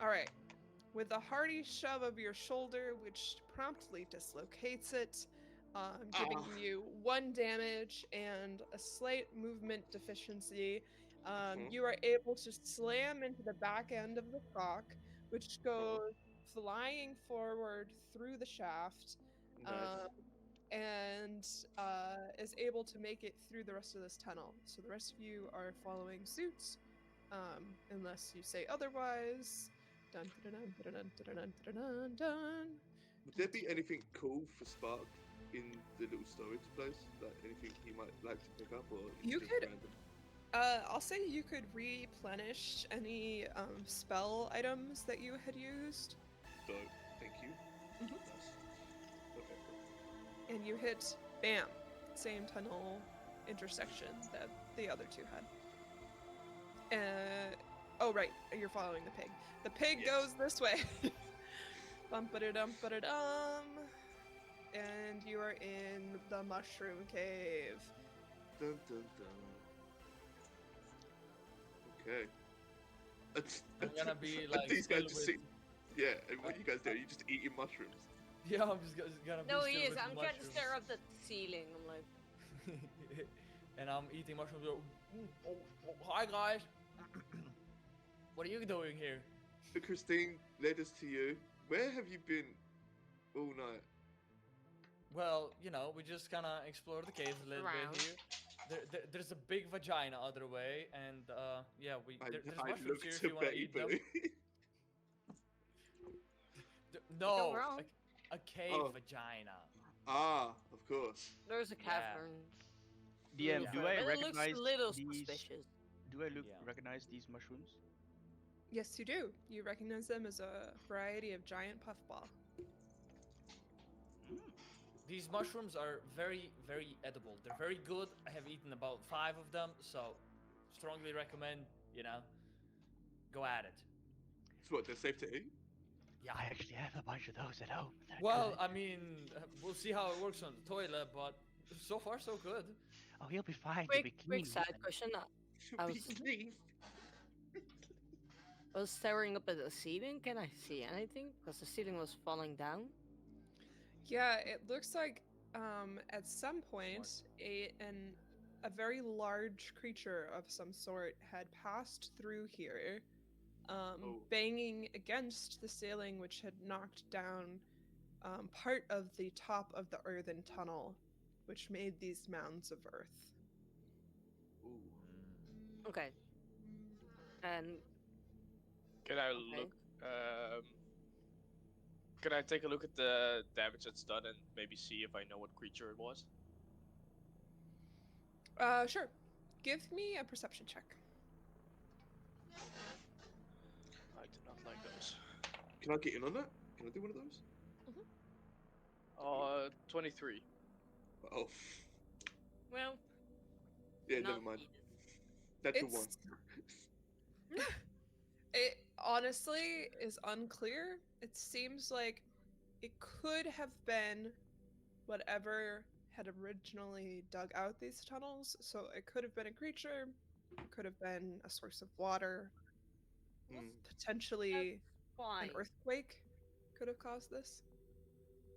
All right. With a hearty shove of your shoulder, which promptly dislocates it, giving you 1 damage and a slight movement deficiency, you are able to slam into the back end of the clock, which goes flying forward through the shaft, Nice. and is able to make it through the rest of this tunnel. So the rest of you are following suit, unless you say otherwise. Dun, dun, dun, dun, dun, dun, dun, dun, dun, dun. Would there be anything cool for Spark in the little storage place? Like anything he might like to pick up, or is You it just could- random? I'll say you could replenish any spell items that you had used, So, thank you. Mhm. Nice. Okay, cool. and you hit bam, same tunnel intersection that the other two had. Oh right, you're following the pig. The pig Yes. goes this way. Bum-ba-da-dum-ba-da-dum. And you are in the mushroom cave. Dun dun dun. Okay. I'm gonna be And like these guys still just with- sit. Yeah, and what you guys do? You just eating mushrooms. Yeah, I'm just gonna be No, still he is. with the I'm trying to mushrooms. stare up the ceiling. I'm like, And I'm eating mushrooms. Hi guys. What are you doing here? So Christine led us to you. Where have you been all night? Well, you know, we just kind of explore the caves a little Around. bit here. There's a big vagina other way, and yeah, there's I mushrooms looked here if to you want to Betty eat them. Boo. No, wrong. a cave Oh. vagina. Of course. there's a Yeah. cavern. DM, Yeah. do But I it looks a recognize little these? suspicious. Do I look Yeah. recognize these mushrooms? Yes, you do. You recognize them as a variety of giant puffball. These mushrooms are very, very edible. They're very good. I have eaten about 5 of them, so strongly recommend, go at it. So what? They're safe to eat. Yeah. I actually have a bunch of those at home. They're Well, good. I mean, we'll see how it works on the toilet, but so far so good. Oh, he'll be fine. Quick, He'll be quick clean. side question. I was, I was staring up at the ceiling. Can I see anything? Because the ceiling was falling down. Yeah, it looks like at some point a very large creature of some sort had passed through here, Oh. banging against the ceiling, which had knocked down part of the top of the earthen tunnel, which made these mounds of earth. Ooh. Okay. And Can I Okay. look? Can I take a look at the damage that's done and maybe see if I know what creature it was? Sure. Give me a perception check. I do not like those. Can I get in on that? Can I do one of those? 23. Oh. well, Yeah, not never mind. needed. That's a It's- one. It honestly is unclear. It seems like it could have been whatever had originally dug out these tunnels. So it could have been a creature, it could have been a source of water, Hmm. potentially Fine. an earthquake could have caused this.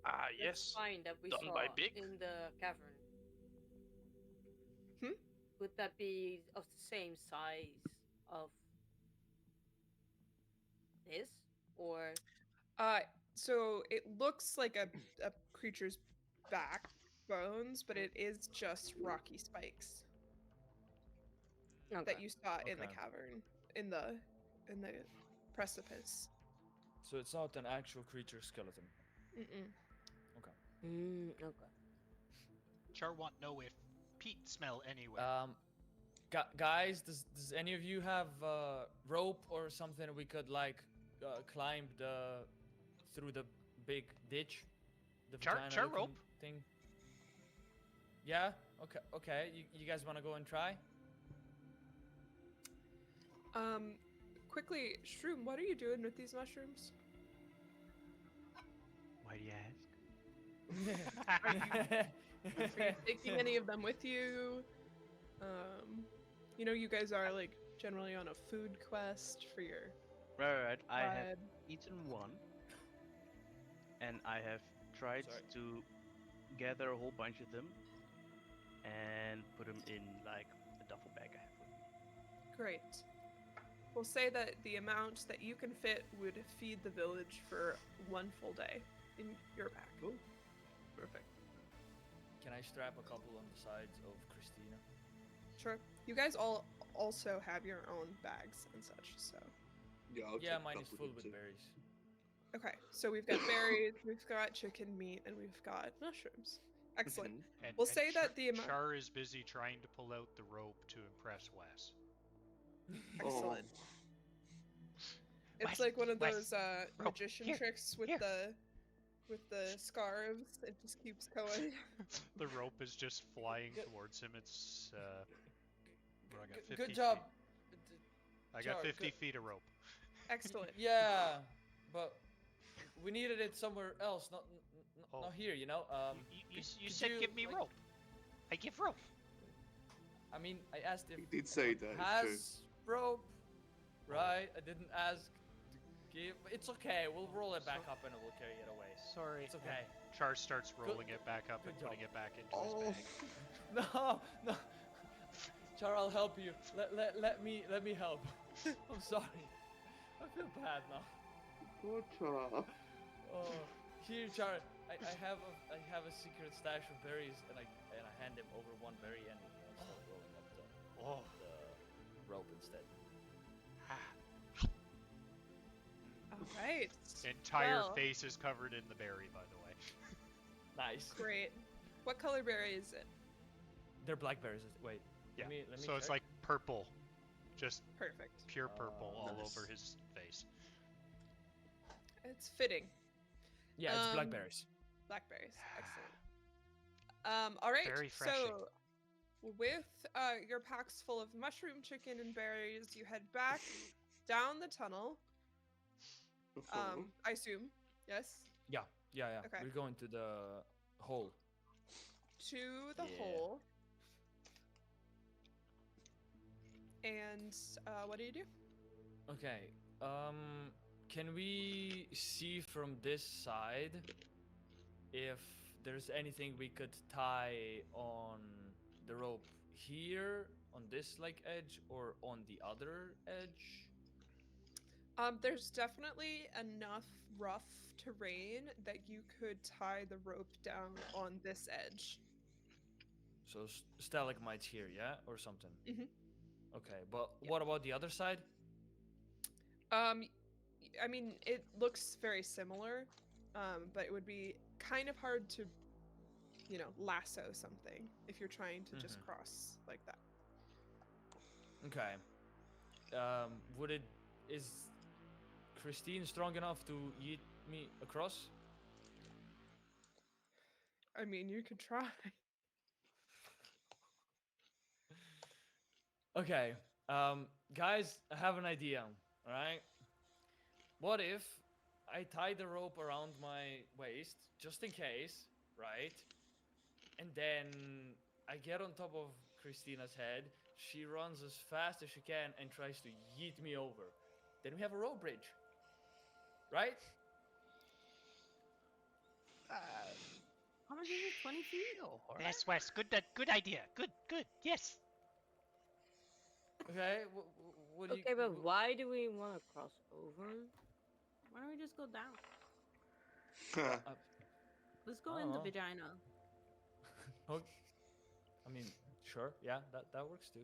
Ah, That's yes. fine that we Done saw by Big. in the cavern. Hmm? Would that be of the same size of this, or So it looks like a creature's back bones, but it is just rocky spikes okay? that you saw in the Okay. cavern, in the precipice. So it's not an actual creature skeleton. Mm-mm. Okay. Char want to know if Pete smell anywhere. Guys, does any of you have rope or something we could climb through the big ditch? The Char vagina looking rope? thing. Yeah. Okay. Okay. You guys want to go and try? Quickly, Shroom, what are you doing with these mushrooms? Why do you ask? Are you taking any of them with you? You guys are like generally on a food quest for your Right. I have tribe. eaten one, and I have tried Sorry. to gather a whole bunch of them and put them in like a duffel bag I have with me. Great. We'll say that the amount that you can fit would feed the village for one full day in your pack. Cool. Perfect. Can I strap a couple on the sides of Christina? Sure. You guys all also have your own bags and such, so. Yeah, I'll Yeah, take a mine is couple full then with too. berries. Okay, so we've got berries, we've got chicken meat, and we've got mushrooms. Excellent. Mhm. We'll say that the amount. Char is busy trying to pull out the rope to impress Wes. Excellent. Oh, It's Wes, like one of Wes, those rope, magician here, tricks with here. the scarves. It just keeps going. The rope is just flying towards him. It's what I got 50 Good job. feet. I got Char, 50 good- feet of rope. Excellent. Yeah, but we needed it somewhere else, not Oh. not here. You know. You could said you, give me like- rope. I give rope. I mean, I asked if he did say that. It's true. has rope, right? I didn't ask to give. It's okay. We'll roll it back up and we'll carry it away. Sorry. It's okay. Char starts rolling it back up good and putting job. it back into Oh, his bag. No. Char, I'll help you. Let me help. I'm sorry. I feel bad now. poor Char. Oh, here, Char. I have a secret stash of berries, and I hand him over one berry and start rolling up Oh. the rope instead. All right. Entire Well, face is covered in the berry, by the way. Nice. Great. What color berry is it? They're blackberries. Wait. Yeah. Let me So it's check. like purple, just Perfect. pure purple all Nice. over his face. It's fitting. Yeah, it's um, blackberries. Blackberries. Excellent. All right. Very refreshing. So, with your packs full of mushroom, chicken, and berries, you head back down the tunnel. Before. I assume. Yes. Yeah. Okay. We're going to the hole. To the Yeah. hole. And what do you do? Okay. Can we see from this side if there's anything we could tie on the rope here on this like edge or on the other edge? There's definitely enough rough terrain that you could tie the rope down on this edge. So stalagmites here, yeah, or something. Mhm. Okay, but Yeah. what about the other side? I mean, it looks very similar, but it would be kind of hard to, lasso something if you're trying to just Mhm. cross like that. Okay. Is Christine strong enough to yeet me across? I mean, you could try. Okay. Guys, I have an idea. All right. What if I tie the rope around my waist just in case, right? And then I get on top of Christina's head. She runs as fast as she can and tries to yeet me over. Then we have a rope bridge, right? How much is it? 20 feet? Oh, alright. Yes, Wes. Good idea. Good. Yes. Okay. What do you? Okay, but why do we want to cross over? Why don't we just go down? Uh, Let's go I in don't the know. vagina. oh, I mean, sure. Yeah, that works too.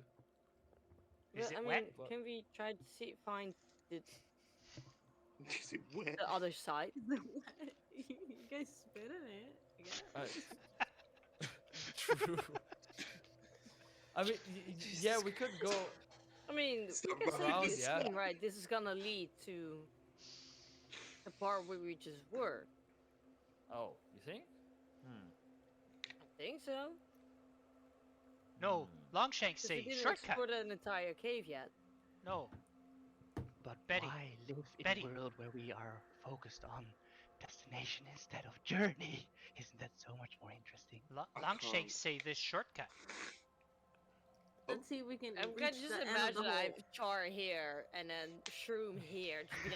Is But, it I mean, wet? What? can we try to find the Is it wet? other side? You guys spit in it. I guess. True. I mean, yeah, we could go. I mean, we Some can see around, this yeah. scene, right? This is gonna lead to the part where we just were. Oh, you think? I think so. No, Longshanks Because we say didn't shortcut. explore an entire cave yet. No. But Betty, why live in Betty. a world where we are focused on destination instead of journey? Isn't that so much more interesting? I Longshanks can't. say this shortcut. Let's see if we can I'm reach gonna just the end of the imagine I have hole. Char here and then Shroom here, just being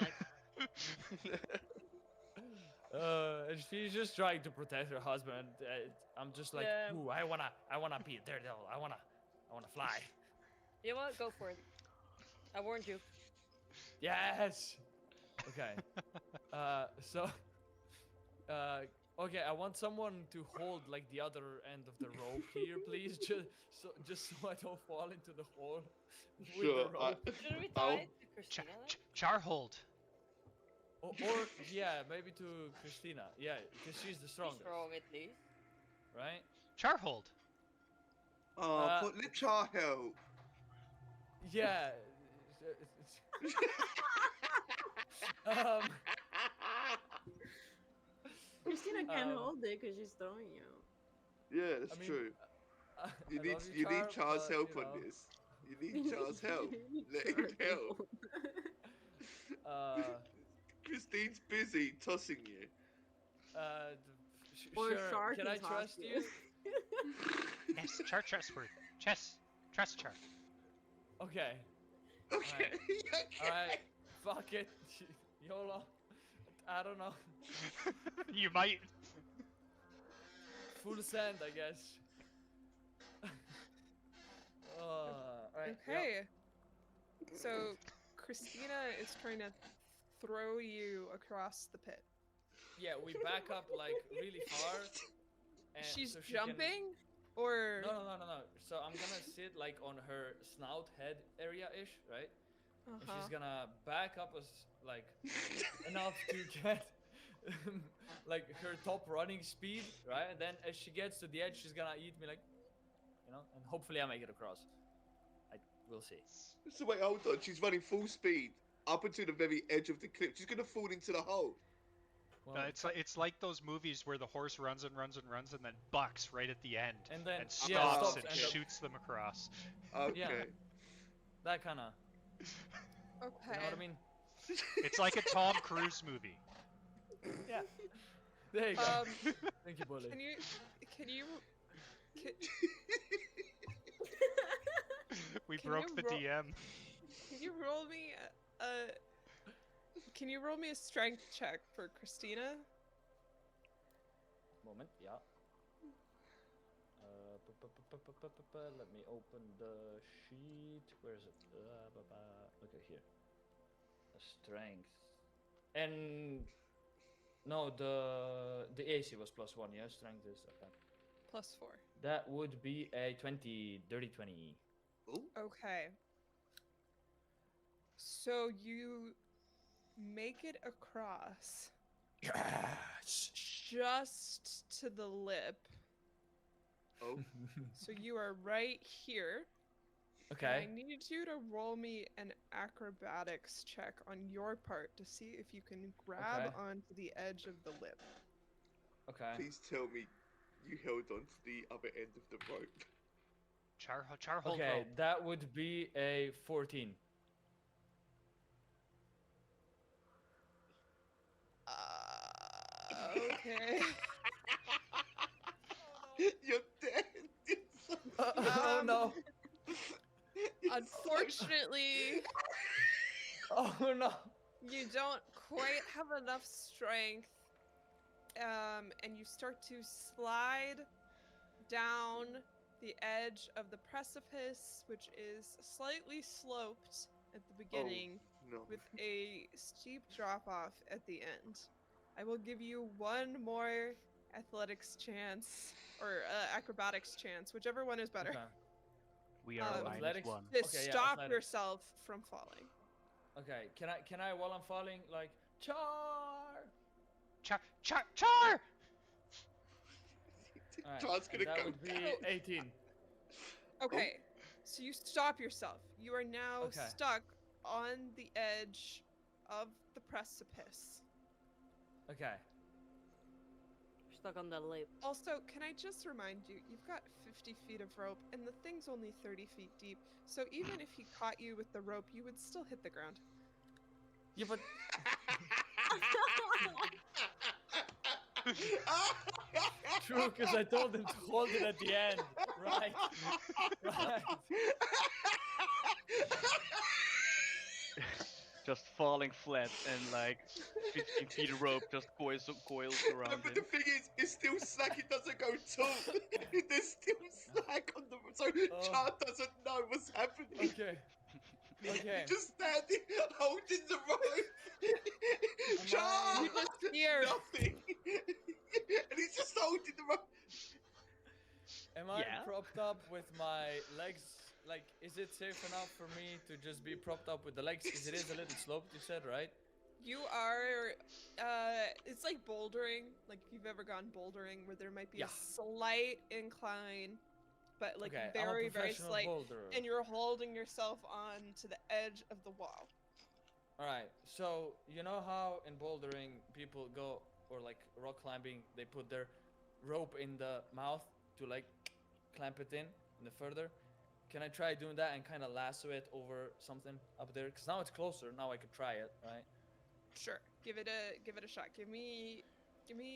like, And she's just trying to protect her husband. I'm just like, Yeah. ooh, I wanna be a daredevil. I wanna fly. you know what? Go for it. I warned you. Yes. Okay. So, okay, I want someone to hold like the other end of the rope here, please, just so I don't fall into the hole with Sure. the rope. Should we I'll- tie it to Christina then? Charhold. Or yeah, maybe to Christina. Yeah, because she's the She's strongest, strong at least. right? Charhold. But let Char help. Yeah. um. Christina can't Um, hold it because she's throwing you. Yeah, that's I mean, true. I You need love you Char, need Char's but, help you on know, this. You need Char's help. Let him Char can help. hold. Uh, Christine's busy tossing you. Or sure. Char Can can I toss trust you? Yes, Char trustworthy. Trust Char. Okay. Okay. All right. Fuck it. YOLO. I don't know. You might. Full send, I guess. All right. yep. Okay. So Christina is trying to throw you across the pit. Yeah, we back up like really far. And She's so she can- jumping, or No. So I'm gonna sit like on her snout head area ish, right? And Uh-huh. she's gonna back up us like enough to get like her top running speed, right? And then as she gets to the edge, she's gonna eat me like, and hopefully I make it across. We'll see. So wait, hold on. She's running full speed up until the very edge of the cliff. She's gonna fall into the hole. Well, It's like those movies where the horse runs and runs and runs and then bucks right at the end and then and yeah, stops stops and and shoots them across. Okay. that kind of. okay. You know what I mean? It's like a Tom Cruise movie. Yeah. There you go. Thank you, Bolli. Can you We Can broke you the roll- DM. can you roll me a strength check for Christina? Moment, yeah. Let me open the sheet. Where is it? Okay, here. Strength. And no, the AC was +1. Yeah, strength is okay. +4. That would be a 20, dirty 20. Oh. Okay. So you make it across Yes. just to the lip. Oh. So you are right here. And I Okay. need you to roll me an acrobatics check on your part to see if you can grab Okay. onto the edge of the lip. Okay. Please tell me you held on to the other end of the rope. Char hold Okay, rope. that would be a 14. Okay. You're dead. Oh no. Unfortunately, Oh no. you don't quite have enough strength. And you start to slide down the edge of the precipice, which is slightly sloped at the beginning No. with a steep drop off at the end. I will give you one more athletics chance or acrobatics chance, whichever one is better, Okay. We are Um, Athletics? -1. to Okay, yeah, stop athletics. yourself from falling. Okay. Can I while I'm falling like Char? Char! Alright, Char's and gonna that go would be down. 18. Okay, so you stop yourself. You are now Okay. stuck on the edge of the precipice. Okay. stuck on the lip. Also, can I just remind you, you've got 50 feet of rope, and the thing's only 30 feet deep. So even if he caught you with the rope, you would still hit the ground. Yeah, but true, because I told him to hold it at the end. Right. Right. Just falling flat and like 15 feet of rope just coils No, around but him. the thing is, it's still slack. It doesn't go taut. There's still slack on the. So Oh. Char doesn't know what's happening. Okay. Okay. You're just standing, holding the rope. Am Char I- You just hear. nothing, and he's just holding the rope. Am I Yeah. propped up with my legs? Like, is it safe enough for me to just be propped up with the legs? Because it is a little sloped, you said, right? You are, it's like bouldering, like if you've ever gone bouldering where there might be Yeah. a slight incline, but like Okay, I'm a very, very professional slight, boulderer. and you're holding yourself on to the edge of the wall. Alright, so you know how in bouldering people go, or like rock climbing, they put their rope in the mouth to like clamp it in the further? Can I try doing that and kind of lasso it over something up there? Because now it's closer, now I could try it, right? Sure, give it a shot. Give me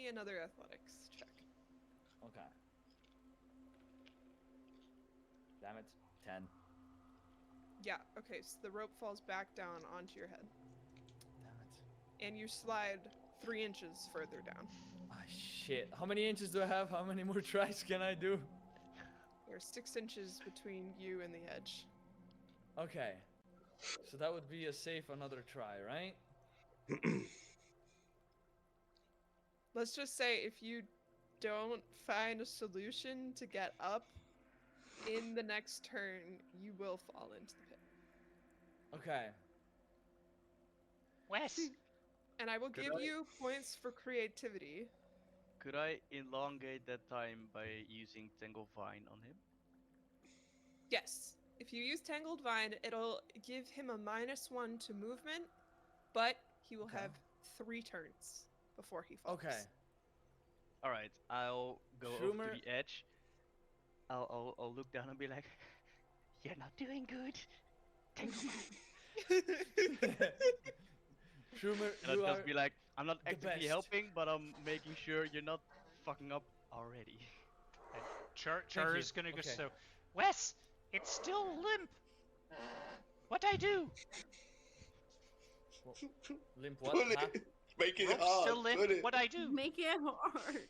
another athletics check. Okay. Damn it. 10. Yeah, okay, so the rope falls back down onto your head, Damn it. and you slide 3 inches further down. Ah, shit. How many inches do I have? How many more tries can I do? There's 6 inches between you and the edge. Okay. So that would be a safe another try, right? Let's just say if you don't find a solution to get up in the next turn, you will fall into the pit. Okay. Wes, And I will Could give I- you points for creativity. Could I elongate that time by using Tangle Vine on him? Yes. If you use Tangled Vine, it'll give him a -1 to movement, but he will Okay. have 3 turns before he falls. Okay. All right, I'll go over to Schumer- the edge. I'll look down and be like, "You're not doing good." Tangle Vine. Schumer, And you I'll are just be like, "I'm not the actively best. helping, but I'm making sure you're not fucking up already." and Char you. is gonna go. Okay. So, Wes, it's still limp. What I do? limp what? Pull Huh? it. Make it Rope's hard. still limp. Pull it. What I do? Make it hard.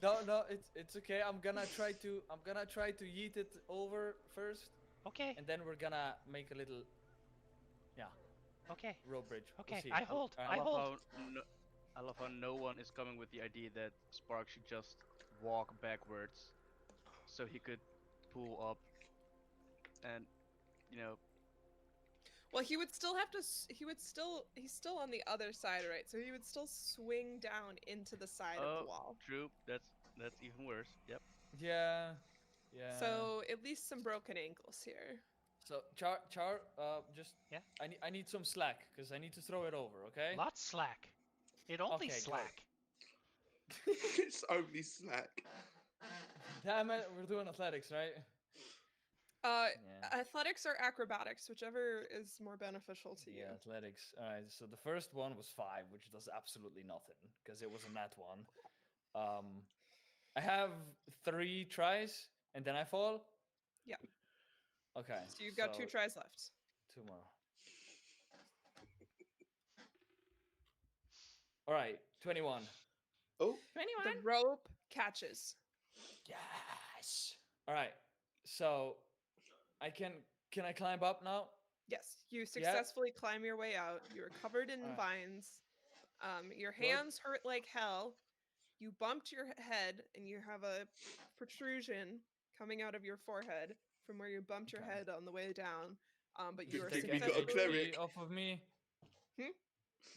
No, it's okay. I'm gonna try to yeet it over first, Okay, and then we're gonna make a little okay, rope bridge. We'll okay. see. I hold. Alright. I hold. I love how no one is coming with the idea that Spark should just walk backwards, so he could pull up, and you know, Well, he would still have to. He's still on the other side, right? So he would still swing down into the side of the wall. true. That's even worse. Yep. Yeah. Yeah. So at least some broken ankles here. So Char, just Yeah? I need some slack because I need to throw it over. Okay. Lots slack. It only Okay, great. slack. It's only slack. Damn it, we're doing athletics, right? Yeah. Athletics or acrobatics, whichever is more beneficial to you. Yeah, athletics. All right. So the first one was 5, which does absolutely nothing because it was a nat one. I have 3 tries and then I fall. Yeah. Okay. So you've got 2 tries left. 2 more. All right, 21. Oh, 21. The rope catches. Yes. All right. So I can I climb up now? Yes, you successfully climb your way out. You're covered in Alright. vines. Your Good. hands hurt like hell. You bumped your head, and you have a protrusion coming out of your forehead from where you bumped your Okay. head on the way down. But you Good are thing we got a successfully. cleric. off of me. Hmm?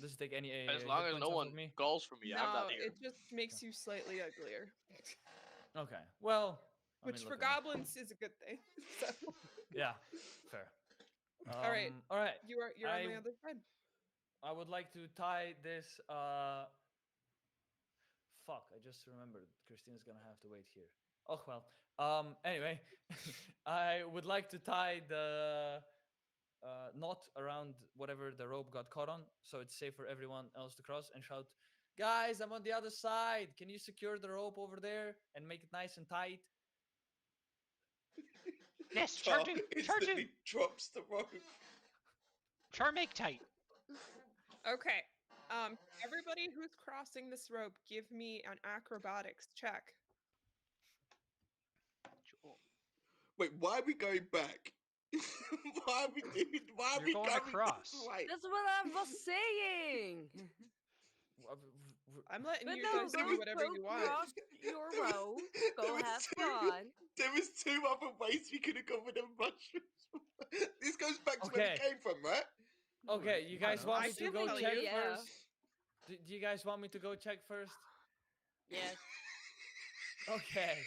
Does it take any As hit long as points no off one of me? calls for me, I'm No, not here. it just makes you slightly uglier, Okay. Well, I which mean, for look at me. goblins is a good thing. So, Yeah. Fair. All right. All right. you're on the other side. I would like to tie this Fuck! I just remembered Christina's gonna have to wait here. Oh well. Anyway, I would like to tie the knot around whatever the rope got caught on, so it's safe for everyone else to cross, and shout, "Guys, I'm on the other side. Can you secure the rope over there and make it nice and tight?" Yes, Char Char do. Char do. instantly drops the rope. Char make tight. Okay. Everybody who's crossing this rope, give me an acrobatics check. Sure. Wait, why are we going back? Why are we doing? Why are You're we going across. this way? That's what I was saying. I'm letting But you no, guys there do was- whatever you want. cross your There was- row. there Go was have two- fun. There was 2 other ways we could have gone with the mushrooms. This goes back to where Okay. it came from, right? Okay, you guys know. want I me to can go tell check you, yeah. first? Do you guys want me to go check first? Yes. Okay.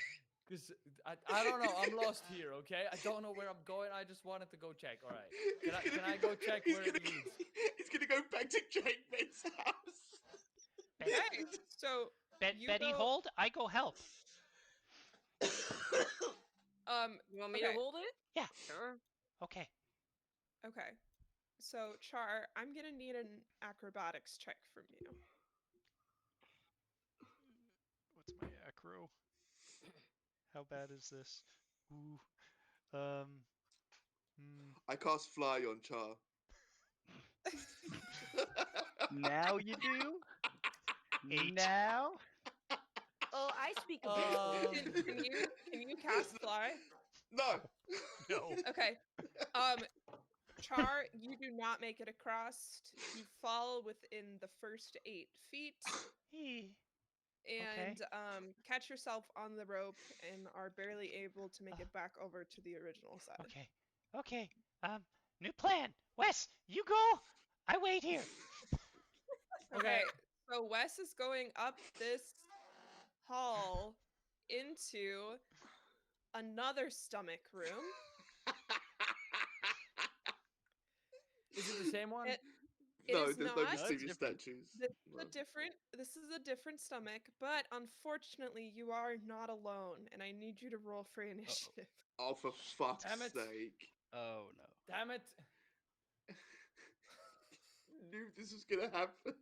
Because I don't know. I'm lost here, okay? I don't know where I'm going. I just wanted to go check. All right. Can I go check He's where it gonna go- leads? He's gonna go back to Jake Ben's house. Okay, so you Betty, go- hold. I go help. You want me okay, to hold it? Yeah. Sure. Okay. okay. So Char, I'm gonna need an acrobatics check from you. What's my acro? How bad is this? Ooh. I cast fly on Char. Now you do. 8. Now. Oh, I speak a bit. Can you cast fly? No. No. Okay. Char, you do not make it across. You fall within the first 8 feet and catch yourself on the rope and are barely able to make it back over to the original side. Okay. Okay. New plan. Wes, you go. I wait here. Okay. So Wes is going up this hall into another stomach room. Is it the same one? It No, is there's not. no No, it's mysterious different. statues. This is a different stomach, but unfortunately you are not alone, and I need you to roll for initiative. Oh, for fuck's Damn it. sake. Oh no. Damn it. Knew this was gonna happen.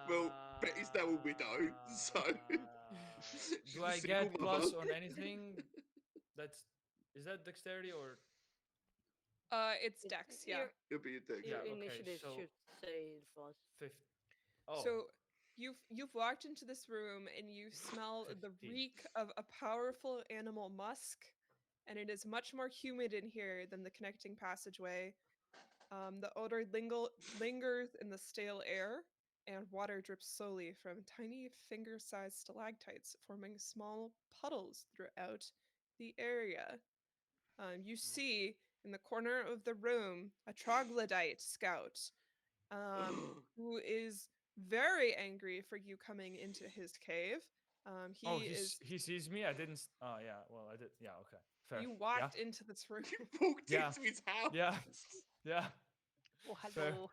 Well, Betty's now a widow, so. She's Do a I single get plus mother. on anything? Is that dexterity or It's Dex, yeah. It'll be a dick. Your Yeah, okay, initiative so- should say it was. fifth? Oh, So you've walked into this room and you smell the 15. reek of a powerful animal musk, and it is much more humid in here than the connecting passageway. The odor lingers in the stale air, and water drips slowly from tiny finger-sized stalactites, forming small puddles throughout the area. You see in the corner of the room a troglodyte scout who is very angry for you coming into his cave. he sees me. I didn't. Oh yeah. Well, I did. Yeah. Okay. Fair. You walked into this room. Walked Yeah. into his house. Yeah. Yeah. Oh Fair. hello.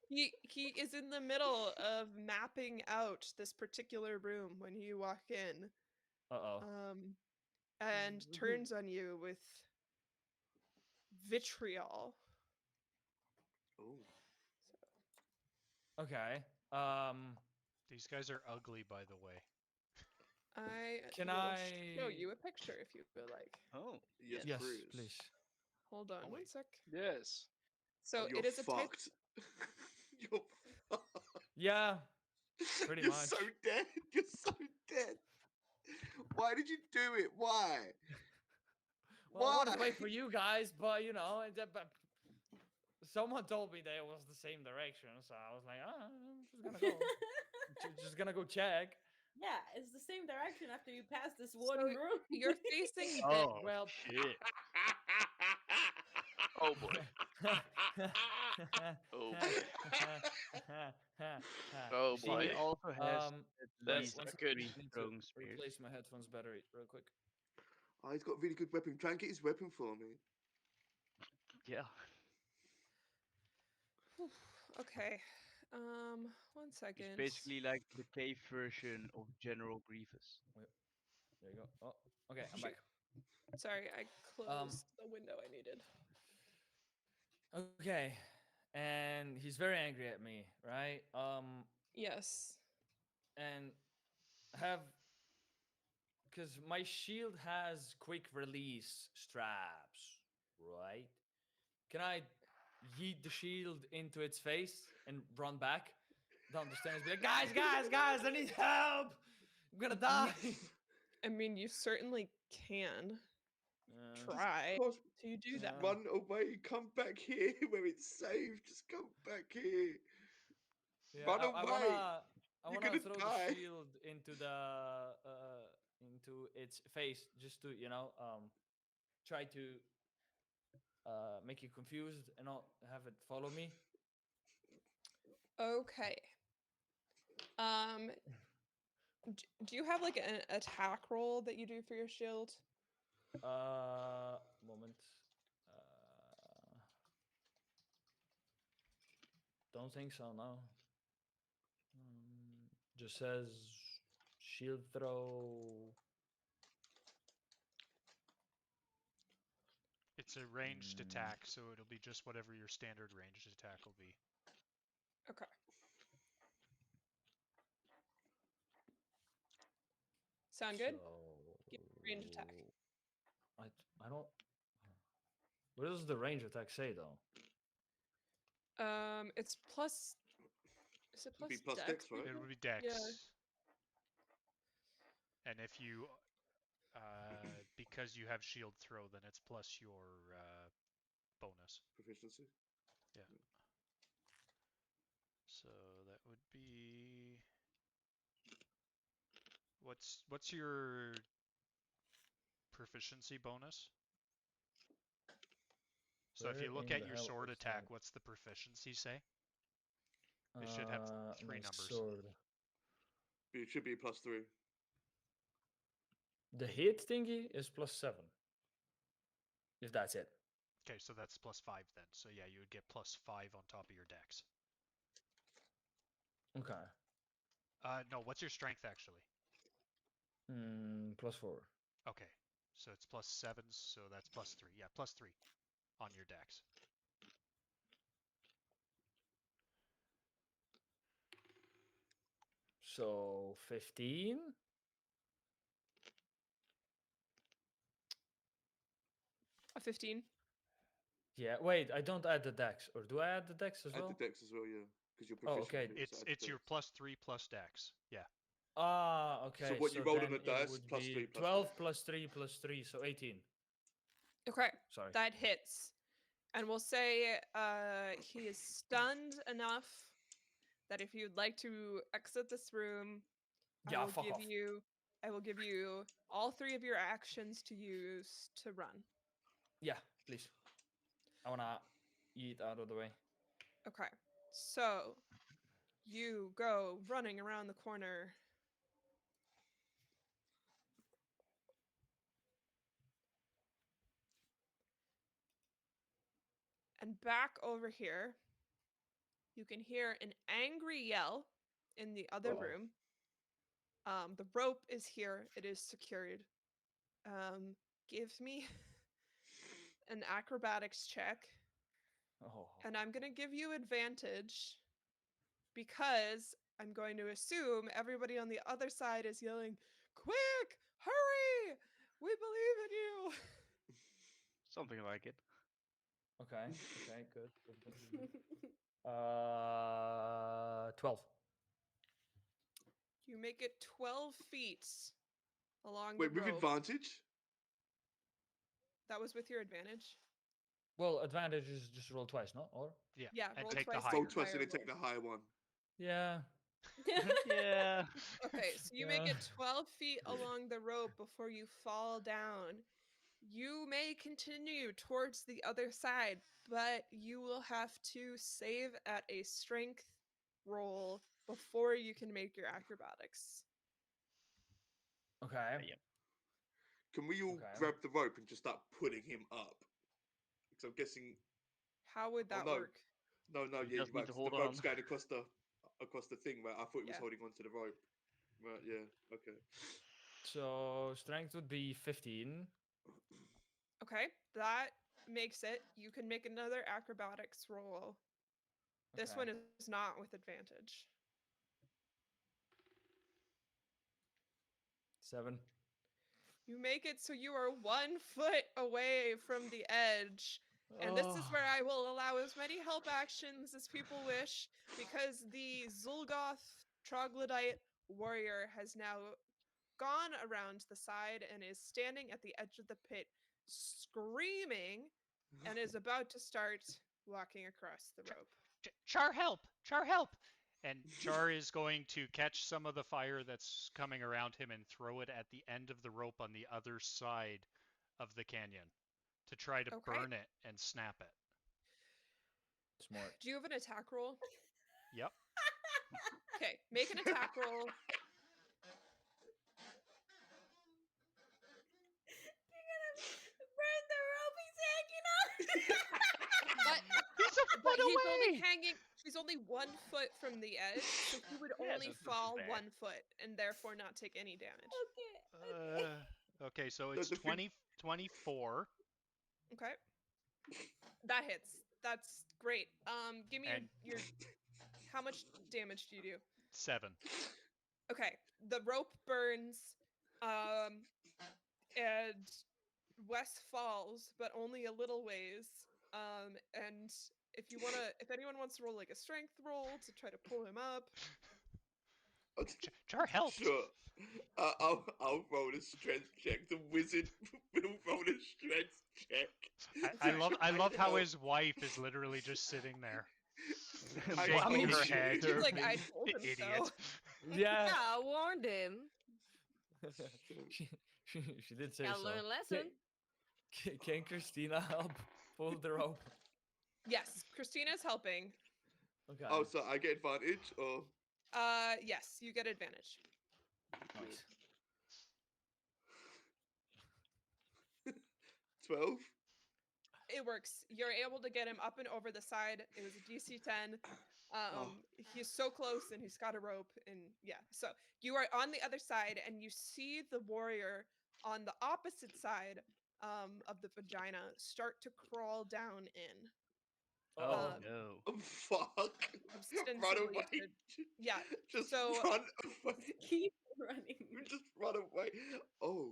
He is in the middle of mapping out this particular room when you walk in, Uh oh. and turns on you with vitriol. Oh. Okay. These guys are ugly, by the way. Can will show I- you a picture if you would like? Oh. Yes, Yes, please. please. Hold on Oh, one wait. sec. Yes. So You're it is a type. fucked. You're fucked. Yeah. Pretty You're much. so dead. You're so dead. Why did you do it? Why? Well, I wanted to Why? wait for you guys, but you know, but someone told me that it was the same direction, so I was like, I'm just gonna go. Just gonna go check. Yeah, it's the same direction after you pass this one So room. you're facing the Oh Well- shit. Oh boy. Oh boy. Oh She boy. He also has at that's least not one good. second, I 3 need to throwing spears. replace my headphones battery real quick. Oh, he's got a really good weapon. Try and get his weapon for me. Yeah. Okay. One He's second. basically like the cave version of General Grievous. Wait, there you go. Oh, okay, I'm Shoot. back. Sorry, I closed the window I needed. Okay, and he's very angry at me, right? Yes. And have because my shield has quick release straps, right? Can I yeet the shield into its face and run back down the stairs? Be like, guys, guys, guys! I need help! I'm gonna die. I mean, you certainly can Uh, try Cross, to do just that. Yeah. run away. Come back here where it's safe. Just come back here. Yeah, Run I away. wanna You're wanna gonna throw the die. shield into its face just to try to make it confused and not have it follow me. Okay. Um, do you have like an attack roll that you do for your shield? Moment. Don't think so. No. Just says shield throw. It's a ranged Mm, attack, so it'll be just whatever your standard ranged attack will be. Okay. Sound good? Give me a range attack. I I don't. What does the range attack say though? It's plus. Is it It'd be plus plus dex? dex, right? It would be Yeah. dex. And if you, because you have shield throw, then it's plus your bonus. Proficiency. Yeah. So that would be. What's your proficiency bonus? So if Where you look in at the your hell sword is attack, that? what's the proficiency say? It should have three My numbers. sword. It should be +3. The hit thingy is +7. If that's it. Okay, so that's +5 then. So yeah, you would get +5 on top of your dex. Okay. No, what's your strength actually? +4. Okay, so it's +7, so that's +3. Yeah, +3 on your dex. So 15. A 15. Yeah. Wait, I don't add the dex, or do I add the dex as Add well? the dex as well, yeah. Because you're Oh, proficient okay. in it, so add the It's your dex. +3 plus dex. Yeah. Ah, okay. So what you rolled on then the it dice, would +3 be plus 12 dex. plus 3 plus 3, so 18. Okay. Sorry. That hits. And we'll say he is stunned enough that if you'd like to exit this room, Yeah, fuck off. I will give you all 3 of your actions to use to run. Yeah, please. I wanna eat out of the way. Okay. So you go running around the corner. And back over here, you can hear an angry yell in the other Uh-oh. room. The rope is here. It is secured. Give me an acrobatics check. Oh. And I'm going to give you advantage because I'm going to assume everybody on the other side is yelling, "Quick! Hurry! We believe in you!" Something like it. Okay. Okay. Good. Good. Good. Good. 12. You make it 12 feet along the Wait, with rope. advantage? That was with your advantage? Well, advantage is just roll twice, no? Or Yeah. Yeah, And roll take the twice. higher. Roll Take a twice and higher then take roll. the higher one. yeah. Yeah. Okay, so you make it 12 feet along the rope before you fall down. You may continue towards the other side, but you will have to save at a strength roll before you can make your acrobatics. Okay. Yeah. Can we all Okay. grab the rope and just start pulling him up? Because I'm guessing. How would Oh that no, work? no, You yeah, just you're need right. to 'Cause the hold on. rope's going across the. across the thing, right? I thought he was Yeah. holding onto the rope. Right, yeah, okay. So strength would be 15. Okay, that makes it. You can make another acrobatics roll. This Okay. one is not with advantage. 7. You make it so you are 1 foot away from the edge. And this is where I will allow as many help actions as people wish, because the Zulgoth troglodyte warrior has now gone around the side and is standing at the edge of the pit, screaming, and is about to start walking across the rope. Char, help! Char, help! And Char is going to catch some of the fire that's coming around him and throw it at the end of the rope on the other side of the canyon to try to Okay. burn it and snap it. Smart. Do you have an attack roll? Yep. Okay, make an attack roll. You're gonna burn the rope he's hanging on. But He's a but foot he's only away! hanging. He's only 1 foot from the edge, so he would Yeah, only that's not so fall bad. 1 foot and therefore not take any damage. Okay. Okay, so No, it's the thing- 24. Okay, that hits. That's great. Give me And- your. How much damage do you do? 7. Okay, the rope burns, and Wes falls, but only a little ways. And if anyone wants to roll like a strength roll to try to pull him up, Char, help! Sure. I'll roll a strength check. The wizard will roll a strength check. I love how help. his wife is literally just sitting there, I shaking her told you. head. he's like, I told him Idiot. so. Yeah. I warned him. she did say Gotta so. learn a lesson. Can Christina help pull the rope? Yes, Christina's helping. Okay. Oh, so I get advantage, or Yes, you get advantage. nice. 12? It works. You're able to get him up and over the side. It was a DC 10. He's so close and he's got a rope, and yeah. So you are on the other side and you see the warrior on the opposite side of the vagina start to crawl down in. Oh. No. Oh, fuck. Run Ostensibly away. yeah, Just so- run away. Keep running. Just run away. Oh.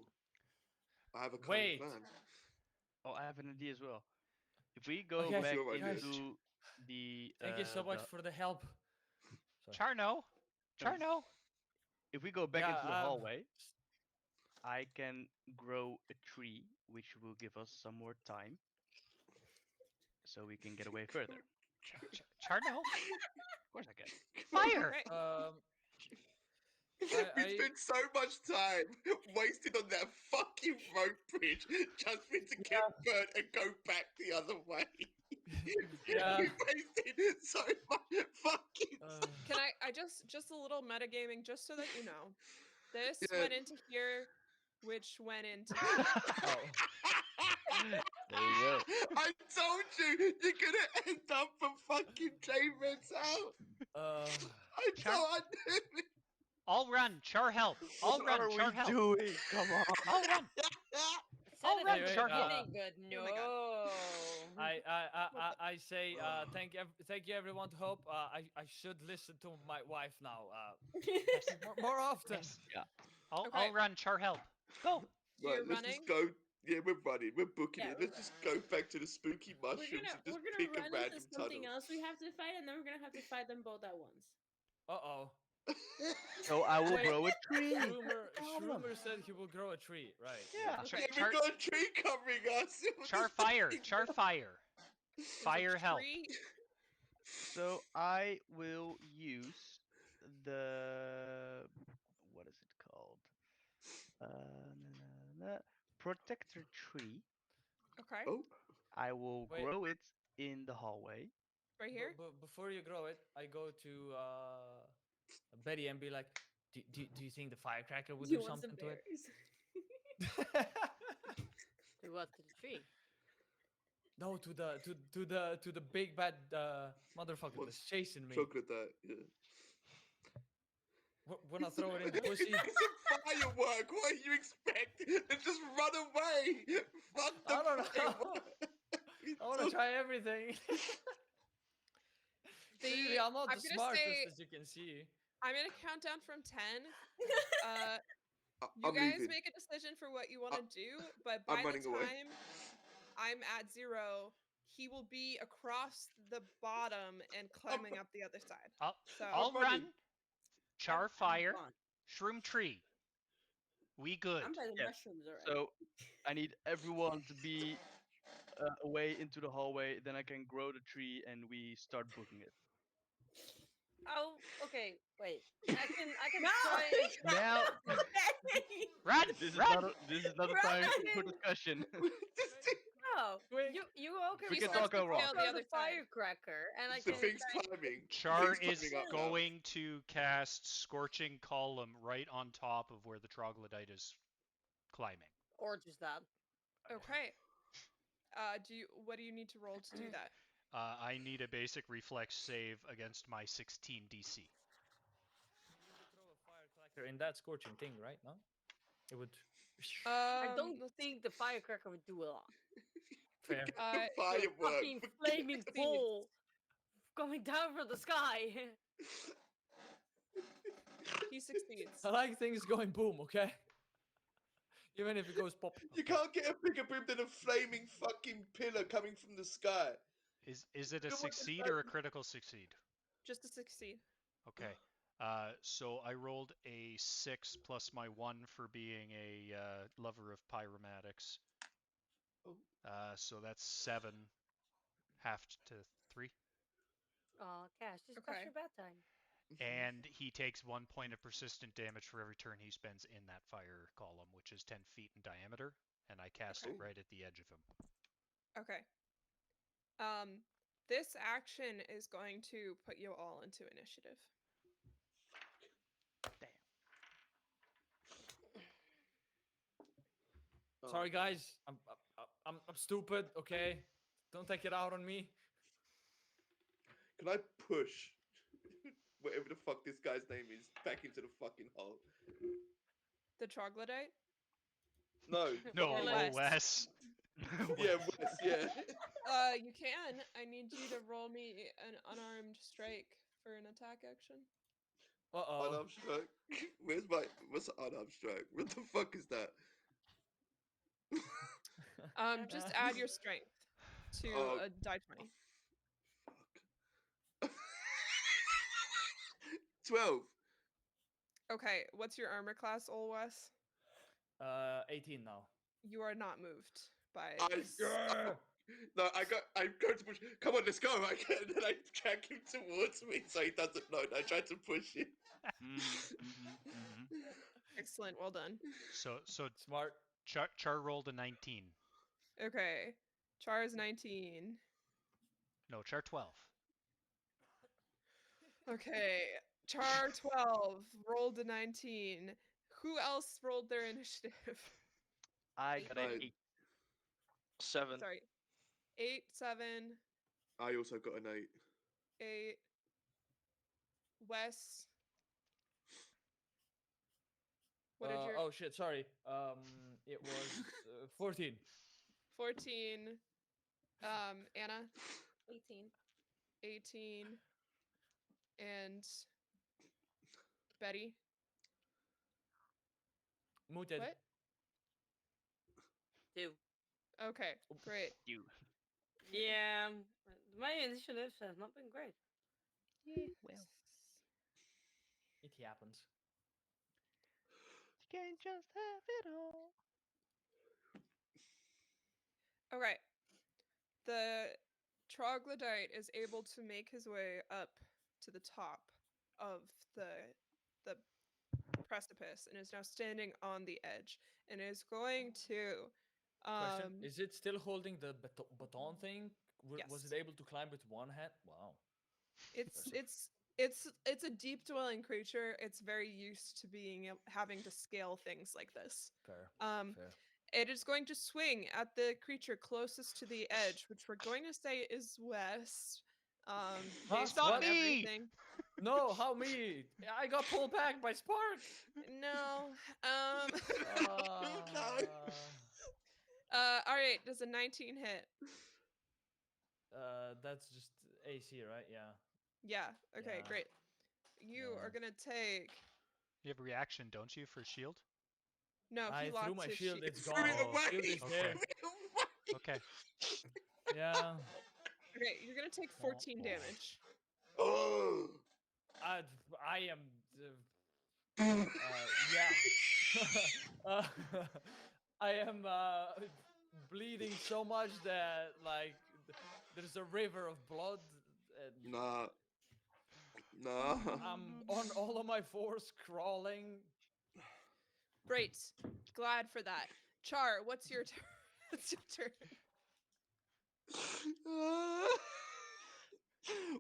I have a cunning Wait. plan. Oh, I have an idea as well. If we go Okay, back sure, guys. into the Thank you so much for the help. Sorry. Char, no. Char, no. if we go back Yeah, into the hallway, I can grow a tree, which will give us some more time, so we can get away further. Char, no. Of course I can. Fire! Right. We spent so much time wasted on that fucking rope bridge just for it to get burnt and go back the other way. Yeah. We wasted so much fucking Can I just a little metagaming just so that you know. This Yeah. went into here, which went into Oh. There you go. I told you, you're gonna end up a fucking chain Red's out. I knew it. I'll run. Char, help. I'll run. Char, help. doing? Come on. I'll run. Said All it right, at the Char, beginning, but no. Oh my I say thank you everyone to hope. I should listen to my wife now. More often. Yes. Yeah. I'll Okay. run. Char, help. Go. Right, You're let's running? just go. Yeah, we're running. We're booking Yeah, it. Let's just go back to the spooky We're mushrooms gonna and just we're pick gonna a run random into something tunnel. else we have to fight, and then we're gonna have to fight them both at once. Uh-oh. So I will Wait. grow a tree. Shroomer said he will grow a tree, right? Yeah. Char, Yeah, Char, we got a tree covering us. We'll Char, just- fire. Char, fire. Fire, help. tree. So I will use the what is it called? Protector tree. Okay, Oh, I will Wait. grow it in the hallway. right here. But before you grow it, I go to Betty and be like, do you think the firecracker would You do want some something to it? berries? To what? To the tree? No, to the big bad motherfucker that's chasing me. chocolate that. Yeah. When I throw it in the pussy. It's a firework. What do you expect? And just run away. Fuck the I don't know. firework. I want to try everything. Really, I'm not I'm the gonna smartest, say as you can see. I'm gonna count down from 10. You I'm guys leaving. make a decision for what you want to do, but I'm by the running away. time I'm at 0, he will be across the bottom and climbing up the other side. I'll, So I'll running. run. Char I'm fire. gone. Shroom tree. We good. I'm by the Yes. mushrooms already. So I need everyone to be away into the hallway. Then I can grow the tree and we start booking it. Oh, okay. Wait. I can No! try and Now, Okay. Run! this is Run! not a time for Run! discussion. This thing- no. Quick. You all can We He can starts talk to over. scale throw the the other side. firecracker, and I the can. thing's climbing. Char Thing's is climbing up now. going to cast Scorching Column right on top of where the troglodyte is climbing. Or just that. Okay. What do you need to roll to do that? I need a basic reflex save against my 16 DC. Throw a firecracker in that scorching thing, right? No, it would. I don't Let's think the firecracker would do a lot. Fair. The The firework. fucking flaming ball coming down from the sky. He succeeds. I like things going boom. Okay. Even if it goes pop. You can't get a bigger boom than a flaming fucking pillar coming from the sky. Is it a No one can succeed fight or a me. critical succeed? Just to succeed. Okay. So I rolled a 6 plus my 1 for being a lover of pyromatics. Oh. So that's 7, halved to 3. Cash, just Okay. pass your bad time. And he takes 1 point of persistent damage for every turn he spends in that fire column, which is 10 feet in diameter. And I cast it Okay. right at the edge of him. Okay. This action is going to put you all into initiative. Oh. Sorry, guys. I'm stupid. Okay. Don't take it out on me. Can I push whatever the fuck this guy's name is back into the fucking hole? The troglodyte? No. No, Or less. Wes. Yeah, Wes, yeah. You can. I need you to roll me an unarmed strike for an attack action. Uh-oh. Unarmed strike. What's an unarmed strike? What the fuck is that? Just add your strength to Oh. a die 20. Fuck. 12. Okay, what's your armor class, Olwes? 18 now. You are not moved by this. No, I'm going to push. Come on, let's go. And then I drag him towards me so he doesn't know. I try to push him. Excellent, well done. So Smart. Char rolled a 19. Okay, Char is 19. No, Char 12. Okay, Char 12 rolled a 19. Who else rolled their initiative? I got an Right. 8. 7. Sorry. 8, 7, I also got an 8. 8. Wes. What did your Oh shit, sorry. It was 14. 14? Anna, 18. 18. And Betty. Muted. What? 2. Okay, great. You. Yeah, my initiatives have not been great. Yeah, well. It happens. You can't just have it all. Okay. The troglodyte is able to make his way up to the top of the precipice and is now standing on the edge and is going to Question: is it still holding the baton thing? Was Yes. it able to climb with one hand? Wow. it's Impressive. it's a deep dwelling creature. It's very used to having to scale things like this. Fair. Fair. It is going to swing at the creature closest to the edge, which we're going to say is west. Based Stop on me! everything. No, how me? I got pulled back by Spark. No. Uh, All right. Does a 19 hit? that's just AC, right? Yeah. Yeah. Okay. Yeah. Great. You Yeah. are gonna take. You have a reaction, don't you, for shield? No, he I lost threw my his shield. shield. It's Threw gone. it away. Shield is Okay. there. Okay. Yeah. Okay, you're gonna take 14 damage. Oh. I am. Yeah. uh, I am bleeding so much that like there's a river of blood. And Nah. Nah. I'm on all of my fours crawling. Great. Glad for that. Char, what's your turn? What's your turn?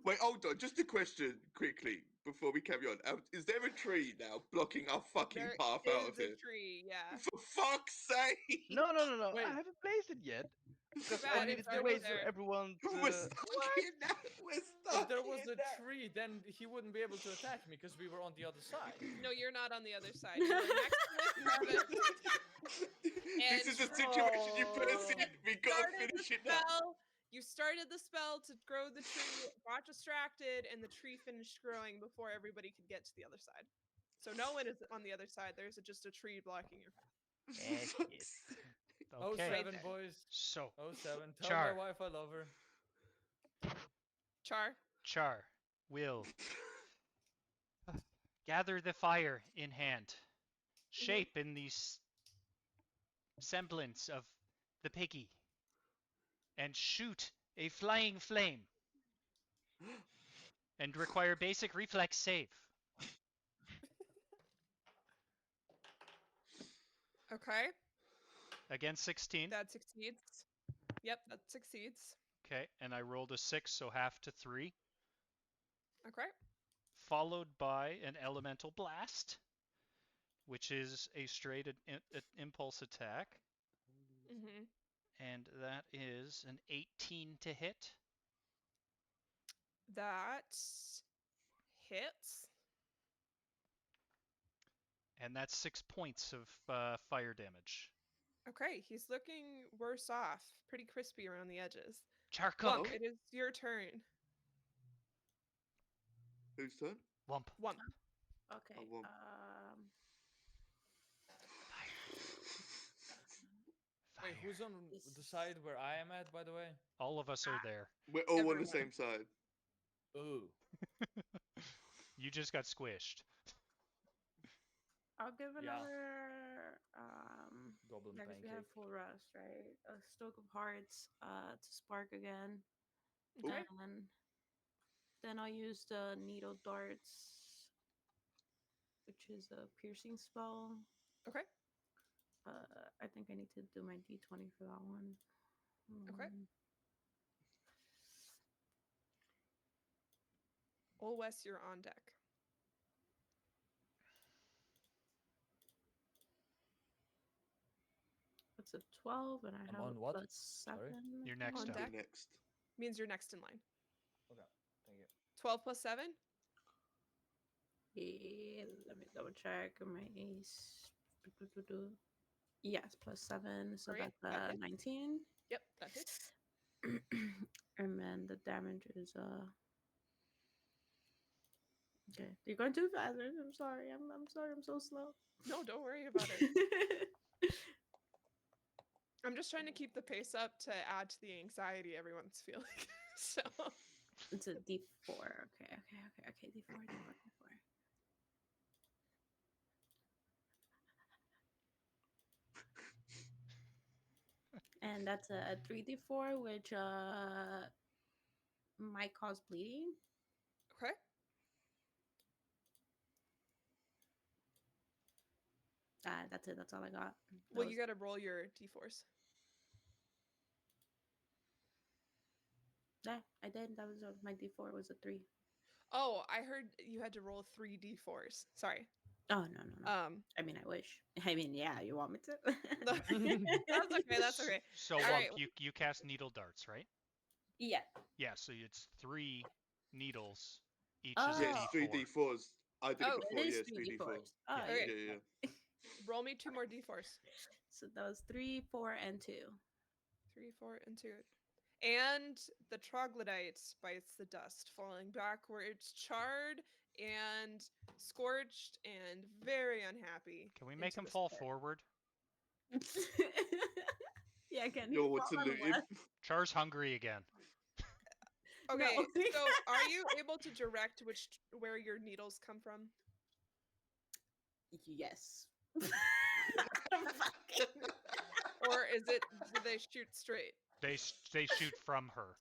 Wait, hold on. Just a question quickly before we carry on. Is there a tree now blocking our fucking There path is out of a here? tree, yeah. For fuck's sake! No, no, no, no. Wait. I haven't placed it yet because I bad, needed it's to already wait so there. everyone. We're stuck here now. We're stuck If there was here a now. tree, then he wouldn't be able to attack me because we were on the other side. No, you're not on the other side. You are next to the crevice. This is the And- situation you put us in. We gotta Started the finish it now. spell. You started the spell to grow the tree, got distracted, and the tree finished growing before everybody could get to the other side. So no one is on the other side. There's just a tree blocking your path. Eh, shit. Oh Okay. seven, there. boys. So, Oh seven. Tell Char. my wife I love her. Char. Char will gather the fire in hand, shape in the semblance of the piggy, and shoot a flying flame, and require basic reflex save. Okay. Against 16. That succeeds. Yep, that succeeds. Okay, and I rolled a 6, so half to 3. Okay. Followed by an elemental blast, which is a straight impulse attack, Mm-hmm. and that is an 18 to hit. That hits. And that's 6 points of fire damage. Okay, he's looking worse off. Pretty crispy around the edges. Charcook! Wump, it is your turn. Whose turn? Wump. Wump. Okay. I won't. Wait, who's on the side where I am at, by the way? All of us are there. We're all on Everyone. the same side. Ooh. You just got squished. I'll give Yeah. another Goblin yeah, 'cause we have pancake. full rest, right? A Stoke of Hearts to spark again. Okay. And then I'll use the Needle Darts, which is a piercing spell. Okay. I think I need to do my d20 for that one. Okay. Ol Wes, you're on deck. It's a 12, and I I'm have on a what? plus 7. Sorry? You're next On up. deck. You're next. Means you're next in line. Okay, thank you. 12 plus 7? Yeah, let me double check my ace. Yes, plus 7, so Great, that's that hits. 19. Yep, that hits. And then the damage is okay. You're going too fast. I'm sorry. I'm sorry. I'm so slow. No, don't worry about it. I'm just trying to keep the pace up to add to the anxiety everyone's feeling. So It's a D4. Okay. D4. And that's a 3d4, which might cause bleeding. okay. That's it. That's all I got. Well, you got to roll your d4s. Yeah, I did. That was my D4 was a 3. Oh, I heard you had to roll 3 d4s. Sorry. Oh no. I mean, I wish. I mean, yeah. You want me to? That's okay. That's okay. So, All Wump, right. you cast needle darts, right? Yeah. Yeah, so it's 3 needles Each Oh. is Yeah, a it's three D4. D4s. I did Oh, it It before. is Yeah, it's 3 three D4. D4s. Oh, Yeah. Okay. Yeah. Roll me 2 more d4s. So that was 3, 4, and 2. 3, 4, and 2. And the troglodyte bites the dust, falling backwards, charred and scorched and very unhappy. Can we make into him this fall pit. forward? Yeah, can Yo, you what's fall on eluded? left? Char's hungry again. Okay, No. so are you able to direct where your needles come from? Yes. Fucking- Or do they shoot straight? They shoot from her,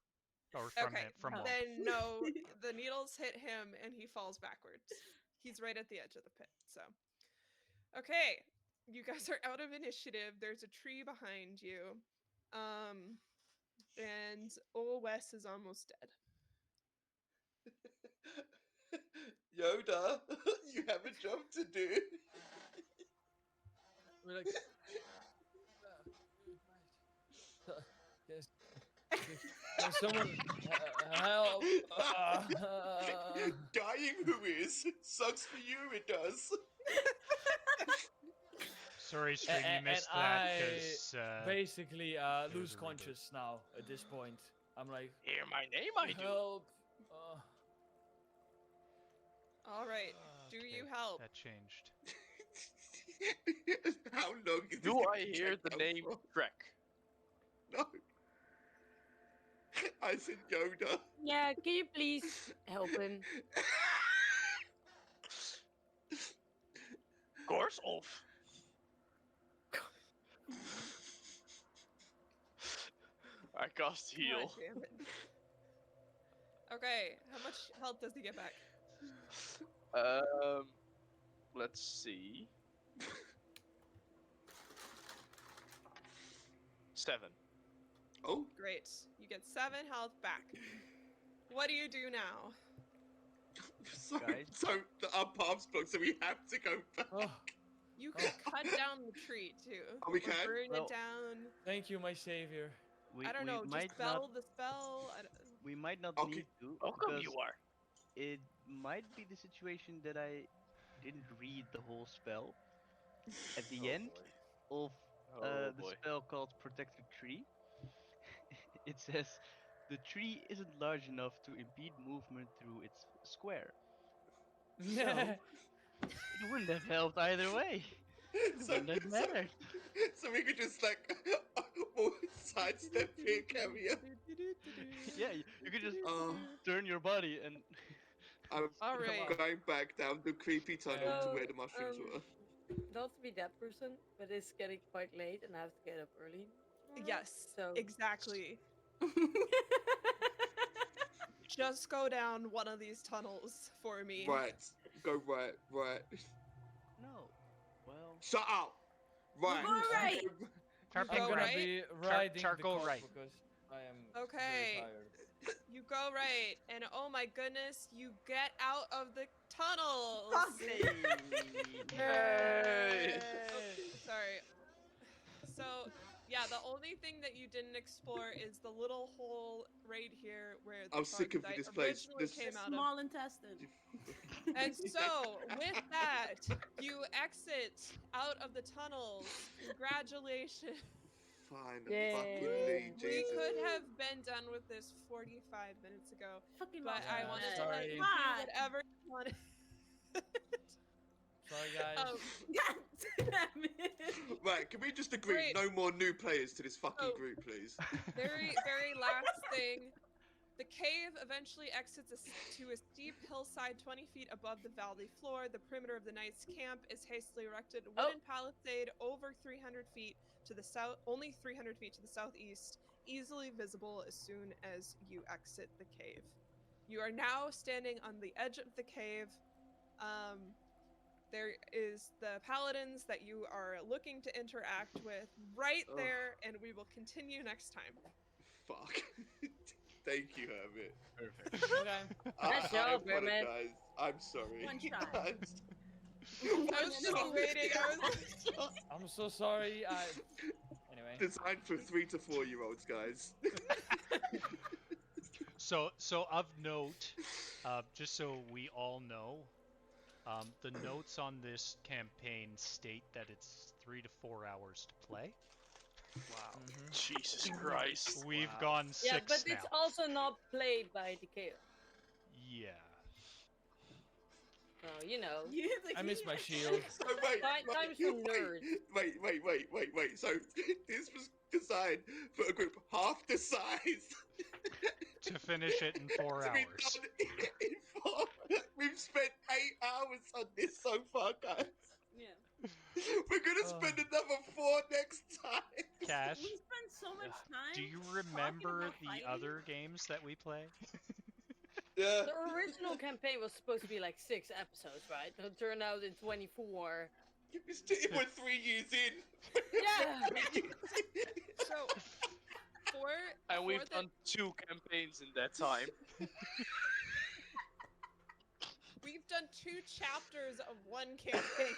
or from Okay, him, from Oh. Monk. then no, the needles hit him and he falls backwards. He's right at the edge of the pit. So, okay, you guys are out of initiative. There's a tree behind you, and old Wes is almost dead. Yoda, you have a job to do. We're like, can someone help? Dying who is? Sucks for you, it does. Sorry, stream, you and missed that I because basically was lose a reboot. conscious now at this point. I'm like, Hear my name, I do. help. All right, do you Okay, help? that changed. How long is this Do gonna I hear drag the on name for? Trek? No. I said Yoda. Yeah, can you please help him? Course off. I cast heal. God damn it. Okay, how much health does he get back? Let's see. 7. Oh, Great. You get 7 health back. What do you do now? so, Guys? so our paths blocked, so we have to go back. Oh, You can cut down the tree too. Oh, we or can? burn Well, it down. thank you, my savior. I don't know. Just might spell not. the spell. We might not Okay. need to How come because you are? it might be the situation that I didn't read the whole spell. At the Oh end boy. of Oh the boy. spell called Protect the Tree, it says the tree isn't large enough to impede movement through its square. So it wouldn't have helped either way. It So, wouldn't have mattered. so we could just like sidestep it, carry it. Yeah, you could just Oh, turn your body and I'm All Come right. on. going back down the creepy tunnel to So, where the mushrooms were. not to be that person, but it's getting quite late and I have to get up early. tomorrow, Yes. So Exactly. Just go down one of these tunnels for me. Right, go right. no. Well, Shut up. Right. Go right. Char, You I'm go gonna right. be riding Char, the go cart right. because I am Okay. very tired. You go right, and oh my goodness, you get out of the tunnels. Hey! Sorry. So, yeah, the only thing that you didn't explore is the little hole right here where the I'm sick of troglodyte this place. originally This- came out of. Small intestine. And so, with that, you exit out of the tunnels. Congratulations. Fine, Yay. fucking leave, We Jesus. could have been done with this 45 minutes ago, Fucking but lost I Yeah, wanted to sorry. let you do God. whatever you wanted. Sorry, guys. God damn it. Right, can we just agree Right. no more new players to this fucking Oh. group, please? Very, very last thing. The cave eventually exits to a steep hillside 20 feet above the valley floor. The perimeter of the knight's camp is hastily erected. Wooden palisade over 300 feet to the south, only 300 feet to the southeast, easily visible as soon as you exit the cave. You are now standing on the edge of the cave. There is the paladins that you are looking to interact with right Ugh. there, and we will continue next time. Fuck. Thank you, Herbert. perfect. Okay. Nice job, I Hermit. apologize. I'm sorry. One shot. I was just waiting. I'm so sorry. Anyway. Designed for 3 to 4-year-olds, guys. So of note, just so we all know, the notes on this campaign state that it's 3 to 4 hours to play. Wow. Jesus Christ. We've Wow. gone Yeah, 6 but now. it's also not played by the chaos. Yeah. So, you know. I miss my shield. So wait, Times for nerds. wait. So this was designed for a group half the size. To finish it in 4 to be hours. done in 4. We've spent 8 hours on this so far, guys. Yeah. We're gonna spend another 4 next time. Cash, We spend so much time. do you talking remember about the fighting. other games that we play? Yeah. The original campaign was supposed to be like 6 episodes, right? It turned out in 24. We're 3 years in. Yeah. So for And we've the, done 2 campaigns in that time. we've done 2 chapters of one campaign.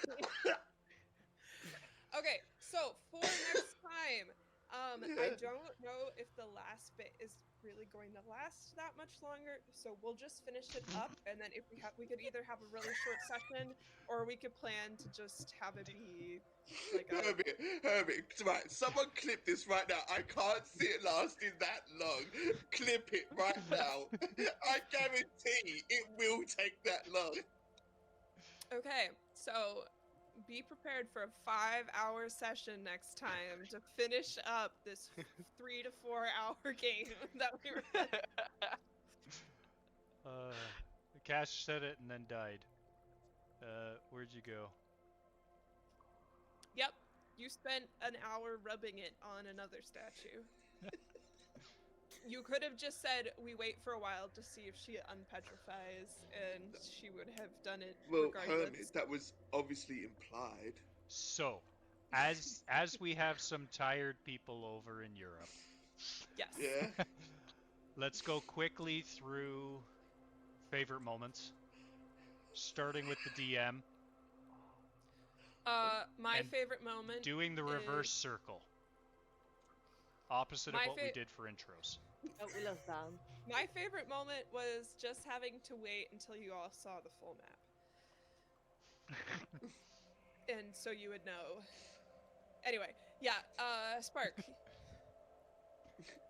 Okay, so for next time, I don't know if the last bit is really going to last that much longer, so we'll just finish it up, and then if we could either have a really short session, or we could plan to just have it be like a. Herbie, right, someone clip this right now. I can't see it lasting that long. Clip it right now. I guarantee it will take that long. Okay, so be prepared for a 5-hour session next time to finish up this 3 to 4 hour game that we were. Cash said it and then died. Where'd you go? Yep, you spent an hour rubbing it on another statue. You could have just said, we wait for a while to see if she unpetrifies, and she would have done it Well, regardless. Hermit, that was obviously implied. So, as we have some tired people over in Europe, Yes. Yeah. let's go quickly through favorite moments, starting with the DM. My And favorite moment. Doing the reverse is- circle. Opposite of My what we fa- did for intros. Oh, we lost down. My favorite moment was just having to wait until you all saw the full map. And so you would know. Anyway, yeah, Spark.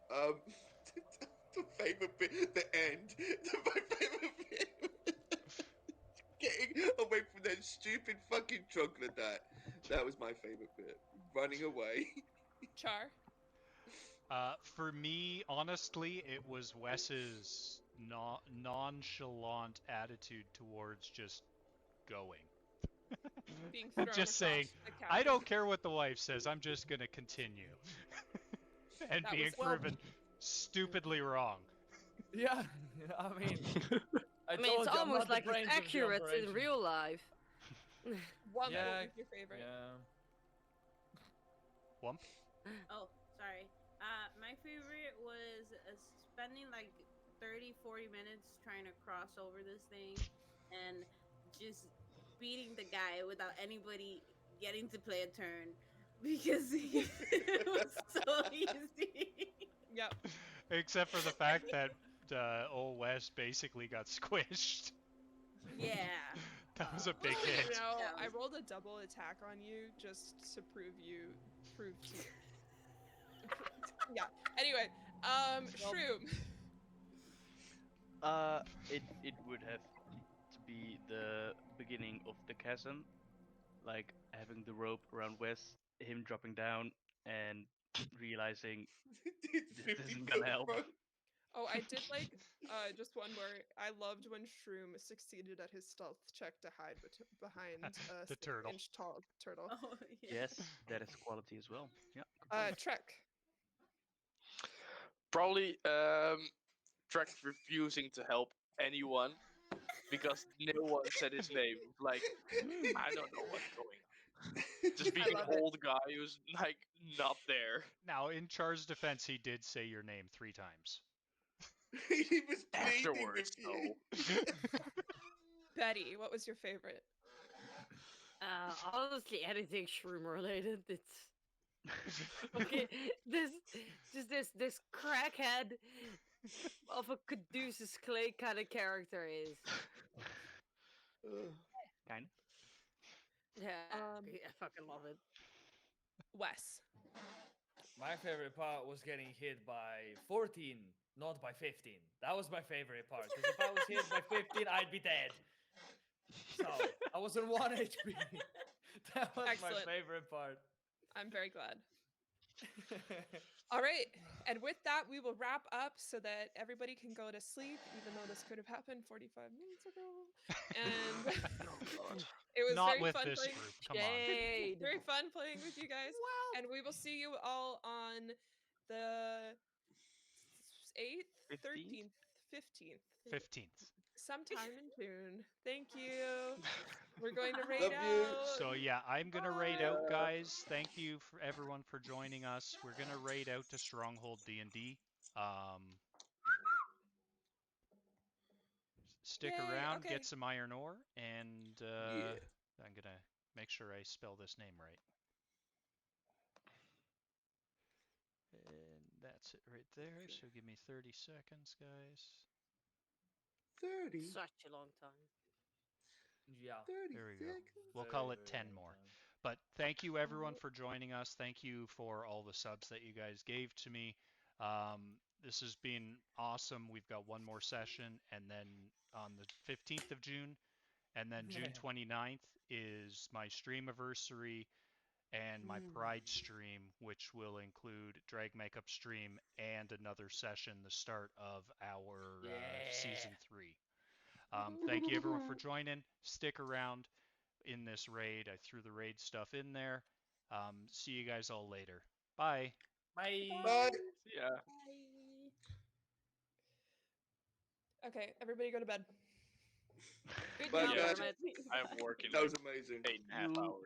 The favorite bit, the end. My favorite bit. Getting away from that stupid fucking troglodyte. That was my favorite bit. Running away. Char. For me, honestly, it was Wes's nonchalant attitude towards just going. Being thrown Just saying, across the I cabin. don't care what the wife says, I'm just gonna continue. And That being was- well- proven stupidly wrong. Yeah, I mean, I mean, told it's you, I'm almost not the like it's brains of the accurate in operation. real life. Wump, Yeah, what was your favorite? Yeah. Wump? Oh, sorry. My favorite was spending like 30, 40 minutes trying to cross over this thing and just beating the guy without anybody getting to play a turn because it was so easy. Yep. Except for the fact that old Wes basically got squished. Yeah. That was a big You hit. know, That I was- rolled a double attack on you just to prove to. Yeah. Anyway, Shroom. It would have to be the beginning of the chasm, like having the rope around Wes, him dropping down, and realizing this isn't gonna help. Oh, I did like just one where I loved when Shroom succeeded at his stealth check to hide behind a The turtle. 6-inch tall turtle. Oh, yeah. Yes, that is quality as well. Yeah. good point. Trek. Probably Trek refusing to help anyone because no one said his name. Like, I don't know what's going on. Just being love an it. old guy who's like not there. Now, in Char's defense, he did say your name 3 times. He was pleading Afterwards, with you. Betty, what was your favorite? Honestly, anything shroom related. It's okay. This crackhead of a Caduceus Clay kind of character is. Kind of. Yeah, Um, I fucking love it. Wes. My favorite part was getting hit by 14, not by 15. That was my favorite part, because if I was hit by 15, I'd be dead. So, I was on 1 HP. That was my Excellent. favorite part. I'm very glad. All right. And with that, we will wrap up so that everybody can go to sleep, even though this could have happened 45 minutes ago. And it was Not very with fun this playing. group. Come on. Shade. Very fun playing with you guys. And we will see you all on the 8th, 15th? 13th, 15th, 15th. sometime in June. Thank you. We're going to raid Love you. out. So yeah, I'm gonna raid Bye. out, guys. Thank you for everyone for joining us. We're gonna raid out to Stronghold D&D. Stick Yay, around, okay. get some iron ore, and Yeah. I'm gonna make sure I spell this name right. And that's it right there. So give me 30 seconds, guys. 30. Such a long time. Yeah. 30 There we go. seconds. We'll call it 10 more. But thank you everyone for joining us. Thank you for all the subs that you guys gave to me. This has been awesome. We've got one more session, and then on the 15th of June, and then June 29th is my stream anniversary and my Pride stream, which will include drag makeup stream and another session, the start of our season 3. Thank you everyone for joining. Stick around in this raid. I threw the raid stuff in there. See you guys all later. Bye. Bye. Bye. Yeah. Bye. Okay, everybody go to bed. Good Bye, job, guys. Hermit. I'm working That like was amazing. 8.5 You hours.